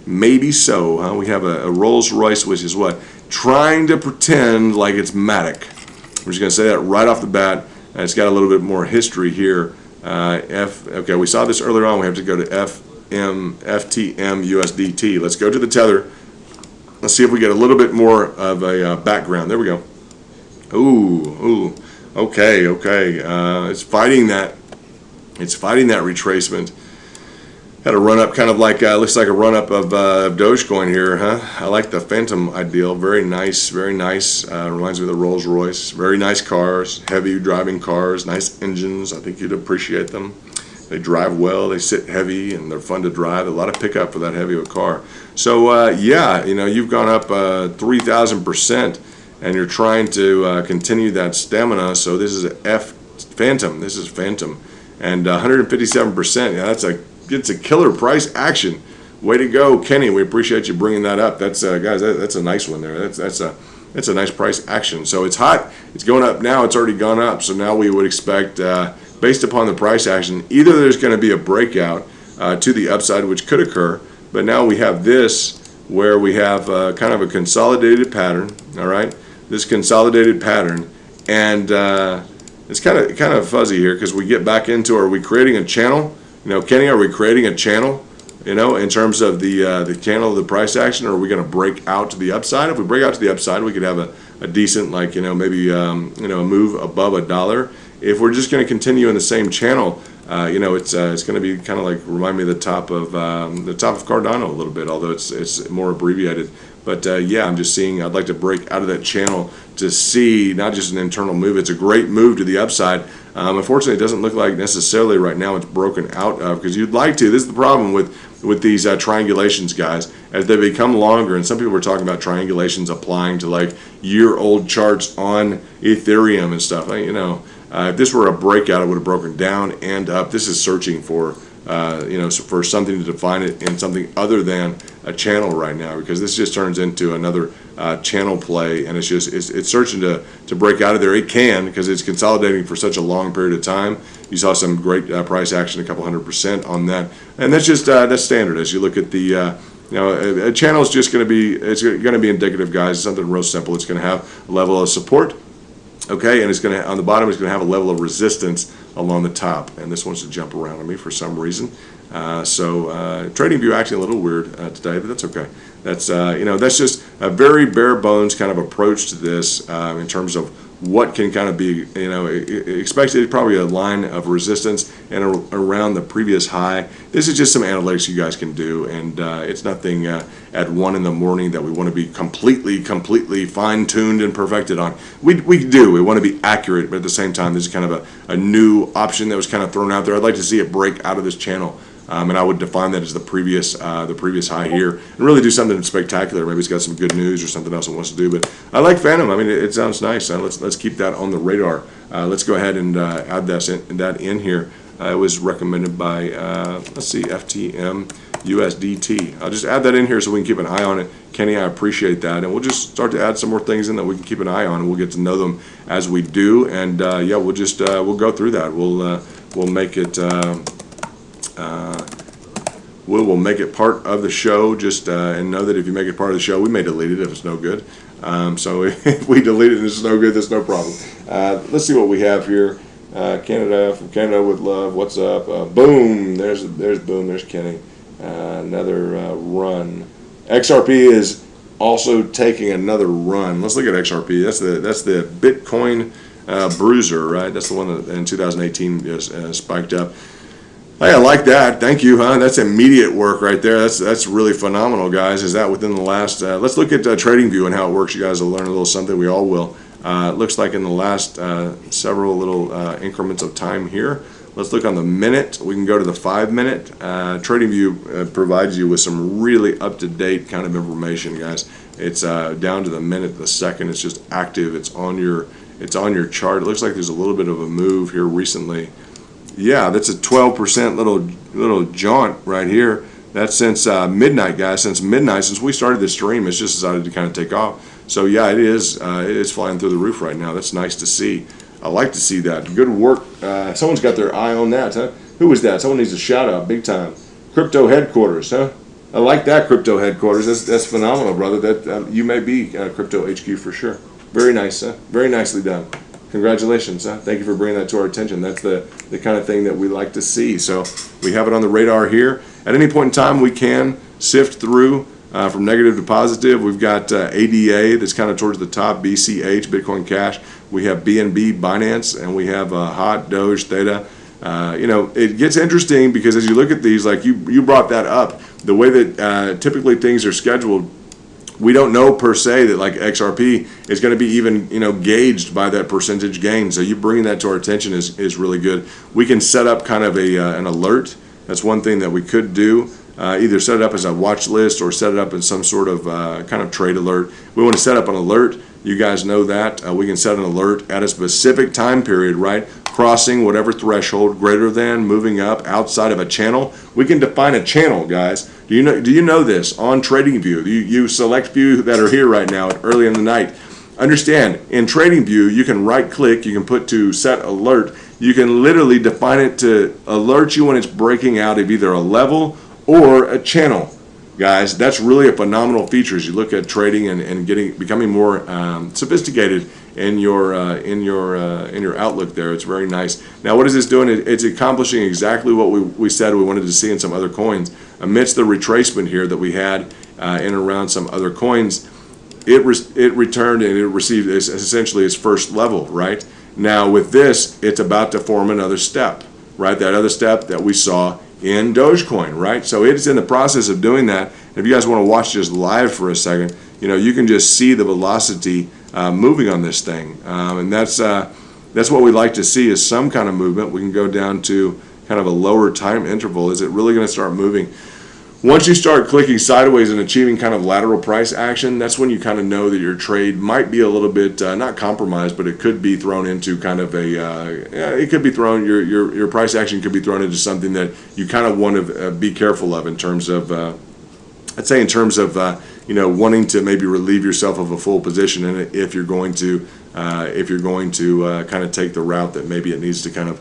S1: Maybe so. Huh? We have a Rolls Royce, which is what? Trying to pretend like it's Matic. We're just going to say that right off the bat. It's got a little bit more history here. Okay, we saw this earlier on. We have to go to FTM USDT. Let's go to the tether. Let's see if we get a little bit more of a background. There we go. Ooh. Okay. It's fighting that retracement. Had a run up, kind of like looks like a run up of Dogecoin here, huh? I like the Phantom ideal. Very nice. Reminds me of the Rolls Royce. Very nice cars, heavy driving cars, nice engines. I think you'd appreciate them. They drive well. They sit heavy, and they're fun to drive. A lot of pickup for that heavy of a car. So you've gone up 3,000%, and you're trying to continue that stamina. So this is Phantom. This is Phantom, and 157%. Yeah, it's a killer price action. Way to go, Kenny. We appreciate you bringing that up. That's guys, that's a nice one there. That's a nice price action. So it's hot. It's going up now. It's already gone up. So now we would expect, based upon the price action, either there's going to be a breakout to the upside, which could occur. But now we have this where we have kind of a consolidated pattern. All right, this consolidated pattern, and it's kind of fuzzy here because we get back into, are we creating a channel? Kenny, are we creating a channel, in terms of the channel of the price action, or are we going to break out to the upside? If we break out to the upside, we could have a decent, maybe, a move above $1. If we're just going to continue in the same channel, You know, it's going to be kind of like remind me of the top of Cardano a little bit, although it's more abbreviated. But yeah, I'm just seeing. I'd like to break out of that channel to see not just an internal move. It's a great move to the upside. Unfortunately, it doesn't look like necessarily right now it's broken out of, because you'd like to. This is the problem with these triangulations, guys, as they become longer. And some people were talking about triangulations applying to like year-old charts on Ethereum and stuff. You know, if this were a breakout, it would have broken down and up. This is searching for you know, for something to define it in something other than a channel right now, because this just turns into another channel play, and it's searching to break out of there. It can, because it's consolidating for such a long period of time. You saw some great price action, a couple 100% on that, and that's just that's standard. As you look at the you know, a channel is just going to be, it's going to be indicative, guys. It's something real simple. It's going to have a level of support, okay, and it's going to, on the bottom, it's going to have a level of resistance along the top, and this wants to jump around on me for some reason. Trading view actually a little weird today, but that's okay. That's you know, that's just a very bare bones kind of approach to this in terms of what can kind of be, you know, expected, probably a line of resistance and around the previous high. This is just some analytics you guys can do, and it's nothing at 1 in the morning that we want to be completely fine-tuned and perfected on. We want to be accurate, but at the same time, this is kind of a new option that was kind of thrown out there. I'd like to see it break out of this channel. And I would define that as the previous high here, and really do something spectacular. Maybe it's got some good news or something else it wants to do. But I like Phantom. I mean, it sounds nice. Let's keep that on the radar. Let's go ahead and add that in here. It was recommended by let's see, FTM USDT. I'll just add that in here so we can keep an eye on it. Kenny, I appreciate that, and we'll just start to add some more things in that we can keep an eye on, and we'll get to know them as we do. And yeah, we'll just we'll go through that. We'll make it. We'll make it part of the show, just and know that if you make it part of the show, we may delete it if it's no good. So if we delete it and it's no good, that's no problem. Let's see what we have here. Canada, from Canada with love. What's up? Boom. There's Boom. There's Kenny. Another run. XRP is also taking another run. Let's look at XRP. That's the Bitcoin bruiser, right? That's the one that in 2018 just spiked up. Hey, I like that. Thank you, huh? That's immediate work right there. That's really phenomenal, guys. Is that within the last? Let's look at TradingView and how it works. You guys will learn a little something. We all will. It looks like in the last several little increments of time here. Let's look on the minute. We can go to the 5-minute. TradingView provides you with some really up-to-date kind of information, guys. It's down to the minute, the second. It's just active. It's on your chart. It looks like there's a little bit of a move here recently. Yeah, that's a 12% little jaunt right here. That's since midnight, guys. Since midnight, since we started this stream, it's just decided to kind of take off. So yeah, it is flying through the roof right now. That's nice to see. I like to see that. Good work. Someone's got their eye on that, huh? Who was that? Someone needs a shout out, big time. Crypto headquarters, huh? I like that, Crypto headquarters. That's phenomenal, brother. That you may be Crypto HQ for sure. Very nice, huh? Very nicely done. Congratulations, huh? Thank you for bringing that to our attention. That's the kind of thing that we like to see. So we have it on the radar here. At any point in time, we can sift through from negative to positive. We've got ADA that's kind of towards the top, BCH, Bitcoin Cash. We have BNB, Binance, and we have HOT, Doge, Theta. You know, it gets interesting because as you look at these, like you brought that up, the way that typically things are scheduled, we don't know per se that like XRP is going to be even, you know, gauged by that percentage gain. So you bringing that to our attention is really good. We can set up kind of an alert. That's one thing that we could do. Either set it up as a watch list or set it up in some sort of kind of trade alert. We want to set up an alert. You guys know that. We can set an alert at a specific time period, right? Crossing whatever threshold, greater than, moving up, outside of a channel. We can define a channel, guys. Do you know this on TradingView? You select few that are here right now early in the night. Understand, in TradingView, you can right click, you can put to set alert. You can literally define it to alert you when it's breaking out of either a level or a channel. Guys, that's really a phenomenal feature as you look at trading and becoming more sophisticated in your outlook there. It's very nice. Now, what is this doing? It's accomplishing exactly what we said we wanted to see in some other coins. Amidst the retracement here that we had in and around some other coins, it returned and it received essentially its first level, right? Now, with this, it's about to form another step. right? That other step that we saw in Dogecoin, right? So it's in the process of doing that. If you guys want to watch this live for a second, you can just see the velocity moving on this thing, and that's what we like to see, is some kind of movement. We can go down to kind of a lower time interval. Is it really going to start moving? Once you start clicking sideways and achieving kind of lateral price action, that's when you kind of know that your trade might be a little bit not compromised, but it could be thrown into kind of it could be thrown, your price action could be thrown into something that you kind of want to be careful of in terms of I'd say in terms of wanting to maybe relieve yourself of a full position in it, if you're going to kind of take the route that maybe it needs to kind of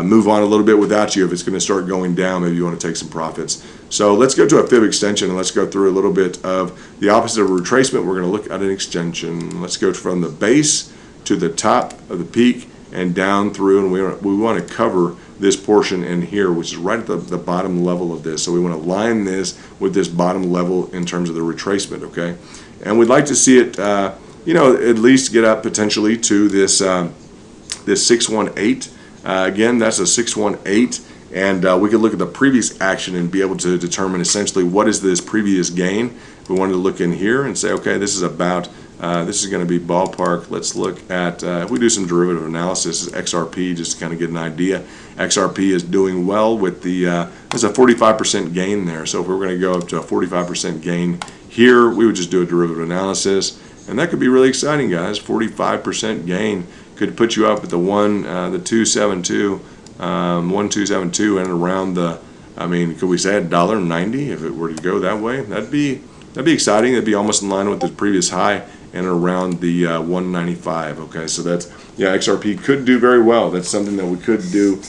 S1: move on a little bit without you. If it's going to start going down, maybe you want to take some profits. So let's go to a fib extension, and let's go through a little bit of the opposite of a retracement. We're going to look at an extension. Let's go from the base to the top of the peak and down through, and we want to cover this portion in here, which is right at the bottom level of this. So we want to line this with this bottom level in terms of the retracement, okay? And we'd like to see it, at least get up potentially to this 618. Again, that's a 618, and we could look at the previous action and be able to determine essentially what is this previous gain. We wanted to look in here and say, okay, this is about, this is going to be ballpark. Let's look at, if we do some derivative analysis, XRP, just to kind of get an idea. XRP is doing well with there's a 45% gain there. So if we were going to go up to a 45% gain here, we would just do a derivative analysis. And that could be really exciting, guys. 45% gain could put you up at the 1272, 1272, and around the, could we say $1.90 if it were to go that way? That'd be exciting. That'd be almost in line with the previous high and around the 195. Okay, so that's, XRP could do very well. That's something that we could do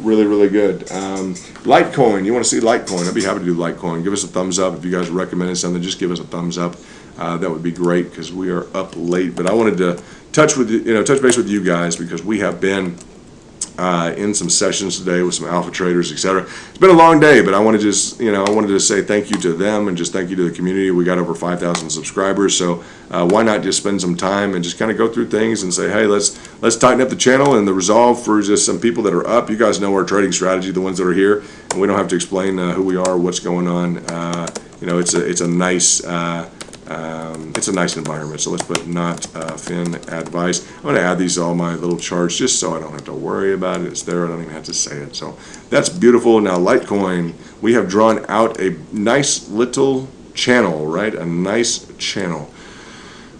S1: really, really good. Litecoin, you want to see Litecoin? I'd be happy to do Litecoin. Give us a thumbs up if you guys recommended something. Just give us a thumbs up. That would be great because we are up late. But I wanted to touch base with you guys because we have been in some sessions today with some alpha traders, etc. It's been a long day, but I want to just, I wanted to say thank you to them and just thank you to the community. We got over 5,000 subscribers, so why not just spend some time and just kind of go through things and say, hey, let's tighten up the channel and the resolve for just some people that are up. You guys know our trading strategy, the ones that are here, and we don't have to explain who we are, what's going on. It's a nice. It's a nice environment. So let's put not FIN.ADVICE. I'm going to add these to all my little charts just so I don't have to worry about it. It's there. I don't even have to say it. So that's beautiful. Now Litecoin, we have drawn out a nice little channel, right? A nice channel.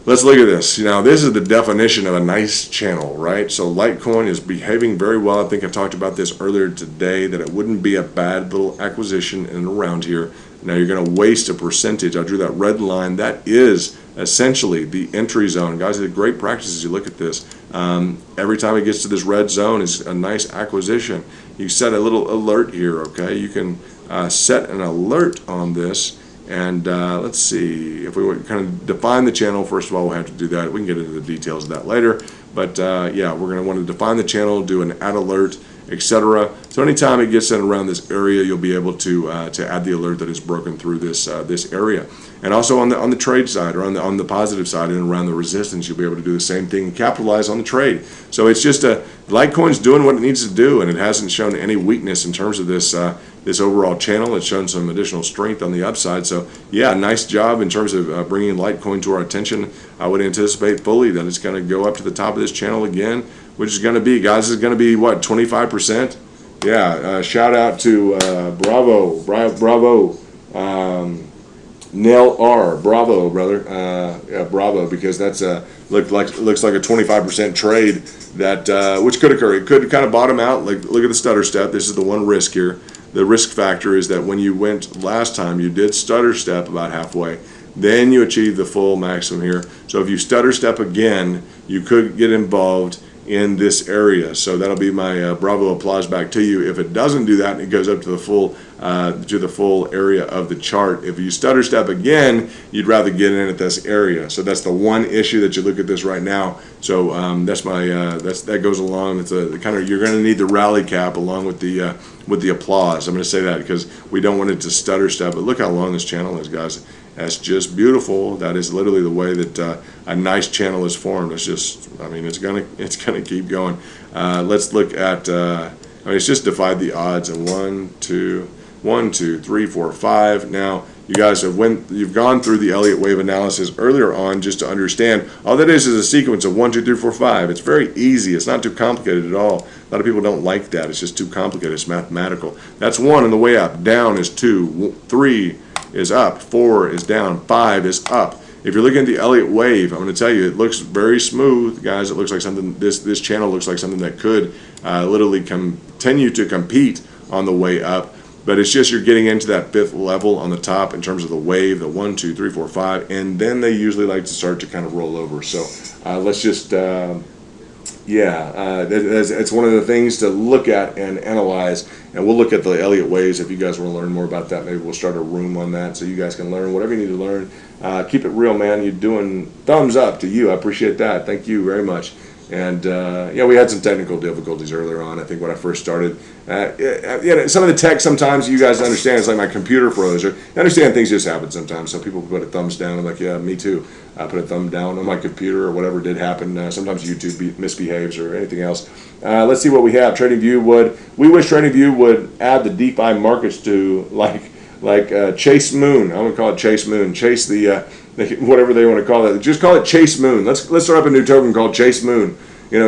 S1: Let's look at this. Now this is the definition of a nice channel, right? So Litecoin is behaving very well. I think I talked about this earlier today, that it wouldn't be a bad little acquisition in and around here. Now you're going to waste a percentage. I drew that red line. That is essentially the entry zone. Guys, it's great practice as you look at this. Every time it gets to this red zone is a nice acquisition. You set a little alert here, okay? You can set an alert on this. And let's see, if we kind of define the channel, first of all, we'll have to do that. We can get into the details of that later. But yeah, we're going to want to define the channel, do an add alert, etc. So anytime it gets in around this area, you'll be able to add the alert that is broken through this area. And also on the trade side, or on the positive side and around the resistance, you'll be able to do the same thing and capitalize on the trade. So it's just Litecoin's doing what it needs to do, and it hasn't shown any weakness in terms of this this overall channel. It's shown some additional strength on the upside. So yeah, nice job in terms of bringing Litecoin to our attention. I would anticipate fully that it's going to go up to the top of this channel again, which is going to be, guys, is going to be what, 25%? Yeah, shout out to Bravo, Nell R, Bravo, brother. Yeah, Bravo, because that's looks like a 25% trade that which could occur. It could kind of bottom out. Like, look at the stutter step. This is the one risk here. The risk factor is that when you went last time, you did stutter step about halfway. Then you achieve the full maximum here. So if you stutter step again, you could get involved in this area. So that'll be my Bravo applause back to you. If it doesn't do that and it goes up to the full area of the chart, if you stutter step again, you'd rather get in at this area. So that's the one issue that you look at this right now. So that's my that goes along. It's a kind of, you're going to need the rally cap along with the applause. I'm going to say that because we don't want it to stutter step. But look how long this channel is, guys. That's just beautiful. That is literally the way that a nice channel is formed. It's just, I mean, it's gonna keep going. Let's look at. I mean, it's just defied the odds. And 1, 2, 1, 2, 3, 4, 5. Now, you guys you've gone through the Elliott wave analysis earlier on just to understand all that is a sequence of 1, 2, 3, 4, 5. It's very easy. It's not too complicated at all. A lot of people don't like that. It's just too complicated. It's mathematical. That's 1 on the way up. Down is 2. 3 is up. 4 is down. 5 is up. If you're looking at the Elliott wave, I'm going to tell you, it looks very smooth, guys. It looks like something. This channel looks like something that could literally continue to compete on the way up. But it's just you're getting into that 5th level on the top in terms of the wave, the 1, 2, 3, 4, 5, and then they usually like to start to kind of roll over. So let's just, it's one of the things to look at and analyze. And we'll look at the Elliott waves. If you guys want to learn more about that, maybe we'll start a room on that so you guys can learn whatever you need to learn. Keep it real, man. You're doing thumbs up to you. I appreciate that. Thank you very much. And we had some technical difficulties earlier on. I think when I first started, some of the tech sometimes you guys understand. It's like my computer froze. Or I understand things just happen sometimes. So people put a thumbs down. I'm like, yeah, me too. I put a thumb down on my computer or whatever did happen. Sometimes YouTube misbehaves or anything else. Let's see what we have. We wish TradingView would add the DeFi markets to like Chase Moon. I'm gonna call it Chase Moon. Chase the whatever they want to call it. Just call it Chase Moon. Let's start up a new token called Chase Moon.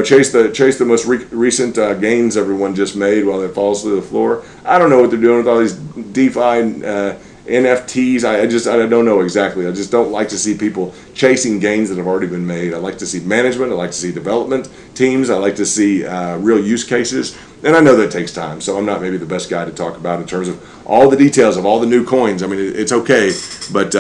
S1: Chase the most recent gains everyone just made while it falls through the floor. I don't know what they're doing with all these DeFi NFTs. I don't know exactly. I just don't like to see people chasing gains that have already been made. I like to see management. I like to see development teams. I like to see real use cases. And I know that takes time, so I'm not maybe the best guy to talk about in terms of all the details of all the new coins. I mean, it's okay, but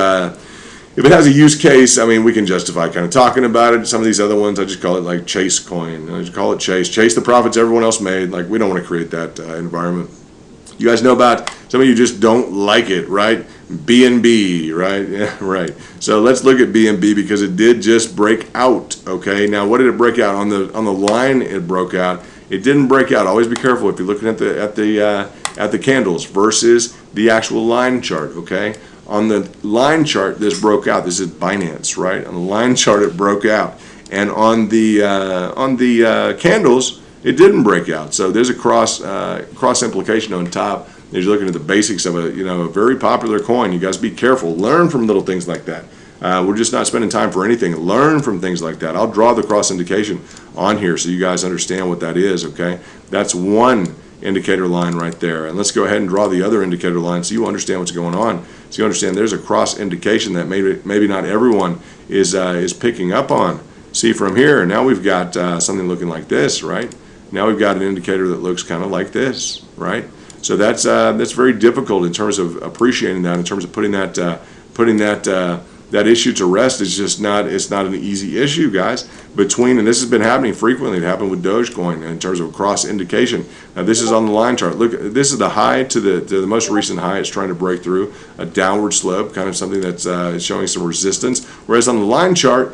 S1: if it has a use case, I mean, we can justify kind of talking about it. Some of these other ones, I just call it like Chase Coin. I just call it Chase. Chase the profits everyone else made. Like, we don't want to create that environment. You guys know about, some of you just don't like it, right? BNB, right? Yeah, right. So let's look at BNB because it did just break out, okay? Now, what did it break out? On the line it broke out. It didn't break out. Always be careful if you're looking at the candles versus the actual line chart, okay? On the line chart, this broke out. This is Binance, right? On the line chart, it broke out, and on the candles, it didn't break out. So there's a cross implication on top. As you're looking at the basics of a very popular coin, you guys be careful. Learn from little things like that. We're just not spending time for anything. Learn from things like that. I'll draw the cross indication on here so you guys understand what that is. Okay, that's one indicator line right there. And let's go ahead and draw the other indicator line so you understand what's going on. So you understand there's a cross indication that maybe not everyone is picking up on. See, from here, now we've got something looking like this, right? Now we've got an indicator that looks kind of like this, right? So that's very difficult in terms of appreciating that, in terms of putting that issue to rest. It's not an easy issue, guys. And this has been happening frequently. It happened with Dogecoin in terms of cross indication. Now this is on the line chart. Look, this is the high to the most recent high. It's trying to break through a downward slope, kind of something that's showing some resistance. Whereas on the line chart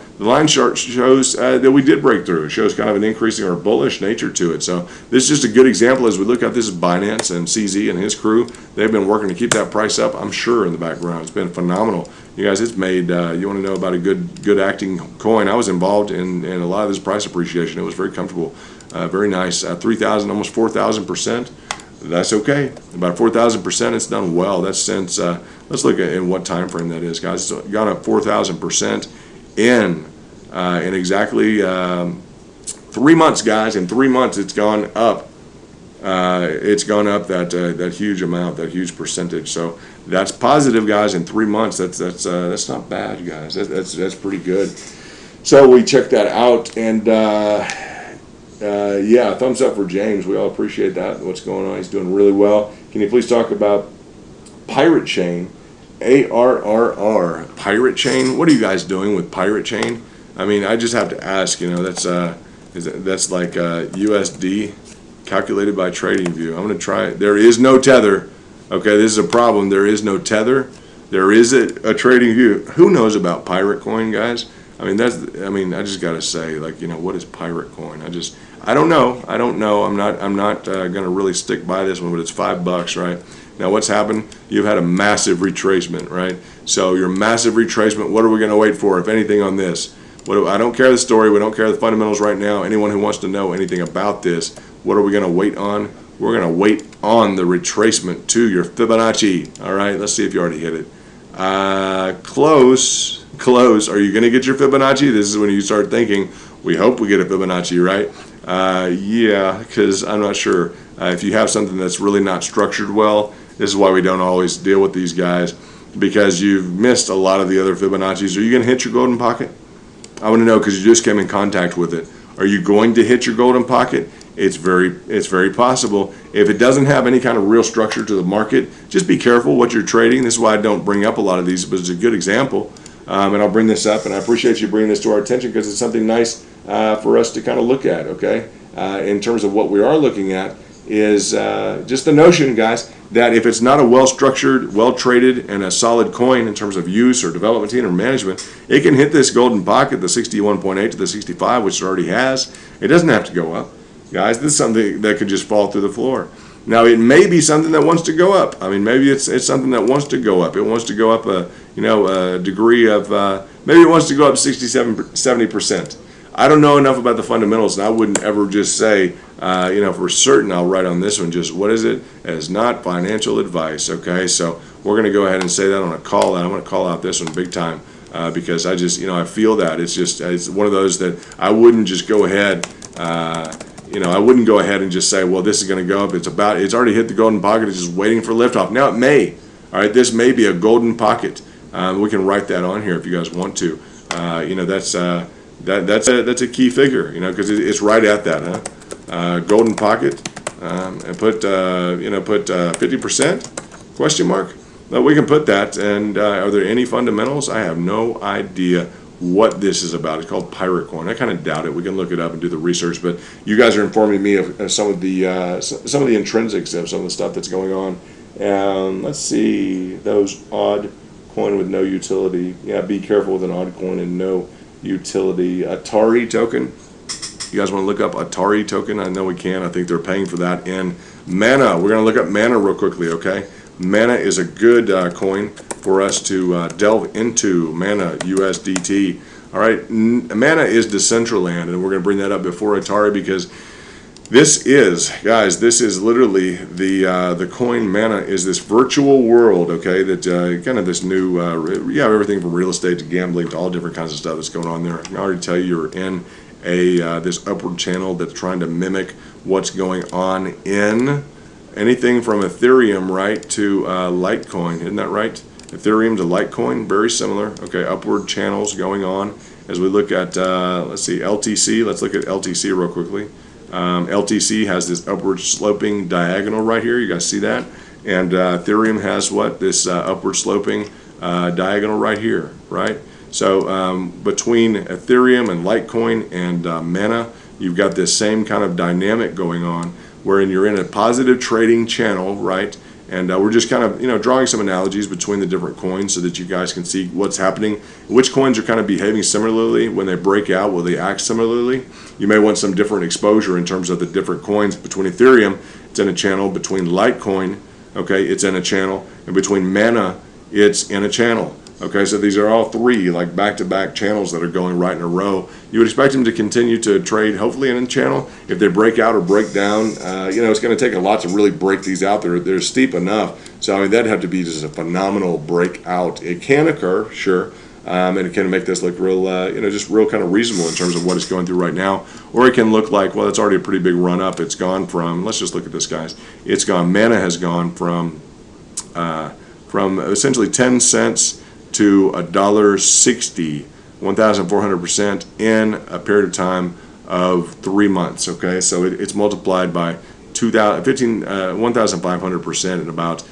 S1: shows that we did break through. It shows kind of an increasing or bullish nature to it. So this is just a good example as we look at this. Is Binance and CZ and his crew. They've been working to keep that price up, I'm sure, in the background. It's been phenomenal. You guys, it's made, you want to know about a good acting coin. I was involved in a lot of this price appreciation. It was very comfortable, very nice. 3,000, almost 4,000%. That's okay. About 4,000%, it's done well. That's since, let's look at in what time frame that is, guys. It's gone up 4,000% in exactly 3 months, guys. In 3 months, it's gone up. That huge amount, that huge percentage. So that's positive, guys. In 3 months, that's not bad, guys. That's pretty good. So we checked that out, and yeah, thumbs up for James. We all appreciate that. What's going on? He's doing really well. Can you please talk about Pirate Chain? ARRR Pirate Chain. What are you guys doing with Pirate Chain? I mean, I just have to ask. That's like USD. Calculated by TradingView. I'm going to try it. There is no tether. Okay, this is a problem. There is no tether. There is a TradingView. Who knows about Pirate Coin, guys? I mean, I just got to say, like, what is Pirate Coin? I don't know. I'm not going to really stick by this one, but it's $5, right? Now, what's happened? You've had a massive retracement, right? So your massive retracement, what are we going to wait for, if anything, on this? I don't care the story. We don't care the fundamentals right now. Anyone who wants to know anything about this, what are we going to wait on? we're going to wait on the retracement to your Fibonacci. All right, let's see if you already hit it. Close. Are you going to get your Fibonacci? This is when you start thinking, we hope we get a Fibonacci, right? Yeah, because I'm not sure. If you have something that's really not structured well, this is why we don't always deal with these guys, because you've missed a lot of the other Fibonacci's. Are you going to hit your golden pocket? I want to know, because you just came in contact with it. Are you going to hit your golden pocket? It's very possible. If it doesn't have any kind of real structure to the market, just be careful what you're trading. This is why I don't bring up a lot of these, but it's a good example. And I'll bring this up, and I appreciate you bringing this to our attention, because it's something nice for us to kind of look at, okay? In terms of what we are looking at is just the notion, guys, that if it's not a well-structured, well-traded, and a solid coin in terms of use or development team or management, it can hit this golden pocket, the 61.8 to the 65, which it already has. It doesn't have to go up. Guys, this is something that could just fall through the floor. Now, it may be something that wants to go up. I mean, maybe it's something that wants to go up. It wants to go up a degree of, maybe it wants to go up 70%. I don't know enough about the fundamentals, and I wouldn't ever just say, for certain I'll write on this one, just what is it? It's not financial advice, okay? So we're going to go ahead and say that on a call out. I'm going to call out this one big time because I just, I feel that. It's one of those that I wouldn't just go ahead, I wouldn't go ahead and just say, well, this is going to go up. It's already hit the golden pocket. It's just waiting for liftoff. Now it may. All right, this may be a golden pocket. We can write that on here if you guys want to. That's a key figure, because it's right at that, huh? Golden pocket, and put 50% question mark. No, we can put that. And are there any fundamentals? I have no idea what this is about. It's called Pirate Coin. I kind of doubt it. We can look it up and do the research, but you guys are informing me of some of the intrinsics of some of the stuff that's going on. Let's see, those odd coin with no utility. Yeah, be careful with an odd coin and no utility. Atari token. You guys want to look up Atari token? I know we can. I think they're paying for that in Mana. We're going to look up Mana real quickly, okay? Mana is a good coin for us to delve into. Mana USDT. All right, Mana is Decentraland, and we're going to bring that up before Atari, because this is, guys, this is literally the coin. Mana is this virtual world, okay, that kind of this new, everything from real estate to gambling to all different kinds of stuff that's going on there. I can already tell you you're in this upward channel that's trying to mimic what's going on in anything from Ethereum, right, to Litecoin. Isn't that right? Ethereum to Litecoin, very similar. Okay, upward channels going on as we look at, let's see, LTC. Let's look at LTC real quickly. LTC has this upward sloping diagonal right here. You guys see that? And Ethereum has what? This upward sloping diagonal right here, right? So between Ethereum and Litecoin and Mana, you've got this same kind of dynamic going on, wherein you're in a positive trading channel, right? And we're just kind of, drawing some analogies between the different coins so that you guys can see what's happening. Which coins are kind of behaving similarly when they break out? Will they act similarly? You may want some different exposure in terms of the different coins. Between Ethereum, it's in a channel. Between Litecoin, okay, it's in a channel. And between Mana, it's in a channel. Okay, so these are all three like back-to-back channels that are going right in a row. You would expect them to continue to trade, hopefully, in a channel. If they break out or break down, it's going to take a lot to really break these out. They're steep enough. So, I mean, that'd have to be just a phenomenal breakout. It can occur, sure, and it can make this look real, just real kind of reasonable in terms of what it's going through right now. Or it can look like, well, it's already a pretty big run-up. It's gone from, let's just look at this, guys. It's gone, Mana has gone from essentially 10 cents to $1.60, 1,400% in a period of time of 3 months. Okay, so it's multiplied by 1,500% in about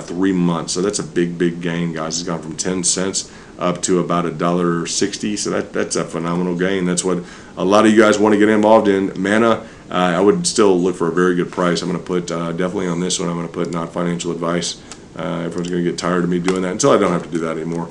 S1: 3 months. So that's a big gain, guys. It's gone from 10 cents up to about $1.60. So that's a phenomenal gain. That's what a lot of you guys want to get involved in. Mana, I would still look for a very good price. I'm going to put definitely on this one. I'm going to put not financial advice. Everyone's going to get tired of me doing that until I don't have to do that anymore,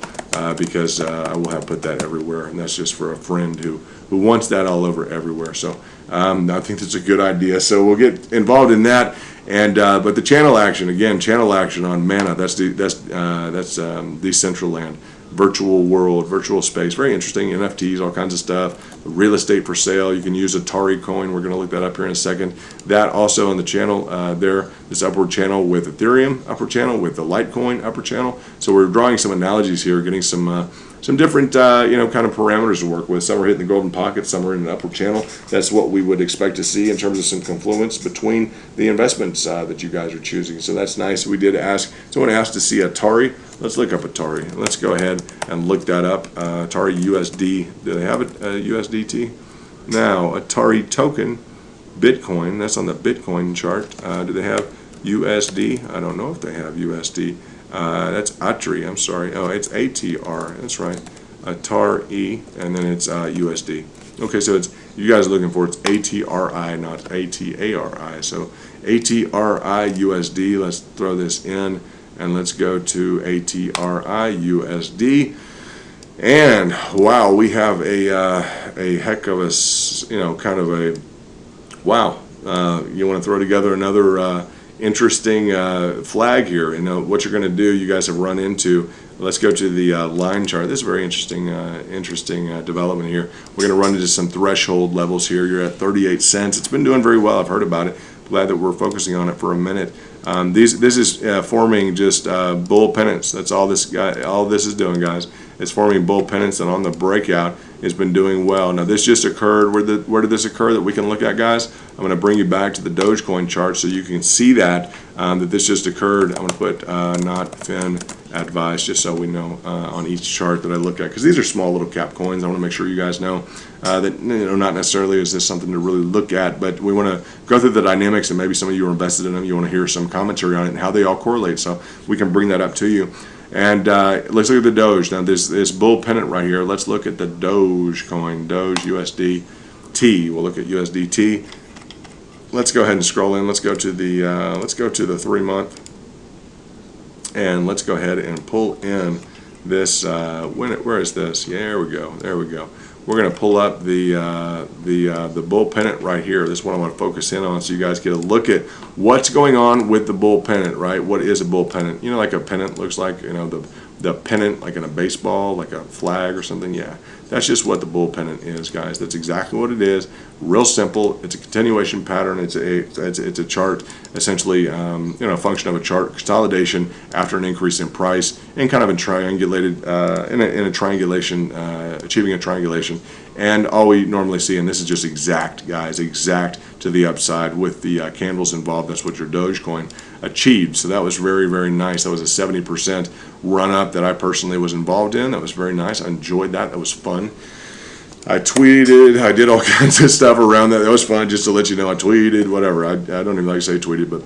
S1: because I will have put that everywhere, and that's just for a friend who wants that all over everywhere. So I think that's a good idea. So we'll get involved in that, and but the channel action, again, channel action on Mana. That's Decentraland. virtual world, virtual space. Very interesting. NFTs, all kinds of stuff. Real estate for sale. You can use Atari coin. We're going to look that up here in a second. That also on the channel there, this upward channel with Ethereum, upper channel with the Litecoin, upper channel. So we're drawing some analogies here, getting some different kind of parameters to work with. Some are hitting the golden pocket, some are in an upward channel. That's what we would expect to see in terms of some confluence between the investments that you guys are choosing. So that's nice. We did ask, someone asked to see Atari. Let's look up Atari. Let's go ahead and look that up. Atari USD. Do they have it? USDT? Now, Atari token, Bitcoin. That's on the Bitcoin chart. Do they have USD? I don't know if they have USD. That's Atari. I'm sorry. Oh, it's ATR. That's right. Atari, and then it's USD. Okay, so it's you guys are looking for it's ATRI, not ATARI. So ATRI USD. Let's throw this in. And let's go to ATRI USD, and wow, we have a heck of a kind of a wow. You want to throw together another interesting flag here. What you're going to do. You guys have run into. Let's go to the line chart. This is a very interesting development here. We're going to run into some threshold levels here. You're at 38 cents. It's been doing very well. I've heard about it. Glad that we're focusing on it for a minute. This is forming just bull pennants. That's all this is doing, guys. It's forming bull pennants, and on the breakout, it's been doing well. Now this just occurred. Where did this occur that we can look at, guys? I'm going to bring you back to the Dogecoin chart so you can see that this just occurred. I'm going to put not FIN.ADVICE just so we know on each chart that I look at, because these are small little cap coins. I want to make sure you guys know that not necessarily is this something to really look at, but we want to go through the dynamics, and maybe some of you are invested in them. You want to hear some commentary on it and how they all correlate, so we can bring that up to you. And let's look at the Doge. Now this bull pennant right here. Let's look at the Dogecoin, Doge USDT. We'll look at USDT. Let's go ahead and scroll in. Let's go to the 3 month, and let's go ahead and pull in this. Where is this? Yeah, there we go. There we go. We're going to pull up the bull pennant right here. This is what I want to focus in on, so you guys get a look at what's going on with the bull pennant. Right? What is a bull pennant? Like a pennant looks like. The pennant, like in a baseball, like a flag or something. Yeah, that's just what the bull pennant is, guys. That's exactly what it is. Real simple. It's a continuation pattern. It's a chart, essentially, a function of a chart consolidation after an increase in price, and kind of a triangulated in a triangulation, achieving a triangulation. And all we normally see, and this is just exact, guys, exact to the upside with the candles involved. That's what your Dogecoin achieved. So that was very, very nice. That was a 70% run up that I personally was involved in. That was very nice. I enjoyed that. That was fun. I tweeted. I did all kinds of stuff around that. That was fun, just to let you know. I tweeted, whatever. I don't even like to say tweeted, but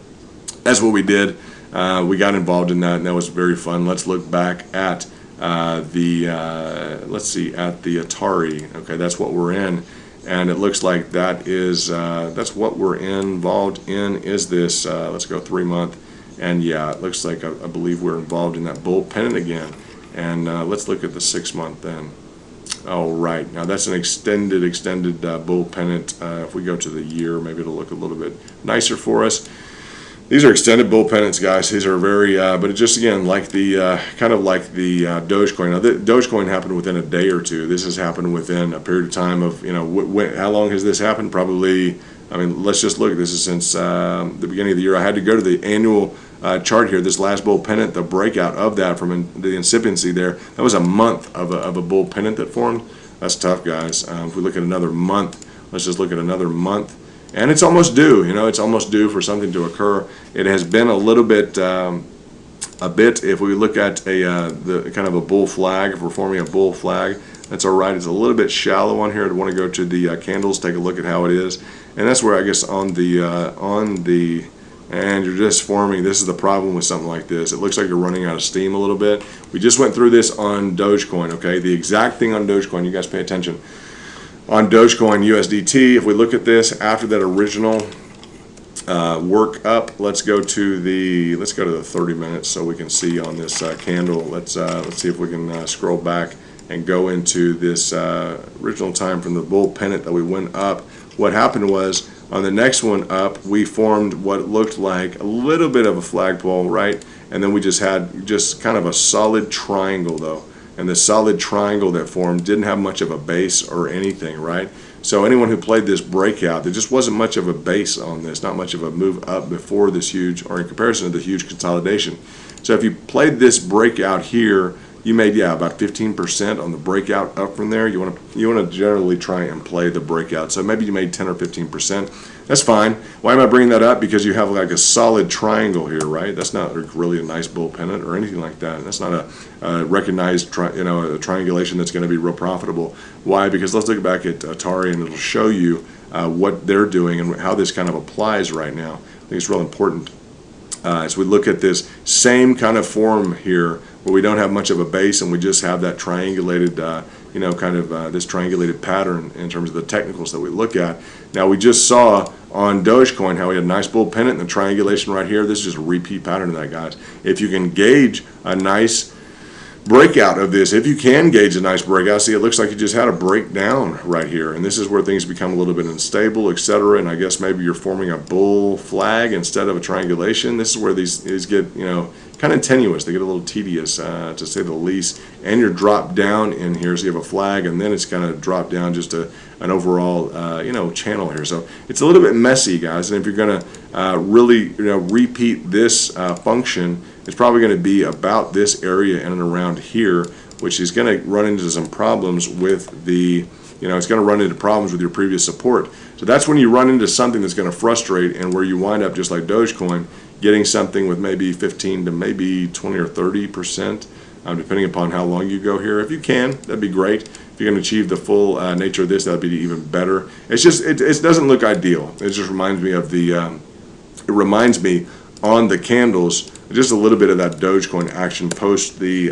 S1: that's what we did. We got involved in that, and that was very fun. Let's look back at let's see, at the Atari. Okay, that's what we're in, and it looks like that is that's what we're involved in. Is this? Let's go 3 month, and yeah, it looks like I believe we're involved in that bull pennant again. And let's look at the 6 month then. All right, now that's an extended bull pennant. If we go to the year, maybe it'll look a little bit nicer for us. These are extended bull pennants, guys. These are very, but it just again like the kind of like the Dogecoin. Now, the Dogecoin happened within a day or two. This has happened within a period of time of how long has this happened? Probably. I mean, let's just look. This is since the beginning of the year. I had to go to the annual chart here. This last bull pennant, the breakout of that from the incipiency there. That was a month of a bull pennant that formed. That's tough, guys. If we look at another month, let's just look at another month. And it's almost due, it's almost due for something to occur. It has been a little bit, if we look at the kind of a bull flag, if we're forming a bull flag, that's all right. It's a little bit shallow on here. I want to go to the candles, take a look at how it is. And that's where I guess and you're just forming, this is the problem with something like this. It looks like you're running out of steam a little bit. We just went through this on Dogecoin, okay? The exact thing on Dogecoin, you guys pay attention. On Dogecoin USDT, if we look at this after that original work up, let's go to the 30 minutes so we can see on this candle. Let's see if we can scroll back and go into this original time from the bull pennant that we went up. What happened was on the next one up, we formed what looked like a little bit of a flagpole, right? And then we just had kind of a solid triangle though. and the solid triangle that formed didn't have much of a base or anything, right? So anyone who played this breakout, there just wasn't much of a base on this, not much of a move up before this huge, or in comparison to the huge consolidation. So if you played this breakout here, you made, yeah, about 15% on the breakout up from there. You want to generally try and play the breakout. So maybe you made 10 or 15%. That's fine. Why am I bringing that up? Because you have like a solid triangle here, right? That's not really a nice bull pennant or anything like that. That's not a recognized, a triangulation that's going to be real profitable. Why? Because let's look back at Atari, and it'll show you what they're doing and how this kind of applies right now. I think it's real important. As we look at this same kind of form here, where we don't have much of a base and we just have that triangulated, this triangulated pattern in terms of the technicals that we look at. Now, we just saw on Dogecoin how we had a nice bull pennant and the triangulation right here. This is just a repeat pattern of that, guys. If you can gauge a nice breakout of this, if you can gauge a nice breakout, see, it looks like you just had a breakdown right here, and this is where things become a little bit unstable, etc. And I guess maybe you're forming a bull flag instead of a triangulation. This is where these get, kind of tenuous. They get a little tedious, to say the least. And you're dropped down in here, so you have a flag, and then it's kind of dropped down just an overall, channel here. So it's a little bit messy, guys. And if you're going to really, repeat this function, it's probably going to be about this area in and around here, which is going to run into some problems with the, it's going to run into problems with your previous support. So that's when you run into something that's going to frustrate, and where you wind up just like Dogecoin, getting something with maybe 15 to maybe 20 or 30%, depending upon how long you go here. If you can, that'd be great. If you're going to achieve the full nature of this, that'd be even better. It's just, it doesn't look ideal. It just reminds me of the, it reminds me on the candles, just a little bit of that Dogecoin action post the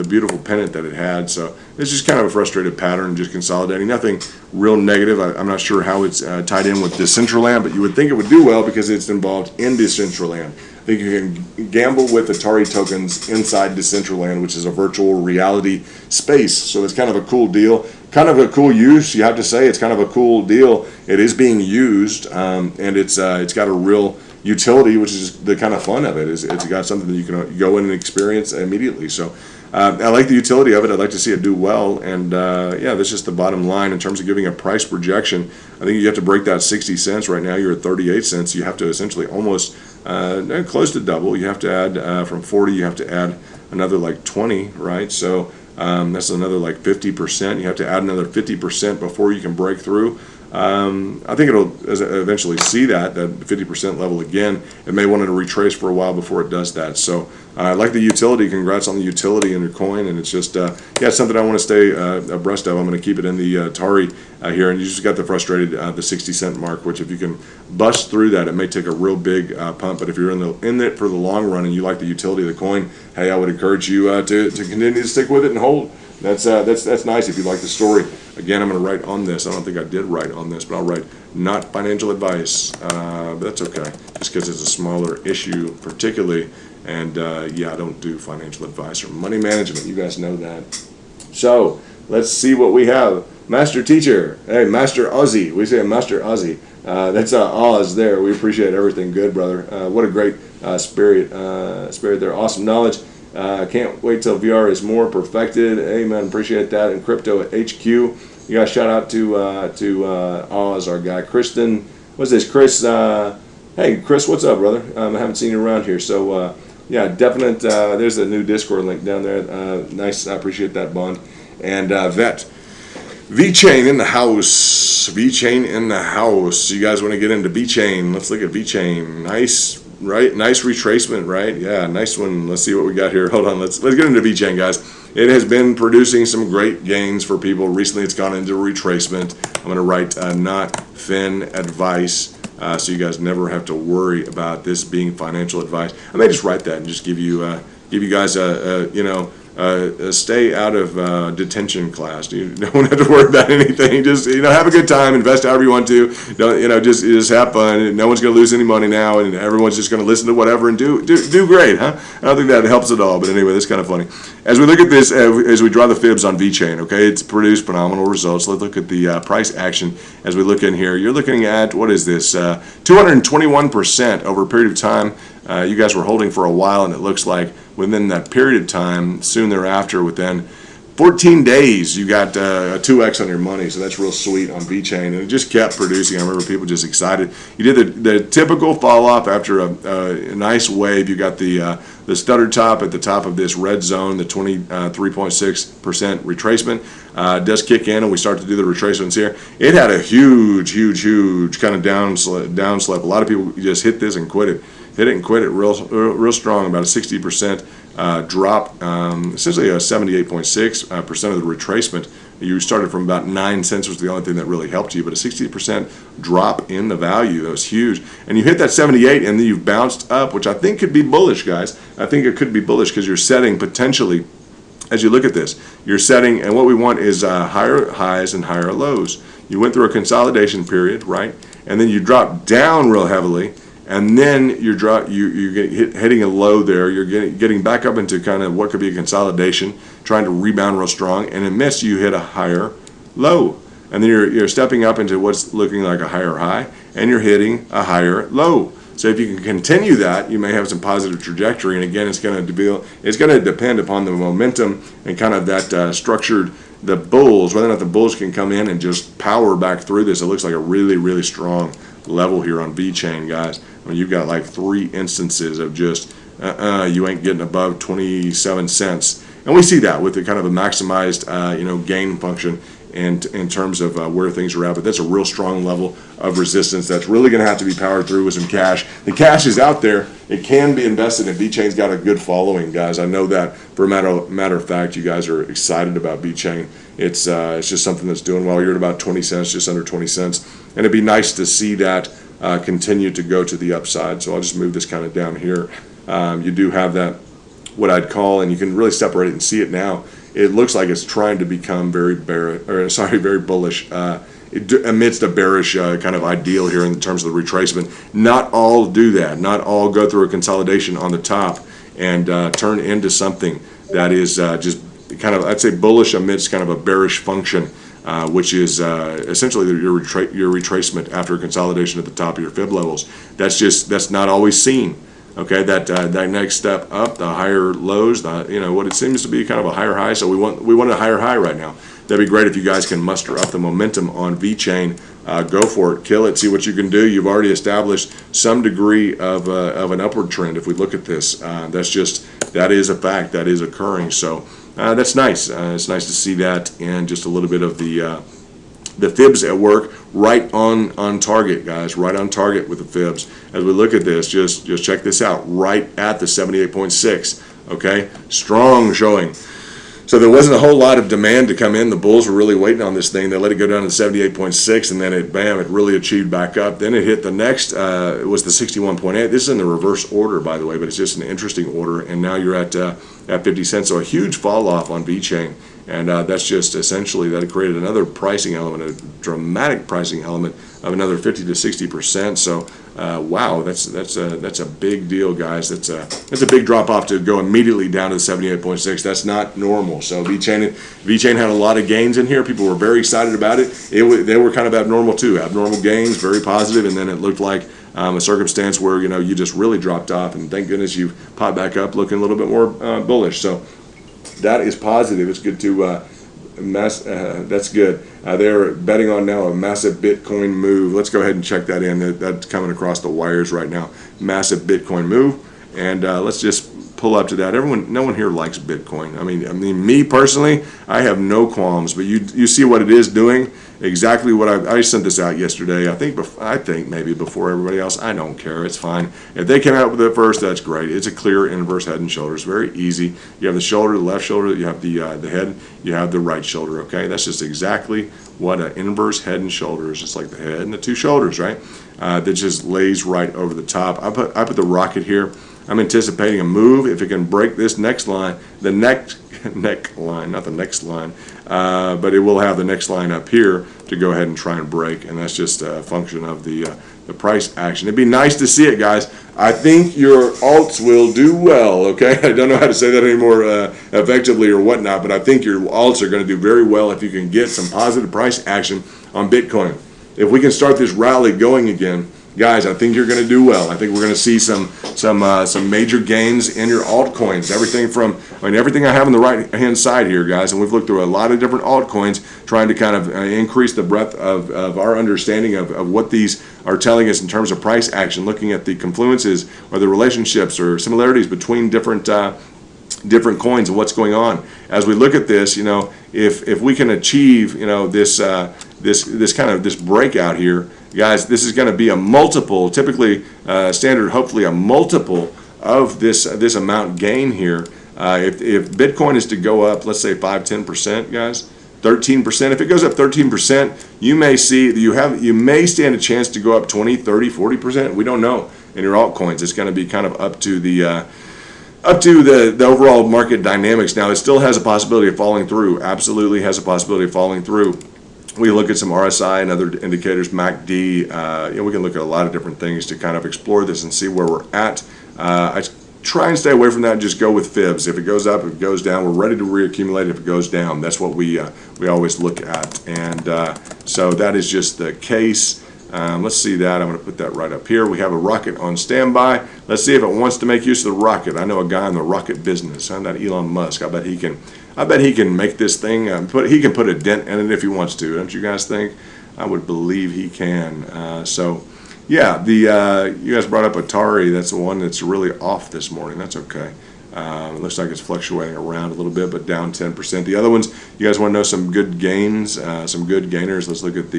S1: beautiful pennant that it had. So it's just kind of a frustrated pattern, just consolidating. Nothing real negative. I'm not sure how it's tied in with Decentraland, but you would think it would do well because it's involved in Decentraland. I think you can gamble with Atari tokens inside Decentraland, which is a virtual reality space. So it's kind of a cool deal, kind of a cool use. You have to say it's kind of a cool deal. It is being used, and it's got a real utility, which is the kind of fun of it. It's got something that you can go in and experience immediately. So I like the utility of it. I'd like to see it do well. And yeah, that's just the bottom line in terms of giving a price projection. I think you have to break that 60 cents. Right now you're at 38 cents. You have to essentially almost close to double. You have to add from 40, you have to add another like 20, right? So that's another like 50%. You have to add another 50% before you can break through. I think it'll eventually see that 50% level again. It may want to retrace for a while before it does that. So I like the utility. Congrats on the utility in your coin. And it's just, yeah, it's something I want to stay abreast of. I'm going to keep it in the Atari here. And you just got the frustrated, the 60-cent mark, which if you can bust through that, it may take a real big pump. But if you're in it for the long run and you like the utility of the coin, hey, I would encourage you to continue to stick with it and hold. That's nice if you like the story. Again, I'm going to write on this. I don't think I did write on this, but I'll write not financial advice. But that's okay, just because it's a smaller issue particularly. And yeah, I don't do financial advice or money management. You guys know that. So let's see what we have. Master Teacher. Hey, Master Aussie. We say Master Aussie. That's Oz there. We appreciate everything good, brother. What a great spirit there. Awesome knowledge. Can't wait till VR is more perfected. Amen. Appreciate that. And Crypto at HQ. You guys shout out to Oz, our guy. Kristen. What's this? Chris. Hey, Chris, what's up, brother? I haven't seen you around here. So, yeah, definite. There's a new Discord link down there. Nice. I appreciate that, Bond. And Vet. V-Chain in the house. V-Chain in the house. You guys want to get into V-Chain? Let's look at V-Chain. Nice. Right, nice retracement, right? Yeah, nice one. Let's see what we got here. Hold on, let's get into VChain, guys. It has been producing some great gains for people. Recently, it's gone into retracement. I'm going to write not FIN.ADVICE, so you guys never have to worry about this being financial advice. I may just write that and just give you guys a stay out of detention class. You don't have to worry about anything. Just have a good time, invest however you want to. Don't just have fun. No one's going to lose any money now, and everyone's just going to listen to whatever and do great, huh? I don't think that helps at all. But anyway, that's kind of funny. As we look at this, as we draw the fibs on VChain, okay, it's produced phenomenal results. Let's look at the price action as we look in here. You're looking at, what is this? 221% over a period of time. You guys were holding for a while, and it looks like within that period of time, soon thereafter, within 14 days, you got a 2x on your money, so that's real sweet on VeChain, and it just kept producing. I remember people just excited. You did the typical fall off after a nice wave. You got the stutter top at the top of this red zone, the 23.6% retracement does kick in, and we start to do the retracements here. It had a huge kind of down slip. A lot of people just hit this and quit it. Hit it and quit it real strong, about a 60% drop, essentially a 78.6% of the retracement. You started from about 9 cents was the only thing that really helped you, but a 60% drop in the value, that was huge. And you hit that 78 and then you've bounced up, which I think could be bullish, guys. I think it could be bullish because you're setting potentially, as you look at this, you're setting, and what we want is higher highs and higher lows. You went through a consolidation period, right? And then you dropped down real heavily, and then you're hitting a low there. You're getting back up into kind of what could be a consolidation, trying to rebound real strong, and in midst you hit a higher low, and then you're stepping up into what's looking like a higher high, and you're hitting a higher low. So if you can continue that, you may have some positive trajectory. And again, it's going to depend upon the momentum and kind of that structured, the bulls, whether or not the bulls can come in and just power back through this. It looks like a really strong level here on VeChain, guys. I mean, you've got like 3 instances of just you ain't getting above 27 cents, and we see that with the kind of a maximized gain function and in terms of where things are at. But that's a real strong level of resistance that's really going to have to be powered through with some cash. The cash is out there. It can be invested, and VeChain's got a good following, guys. I know that for a matter of fact. You guys are excited about VeChain. It's just something that's doing well. You're at about 20 cents, just under 20 cents, and it'd be nice to see that continue to go to the upside. So I'll just move this kind of down here. You do have that, what I'd call, and you can really separate it and see it now. It looks like it's trying to become very bullish amidst a bearish kind of ideal here in terms of the retracement. Not all do that. Not all go through a consolidation on the top and turn into something that is just kind of, I'd say, bullish amidst kind of a bearish function, which is essentially your retracement after a consolidation at the top of your fib levels. That's not always seen. Okay, that next step up, the higher lows, what it seems to be kind of a higher high. So we want a higher high right now. That'd be great if you guys can muster up the momentum on VeChain. Go for it, kill it, see what you can do. You've already established some degree of an upward trend. If we look at this, that is a fact, that is occurring. So that's nice. It's nice to see that, and just a little bit of the fibs at work, right on target, guys, right on target with the fibs. As we look at this, just check this out, right at the 78.6, okay, strong showing. So there wasn't a whole lot of demand to come in. The bulls were really waiting on this thing. They let it go down to 78.6, and then it really achieved back up. Then it hit the next, it was the 61.8. This is in the reverse order, by the way, but it's just an interesting order, and now you're at 50 cents, so a huge fall off on VeChain. And that's just essentially, that created another pricing element, a dramatic pricing element of another 50 to 60%. So wow, that's a big deal, guys. That's a big drop off to go immediately down to the 78.6. That's not normal. So VeChain had a lot of gains in here. People were very excited about it. They were kind of abnormal too, abnormal gains, very positive, and then it looked like a circumstance where you just really dropped off, and thank goodness you popped back up looking a little bit more bullish. So that is positive. It's good to that's good. They're betting on now a massive Bitcoin move. Let's go ahead and check that in. That's coming across the wires right now. Massive Bitcoin move, and let's just pull up to that. No one here likes Bitcoin. I mean, me personally, I have no qualms. But you see what it is doing. Exactly what I sent this out yesterday. I think maybe before everybody else. I don't care. It's fine. If they came out with it first, that's great. It's a clear inverse head and shoulders. Very easy. You have the shoulder, the left shoulder. You have the head. You have the right shoulder. Okay, that's just exactly what an inverse head and shoulder is. Just like the head and the two shoulders, right? That just lays right over the top. I put the rocket here. I'm anticipating a move. If it can break this next line, the next line, not the next line, but it will have the next line up here to go ahead and try and break, and that's just a function of the price action. It'd be nice to see it, guys. I think your alts will do well, okay? I don't know how to say that anymore effectively or whatnot, but I think your alts are going to do very well if you can get some positive price action on Bitcoin. If we can start this rally going again, guys, I think you're going to do well. I think we're going to see some major gains in your altcoins. Everything I have on the right hand side here, guys, and we've looked through a lot of different altcoins, trying to kind of increase the breadth of our understanding of what these are telling us in terms of price action, looking at the confluences or the relationships or similarities between different coins and what's going on. As we look at this, if we can achieve, this breakout here, guys, this is going to be a multiple, typically standard, hopefully a multiple of this amount gain here. If Bitcoin is to go up, let's say 5-10%, guys, 13%. If it goes up 13%, you may see you may stand a chance to go up 20, 30, 40%. We don't know in your altcoins. It's going to be kind of up to the overall market dynamics. Now, it still has a possibility of falling through. Absolutely has a possibility of falling through. We look at some RSI and other indicators, MACD. We can look at a lot of different things to kind of explore this and see where we're at. I try and stay away from that and just go with fibs. If it goes up, if it goes down, we're ready to reaccumulate. If it goes down, that's what we always look at. And so that is just the case. Let's see that. I'm going to put that right up here. We have a rocket on standby. Let's see if it wants to make use of the rocket. I know a guy in the rocket business. That Elon Musk. I bet he can make this thing. He can put a dent in it if he wants to. Don't you guys think? I would believe he can. Yeah, you guys brought up Atari. That's the one that's really off this morning. That's okay. It looks like it's fluctuating around a little bit, but down 10%. The other ones, you guys want to know some good gains, some good gainers. Let's look at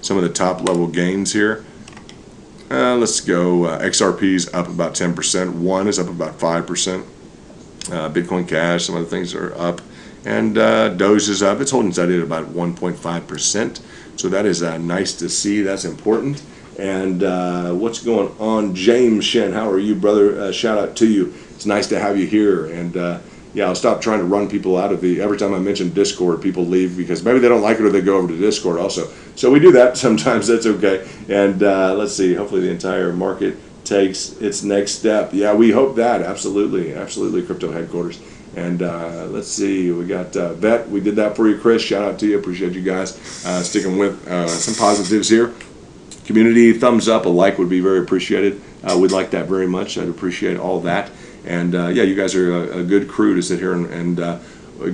S1: some of the top level gains here. Let's go. XRP's up about 10%. One is up about 5%. Bitcoin Cash, some other things are up. And Doge is up. It's holding steady at about 1.5%. So that is nice to see. That's important. And what's going on? James Shen, how are you, brother? Shout out to you. It's nice to have you here. And yeah, I'll stop trying to run people out of every time I mention Discord, people leave because maybe they don't like it or they go over to Discord also. So we do that sometimes. That's okay. And let's see. Hopefully the entire market takes its next step. Yeah, we hope that. Absolutely. Absolutely, crypto headquarters. And let's see, we got Vet. We did that for you, Chris. Shout out to you. Appreciate you guys sticking with some positives here. Community thumbs up, a like would be very appreciated. We'd like that very much. I'd appreciate all that. And yeah, you guys are a good crew to sit here and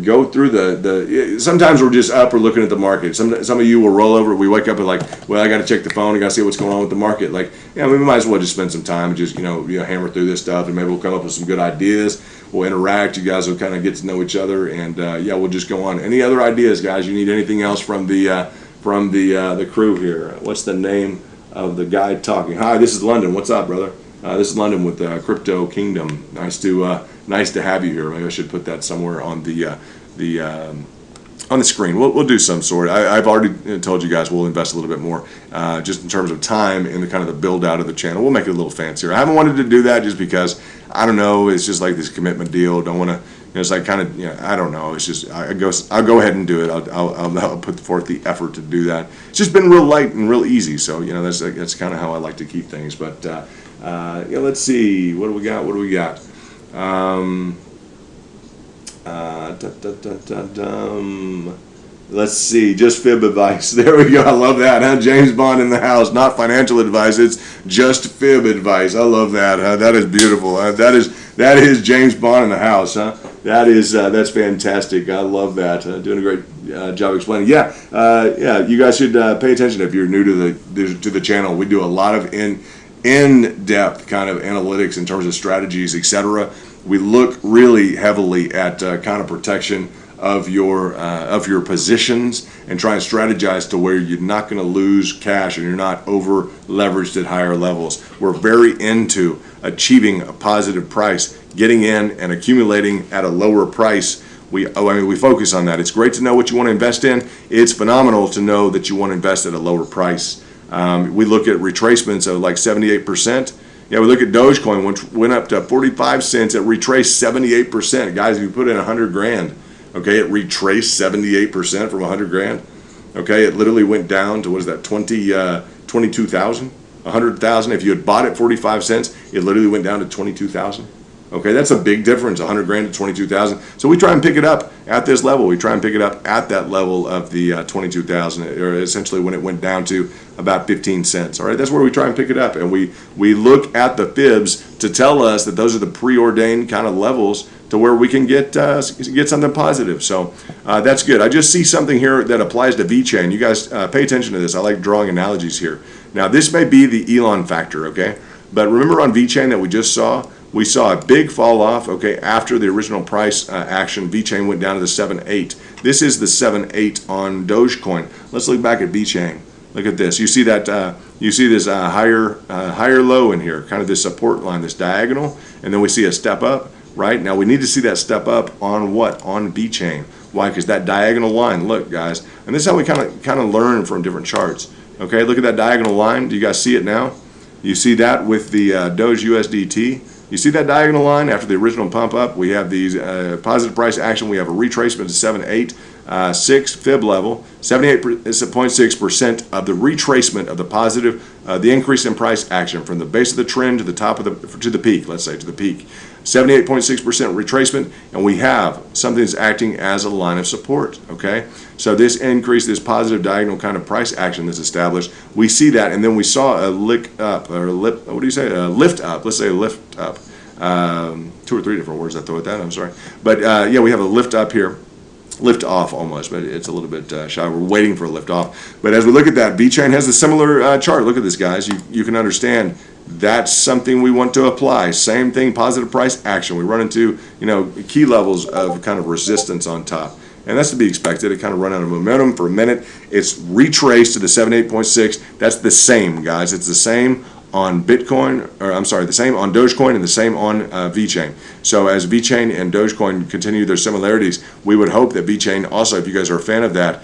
S1: go through sometimes we're just up or looking at the market. Some of you will roll over. We wake up and like, well, I got to check the phone. I got to see what's going on with the market. Like, yeah, we might as well just spend some time and just hammer through this stuff, and maybe we'll come up with some good ideas. We'll interact. You guys will kind of get to know each other, and yeah, we'll just go on. Any other ideas, guys? You need anything else from the crew here? What's the name of the guy talking? Hi, this is London. What's up, brother? This is London with Krypto Kingdom. Nice to have you here. Maybe I should put that somewhere on the screen. We'll do some sort. I've already told you guys we'll invest a little bit more, just in terms of time in the kind of the build out of the channel. We'll make it a little fancier. I haven't wanted to do that just because I don't know. It's just like this commitment deal. Don't want to. It's like kind of, I don't know. It's just I'll go ahead and do it. I'll put forth the effort to do that. It's just been real light and real easy. So that's kind of how I like to keep things. But let's see. What do we got? Let's see, just fib advice. There we go. I love that, huh? James Bond in the house. Not financial advice. It's just fib advice. I love that, huh? That is beautiful. That is James Bond in the house, huh? That's fantastic. I love that. Doing a great job explaining. Yeah. You guys should pay attention if you're new to the channel. We do a lot of in-depth kind of analytics in terms of strategies, etc. We look really heavily at kind of protection of your positions and try and strategize to where you're not going to lose cash and you're not over leveraged at higher levels. We're very into achieving a positive price, getting in and accumulating at a lower price. We focus on that. It's great to know what you want to invest in. It's phenomenal to know that you want to invest at a lower price. We look at retracements of like 78%. Yeah, we look at Dogecoin, which went up to 45 cents. It retraced 78%. Guys, if you put in 100 grand, okay, it retraced 78% from 100 grand. Okay, it literally went down to, what is that, 22,000, 100,000. If you had bought it 45 cents, it literally went down to 22,000. Okay, that's a big difference, 100 grand to 22,000. So we try and pick it up at this level. We try and pick it up at that level of the 22,000, or essentially when it went down to about 15 cents. All right, that's where we try and pick it up, and we look at the fibs to tell us that those are the preordained kind of levels to where we can get something positive. So that's good. I just see something here that applies to VeChain. You guys pay attention to this. I like drawing analogies here. Now this may be the Elon factor, okay? But remember on VeChain that we just saw, we saw a big fall off, okay, after the original price action. VeChain went down to the 7.8. This is the 7.8 on Dogecoin. Let's look back at VeChain. Look at this. You see that? You see this higher low in here, kind of this support line, this diagonal, and then we see a step up. Right now, we need to see that step up on what? On VeChain. Why? Because that diagonal line. Look, guys, and this is how we kind of learn from different charts. Okay, look at that diagonal line. Do you guys see it now? You see that with the Doge USDT. You see that diagonal line after the original pump up? We have these positive price action. We have a retracement to 7.86 fib level. 78.6% of the retracement of the positive, the increase in price action from the base of the trend to the top of the peak. Let's say to the peak. 78.6% retracement, and we have something that's acting as a line of support. Okay, so this increase, this positive diagonal kind of price action that's established, we see that, and then we saw a lick up or a lip. What do you say? A lift up. Let's say a lift up. 2 or 3 different words I throw at that. I'm sorry, but yeah, we have a lift up here. Lift off almost, but it's a little bit shy. We're waiting for a lift off. But as we look at that, VeChain has a similar chart. Look at this, guys. You can understand that's something we want to apply. Same thing, positive price action. We run into key levels of kind of resistance on top, and that's to be expected. It kind of run out of momentum for a minute. It's retraced to the 78.6. That's the same, guys. It's the same on Bitcoin, or I'm sorry, the same on Dogecoin and the same on VeChain. So as VeChain and Dogecoin continue their similarities, we would hope that VeChain also, if you guys are a fan of that,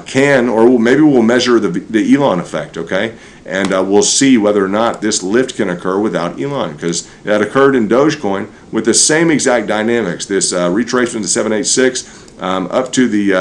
S1: can, or maybe we'll measure the Elon effect, okay? And we'll see whether or not this lift can occur without Elon, because that occurred in Dogecoin with the same exact dynamics. This retracement to 786 up to the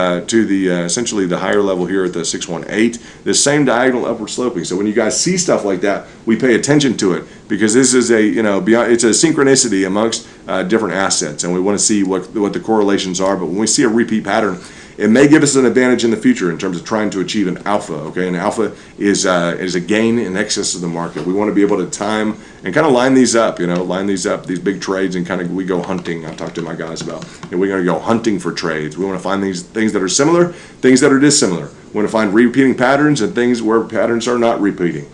S1: essentially the higher level here at the 618. The same diagonal upward sloping. So when you guys see stuff like that, we pay attention to it, because this is a beyond, it's a synchronicity amongst different assets, and we want to see what the correlations are. But when we see a repeat pattern, it may give us an advantage in the future in terms of trying to achieve an alpha. Okay, and alpha is a gain in excess of the market. We want to be able to time and kind of line these up, these big trades, and kind of we go hunting. I talked to my guys about, we're going to go hunting for trades. We want to find these things that are similar, things that are dissimilar. We want to find repeating patterns and things where patterns are not repeating.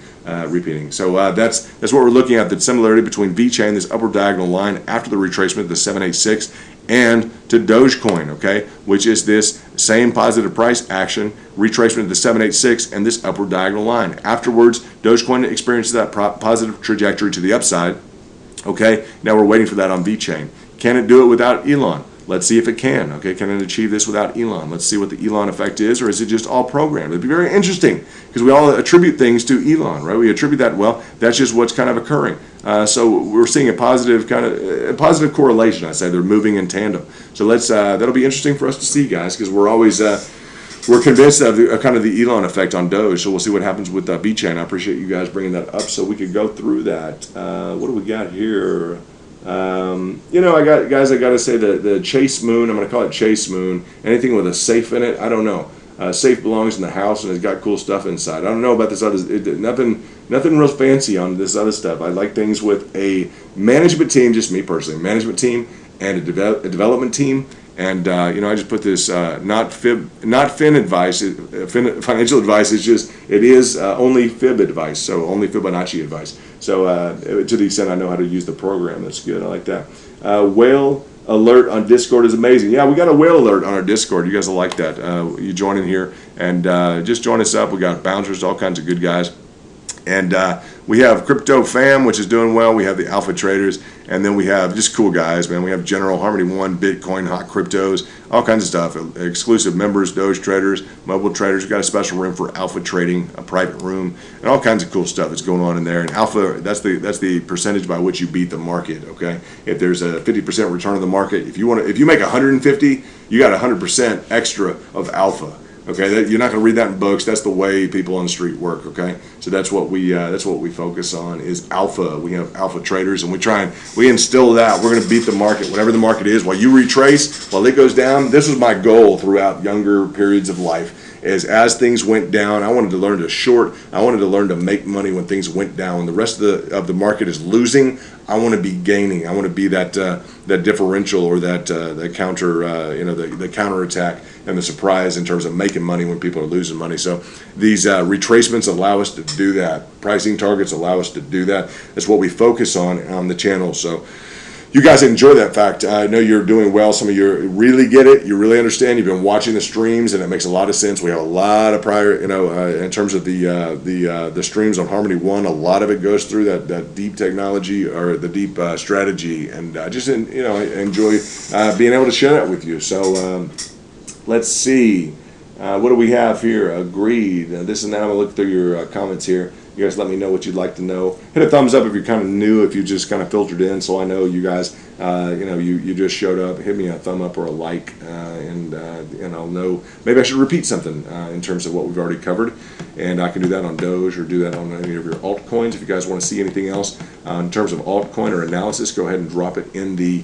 S1: So that's what we're looking at, the similarity between VeChain, this upward diagonal line after the retracement, the 786, and to Dogecoin, okay, which is this same positive price action, retracement to the 786, and this upward diagonal line. Afterwards, Dogecoin experiences that positive trajectory to the upside. Okay, now we're waiting for that on VeChain. Can it do it without Elon? Let's see if it can. Okay, can it achieve this without Elon? Let's see what the Elon effect is, or is it just all programmed? It'd be very interesting, because we all attribute things to Elon, right? We attribute that, well, that's just what's kind of occurring. So we're seeing a positive positive correlation. I say they're moving in tandem. So that'll be interesting for us to see, guys, because we're always we're convinced of kind of the Elon effect on Doge. So we'll see what happens with VeChain. I appreciate you guys bringing that up so we could go through that. What do we got here? I got to say the Chase Moon. I'm going to call it Chase Moon. Anything with a safe in it, I don't know. Safe belongs in the house, and it's got cool stuff inside. I don't know about this other. Nothing real fancy on this other stuff. I like things with a management team, just me personally, management team and a development team. And I just put this not FIN.ADVICE, financial advice. It is only fib advice, so only Fibonacci advice. So to the extent I know how to use the program, that's good. I like that. Whale alert on Discord is amazing. Yeah, we got a whale alert on our Discord. You guys will like that. You join in here and just join us up. We got bouncers, all kinds of good guys. And we have Crypto Fam, which is doing well. We have the Alpha Traders, and then we have just cool guys, man. We have General, Harmony One, Bitcoin, Hot Cryptos, all kinds of stuff. Exclusive members, Doge traders, mobile traders. We've got a special room for Alpha trading, a private room, and all kinds of cool stuff that's going on in there. And Alpha, that's the percentage by which you beat the market. Okay, if there's a 50% return of the market, if you make 150, you got 100% extra of Alpha. Okay, you're not going to read that in books. That's the way people on the street work. Okay, so that's what we focus on is alpha. We have alpha traders, and we instill that. We're going to beat the market, whatever the market is. While you retrace, while it goes down. This was my goal throughout younger periods of life. As things went down, I wanted to learn to short. I wanted to learn to make money when things went down. When the rest of the market is losing, I want to be gaining. I want to be that differential or that counter, the counterattack and the surprise in terms of making money when people are losing money. So these retracements allow us to do that. Pricing targets allow us to do that. That's what we focus on the channel. So you guys enjoy that fact. I know you're doing well. Some of you really get it. You really understand. You've been watching the streams, and it makes a lot of sense. We have a lot of prior, in terms of the streams on Harmony One. A lot of it goes through that deep technology or the deep strategy, and I just enjoy being able to share that with you. So let's see. What do we have here? Agreed. This and that. I'm gonna look through your comments here. You guys let me know what you'd like to know. Hit a thumbs up if you're kind of new, if you just kind of filtered in, so I know you guys, you just showed up. Hit me a thumb up or a like, and I'll know. Maybe I should repeat something in terms of what we've already covered, and I can do that on Doge or do that on any of your altcoins. If you guys want to see anything else in terms of altcoin or analysis, go ahead and drop it in the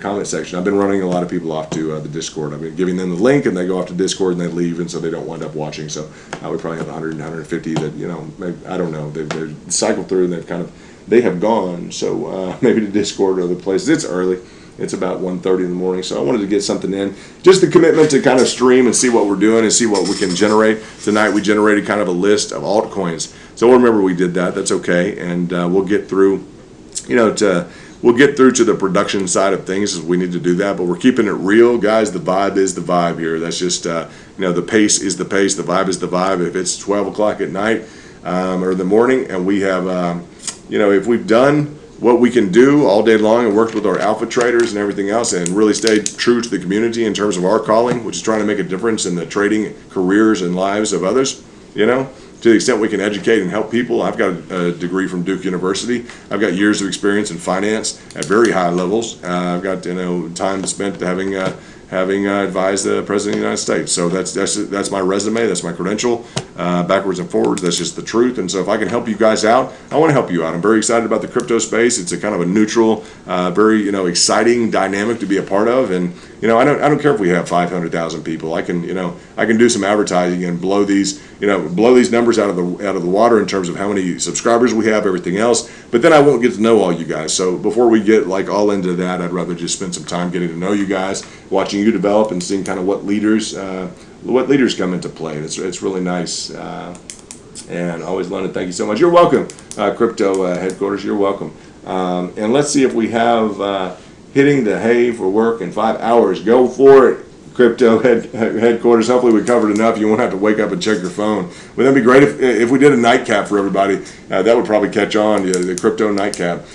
S1: comment section. I've been running a lot of people off to the Discord. I've been giving them the link, and they go off to Discord and they leave, and so they don't wind up watching. So we probably have 100, 150 that maybe, I don't know. They cycle through and they have gone. So maybe to Discord or other places. It's early. It's about 1:30 in the morning, so I wanted to get something in. Just the commitment to kind of stream and see what we're doing and see what we can generate. Tonight we generated kind of a list of altcoins. So remember we did that. That's okay, and we'll get through. We'll get through to the production side of things as we need to do that, but we're keeping it real, guys. The vibe is the vibe here. That's just, the pace is the pace. The vibe is the vibe. If it's 12 o'clock at night or in the morning, and we have, if we've done what we can do all day long and worked with our alpha traders and everything else and really stayed true to the community in terms of our calling, which is trying to make a difference in the trading careers and lives of others, to the extent we can educate and help people. I've got a degree from Duke University. I've got years of experience in finance at very high levels. I've got time spent having advised the President of the United States. So that's my resume. That's my credential, backwards and forwards. That's just the truth. And so if I can help you guys out, I want to help you out. I'm very excited about the crypto space. It's a kind of a neutral, very exciting dynamic to be a part of. And I don't care if we have 500,000 people. I can do some advertising and blow these numbers out of the water in terms of how many subscribers we have, everything else. But then I won't get to know all you guys. So before we get all into that, I'd rather just spend some time getting to know you guys, watching you develop, and seeing kind of what leaders come into play. It's really nice. And always London, thank you so much. You're welcome, Crypto Headquarters. You're welcome. And let's see if we have hitting the hay for work in 5 hours. Go for it, Crypto Headquarters. Hopefully we covered enough. You won't have to wake up and check your phone. Wouldn't that be great if we did a nightcap for everybody? That would probably catch on, the crypto nightcap.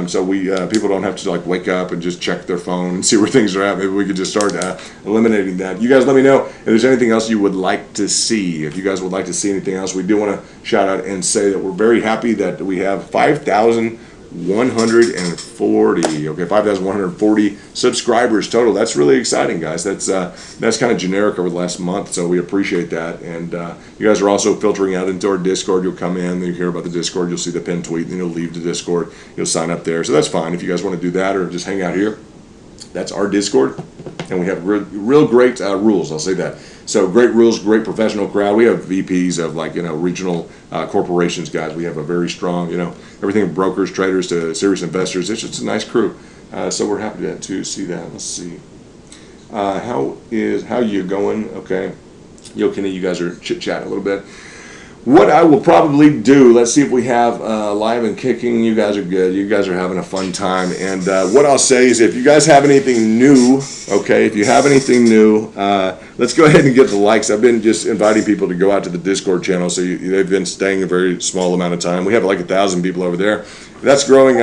S1: So people don't have to wake up and just check their phone and see where things are at. Maybe we could just start eliminating that. You guys let me know if there's anything else you would like to see. If you guys would like to see anything else, we do want to shout out and say that we're very happy that we have 5,140 subscribers total. That's really exciting, guys. That's kind of generic over the last month, so we appreciate that. And you guys are also filtering out into our Discord. You'll come in, then you hear about the Discord, you'll see the pinned tweet, and then you'll leave the Discord, you'll sign up there. So that's fine if you guys want to do that or just hang out here. That's our Discord, and we have real great rules. I'll say that. So great rules, great professional crowd. We have VPs of regional corporations, guys. We have a very strong, everything from brokers, traders to serious investors. It's just a nice crew. So we're happy to see that. Let's see. How you going? Okay. Kenny, you guys are chit-chatting a little bit. What I will probably do, let's see if we have live and kicking. You guys are good. You guys are having a fun time. And what I'll say is if you guys have anything new, let's go ahead and get the likes. I've been just inviting people to go out to the Discord channel, so they've been staying a very small amount of time. We have 1,000 people over there. That's growing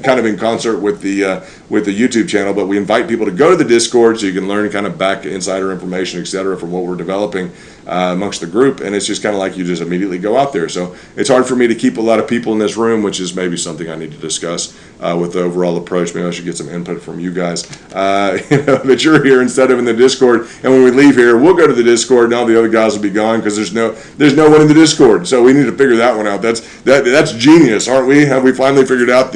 S1: kind of in concert with the YouTube channel, but we invite people to go to the Discord so you can learn kind of back insider information, etc., from what we're developing amongst the group, and it's just kind of like you just immediately go out there. So it's hard for me to keep a lot of people in this room, which is maybe something I need to discuss with the overall approach. Maybe I should get some input from you guys. That you're here instead of in the Discord. And when we leave here, we'll go to the Discord, and all the other guys will be gone because there's no one in the Discord. So we need to figure that one out. That's genius, aren't we? Have we finally figured out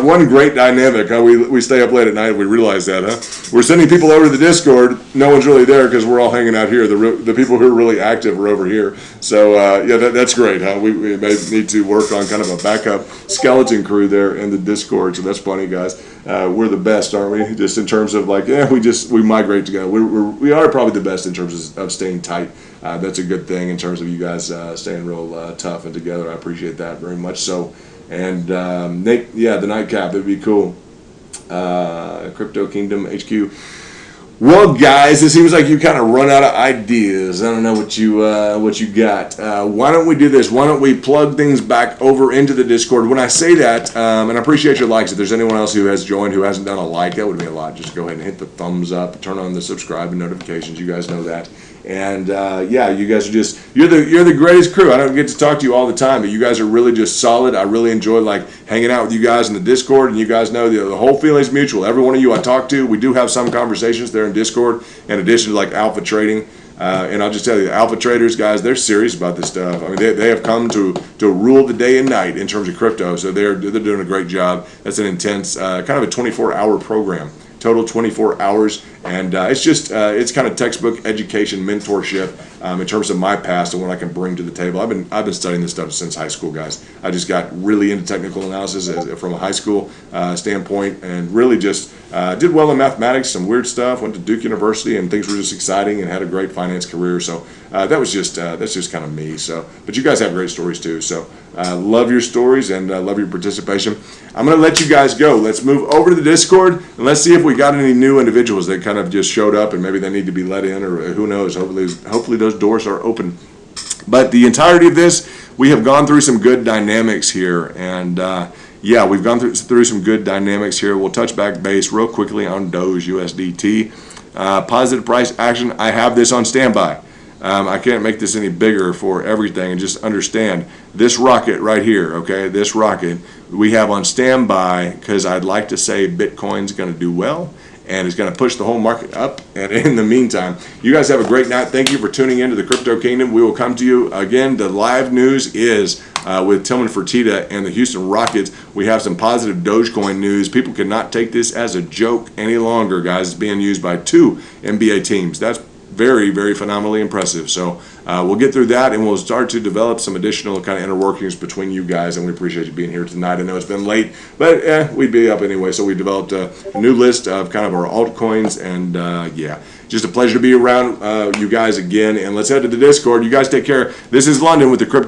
S1: one great dynamic? How we stay up late at night. We realize that, huh? We're sending people over to the Discord. No one's really there because we're all hanging out here. The people who are really active are over here. So that's great, huh? We may need to work on kind of a backup skeleton crew there in the Discord. So that's funny, guys. We're the best, aren't we? Just in terms of we migrate together. We are probably the best in terms of staying tight. That's a good thing in terms of you guys staying real tough and together. I appreciate that very much. So, and Nate, the nightcap, it'd be cool. Krypto Kingdom HQ. Well, guys, it seems like you kind of run out of ideas. I don't know what you got. Why don't we do this? Why don't we plug things back over into the Discord? When I say that, and I appreciate your likes. If there's anyone else who has joined who hasn't done a like, that would mean a lot. Just go ahead and hit the thumbs up, turn on the subscribe and notifications. You guys know that. And you guys are you're the greatest crew. I don't get to talk to you all the time, but you guys are really just solid. I really enjoy hanging out with you guys in the Discord, and you guys know the whole feeling is mutual. Every one of you I talk to, we do have some conversations there in Discord, in addition to alpha trading. And I'll just tell you, the alpha traders, guys, they're serious about this stuff. I mean, they have come to rule the day and night in terms of crypto, so they're doing a great job. That's an intense, kind of a 24-hour program. Total 24 hours, and it's kind of textbook education, mentorship in terms of my past and what I can bring to the table. I've been studying this stuff since high school, guys. I just got really into technical analysis from a high school standpoint, and really just did well in mathematics, some weird stuff. Went to Duke University, and things were just exciting, and had a great finance career. So that's just kind of me. So, but you guys have great stories too. So love your stories and love your participation. I'm going to let you guys go. Let's move over to the Discord, and let's see if we got any new individuals that kind of just showed up, and maybe they need to be let in, or who knows. Hopefully those doors are open. But the entirety of this, we have gone through some good dynamics here, and we've gone through some good dynamics here. We'll touch back base real quickly on Doge USDT. Positive price action. I have this on standby. I can't make this any bigger for everything, and just understand this rocket right here, okay, this rocket we have on standby because I'd like to say Bitcoin's going to do well, and it's going to push the whole market up. And in the meantime, you guys have a great night. Thank you for tuning into the Crypto Kingdom. We will come to you again. The live news is with Tillman Fertitta and the Houston Rockets. We have some positive Dogecoin news. People cannot take this as a joke any longer, guys. It's being used by 2 NBA teams. That's very, very phenomenally impressive. So we'll get through that, and we'll start to develop some additional kind of inner workings between you guys, and we appreciate you being here tonight. I know it's been late, but we'd be up anyway. So we developed a new list of kind of our altcoins, and just a pleasure to be around you guys again. And let's head to the Discord. You guys take care. This is London with the Crypto